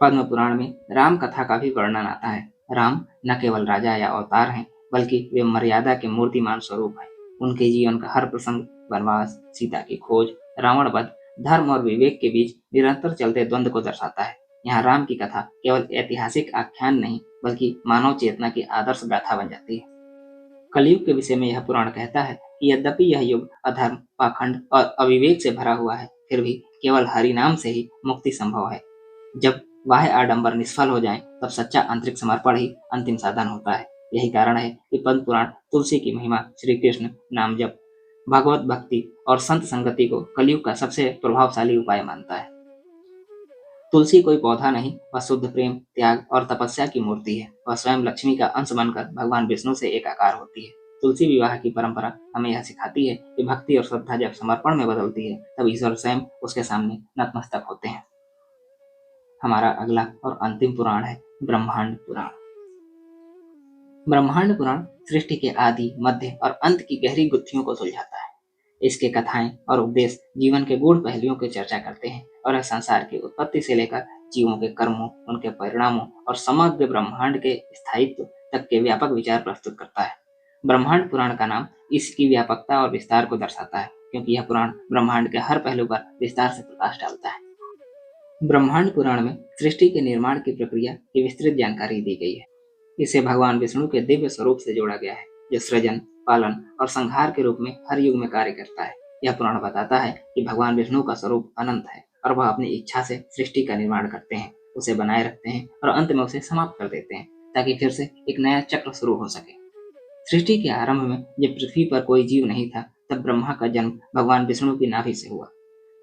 पद्म पुराण में राम कथा का भी वर्णन आता है। राम न केवल राजा या अवतार हैं, बल्कि वे मर्यादा के मूर्तिमान स्वरूप हैं। उनके जीवन का हर प्रसंग, वनवास, सीता की खोज, रावण वध, धर्म और विवेक के बीच निरंतर चलते द्वंद्व को दर्शाता है। यहाँ राम की कथा केवल ऐतिहासिक आख्यान नहीं, बल्कि मानव चेतना की आदर्श गाथा बन जाती है। कलयुग के विषय में यह पुराण कहता है कि यद्यपि यह युग अधर्म, पाखंड और अविवेक से भरा हुआ है, फिर भी केवल हरि नाम से ही मुक्ति संभव है। जब बाह्य आडंबर निष्फल हो जाएं, तब सच्चा आंतरिक समर्पण ही अंतिम साधन होता है। यही कारण है कि पद्म पुराण तुलसी की महिमा, श्री कृष्ण नाम जप, भगवत भक्ति और संत संगति को कलयुग का सबसे प्रभावशाली उपाय मानता है। तुलसी कोई पौधा नहीं, वह शुद्ध प्रेम, त्याग और तपस्या की मूर्ति है। वह स्वयं लक्ष्मी का अंश बनकर भगवान विष्णु से एकाकार होती है। तुलसी विवाह की परंपरा हमें यह सिखाती है कि भक्ति और श्रद्धा जब समर्पण में बदलती है, तब ईश्वर स्वयं उसके सामने नतमस्तक होते हैं। हमारा अगला और अंतिम पुराण है ब्रह्मांड पुराण। ब्रह्मांड पुराण सृष्टि के आदि, मध्य और अंत की गहरी गुत्थियों को सुलझाता है। इसके कथाएं और उपदेश जीवन के गूढ़ पहलुओं की चर्चा करते हैं और संसार की उत्पत्ति से लेकर जीवों के कर्मों, उनके परिणामों और समग्र ब्रह्मांड के स्थायित्व तक के व्यापक विचार प्रस्तुत करता है। ब्रह्मांड पुराण का नाम इसकी व्यापकता और विस्तार को दर्शाता है, क्योंकि यह पुराण ब्रह्मांड के हर पहलू पर विस्तार से प्रकाश डालता है। ब्रह्मांड पुराण में सृष्टि के निर्माण की प्रक्रिया की विस्तृत जानकारी दी गई है। इसे भगवान विष्णु के दिव्य स्वरूप से जोड़ा गया है, जो सृजन, पालन और संहार के रूप में हर युग में कार्य करता है। यह पुराण बताता है कि भगवान विष्णु का स्वरूप अनंत है और वह अपनी इच्छा से सृष्टि का निर्माण करते हैं, उसे बनाए रखते हैं और अंत में उसे समाप्त कर देते हैं, ताकि फिर से एक नया चक्र शुरू हो सके। सृष्टि के आरंभ में जब पृथ्वी पर कोई जीव नहीं था, तब ब्रह्मा का जन्म भगवान विष्णु की नाभि से हुआ।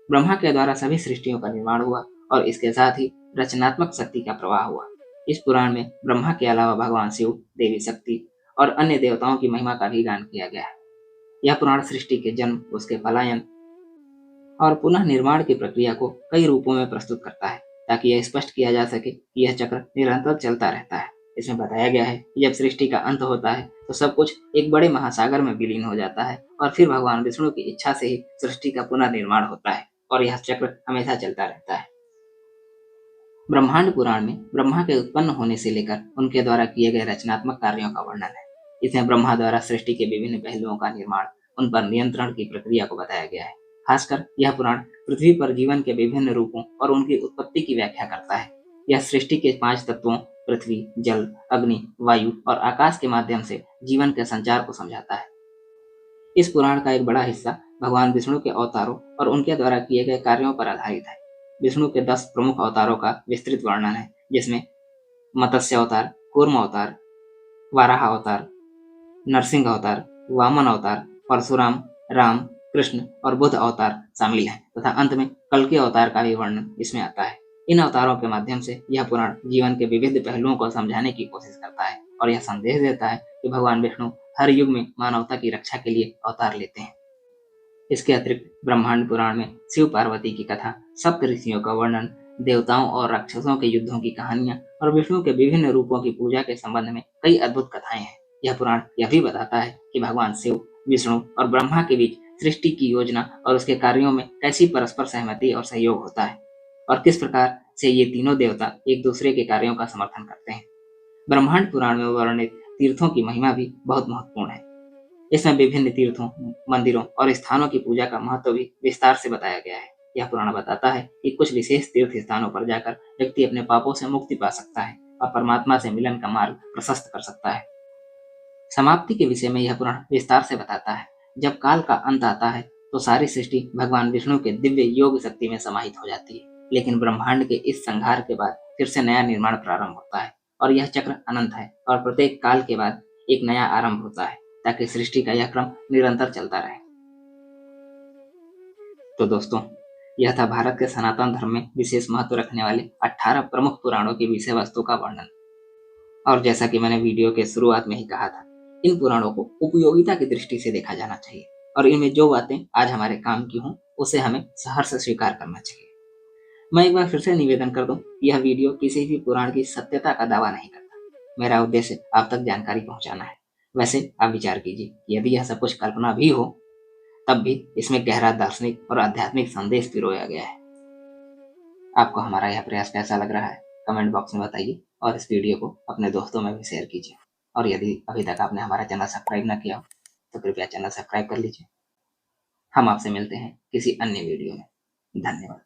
ब्रह्मा के द्वारा सभी सृष्टियों का निर्माण हुआ और इसके साथ ही रचनात्मक शक्ति का प्रवाह हुआ। इस पुराण में ब्रह्मा के अलावा भगवान शिव, देवी शक्ति और अन्य देवताओं की महिमा का भी गान किया गया है। यह पुराण सृष्टि के जन्म, उसके पलायन और पुनः निर्माण की प्रक्रिया को कई रूपों में प्रस्तुत करता है, ताकि यह स्पष्ट किया जा सके कि यह चक्र निरंतर चलता रहता है। इसमें बताया गया है कि जब सृष्टि का अंत होता है, तो सब कुछ एक बड़े महासागर में विलीन हो जाता है और फिर भगवान विष्णु की इच्छा से ही सृष्टि का पुनः निर्माण होता है और यह चक्र हमेशा चलता रहता है। ब्रह्मांड पुराण में ब्रह्मा के उत्पन्न होने से लेकर उनके द्वारा किए गए रचनात्मक कार्यों का वर्णन है। इसमें ब्रह्मा द्वारा सृष्टि के विभिन्न पहलुओं का निर्माण, उन पर नियंत्रण की प्रक्रिया को बताया गया है। खासकर यह पुराण पृथ्वी पर जीवन के विभिन्न रूपों और उनकी उत्पत्ति की व्याख्या करता है। यह सृष्टि के 5 तत्वों पृथ्वी, जल, अग्नि, वायु और आकाश के माध्यम से जीवन के संचार को समझाता है। इस पुराण का एक बड़ा हिस्सा भगवान विष्णु के अवतारों और उनके द्वारा किए गए कार्यों पर आधारित है। विष्णु के 10 प्रमुख अवतारों का विस्तृत वर्णन है, जिसमें मत्स्य अवतार, कूर्म अवतार, वाराह अवतार, नरसिंह अवतार, वामन अवतार, परशुराम, राम, कृष्ण और बुद्ध अवतार शामिल हैं तथा अंत में कल्कि अवतार का भी वर्णन इसमें आता है। इन अवतारों के माध्यम से यह पुराण जीवन के विविध पहलुओं को समझाने की कोशिश करता है और यह संदेश देता है कि भगवान विष्णु हर युग में मानवता की रक्षा के लिए अवतार लेते हैं। इसके अतिरिक्त ब्रह्मांड पुराण में शिव पार्वती की कथा, सप्त ऋषियों का वर्णन, देवताओं और राक्षसों के युद्धों की कहानियां और विष्णु के विभिन्न रूपों की पूजा के संबंध में कई अद्भुत कथाएं हैं। यह पुराण यह भी बताता है कि भगवान शिव, विष्णु और ब्रह्मा के बीच सृष्टि की योजना और उसके कार्यों में कैसी परस्पर सहमति और सहयोग होता है और किस प्रकार से ये तीनों देवता एक दूसरे के कार्यों का समर्थन करते हैं। ब्रह्मांड पुराण में वर्णित तीर्थों की महिमा भी बहुत महत्वपूर्ण है। इसमें विभिन्न तीर्थों, मंदिरों और स्थानों की पूजा का महत्व भी विस्तार से बताया गया है। यह पुराण बताता है कि कुछ विशेष तीर्थ स्थानों पर जाकर व्यक्ति अपने पापों से मुक्ति पा सकता है और परमात्मा से मिलन का मार्ग प्रशस्त कर सकता है। समाप्ति के विषय में यह पुराण विस्तार से बताता है। जब काल का अंत आता है, तो सारी सृष्टि भगवान विष्णु के दिव्य योग शक्ति में समाहित हो जाती है, लेकिन ब्रह्मांड के इस संहार के बाद फिर से नया निर्माण प्रारंभ होता है और यह चक्र अनंत है और प्रत्येक काल के बाद एक नया आरंभ होता है, ताकि सृष्टि का यह क्रम निरंतर चलता रहे। तो दोस्तों, यह था भारत के सनातन धर्म में विशेष महत्व रखने वाले 18 प्रमुख पुराणों की विषय वस्तु का वर्णन। और जैसा कि मैंने वीडियो के शुरुआत में ही कहा था, इन पुराणों को उपयोगिता की दृष्टि से देखा जाना चाहिए और इनमें जो बातें आज हमारे काम की हों, उसे हमें सहर्ष स्वीकार करना चाहिए। मैं एक बार फिर से निवेदन कर दूं, यह वीडियो किसी भी पुराण की सत्यता का दावा नहीं करता। मेरा उद्देश्य आप तक जानकारी पहुंचाना है। वैसे आप विचार कीजिए, यदि यह सब कुछ कल्पना भी हो, तब भी इसमें गहरा दार्शनिक और आध्यात्मिक संदेश पिरोया गया है। आपको हमारा यह प्रयास कैसा लग रहा है, कमेंट बॉक्स में बताइए और इस वीडियो को अपने दोस्तों में भी शेयर कीजिए। और यदि अभी तक आपने हमारा चैनल सब्सक्राइब न किया हो तो कृपया चैनल सब्सक्राइब कर लीजिए। हम आपसे मिलते हैं किसी अन्य वीडियो में। धन्यवाद।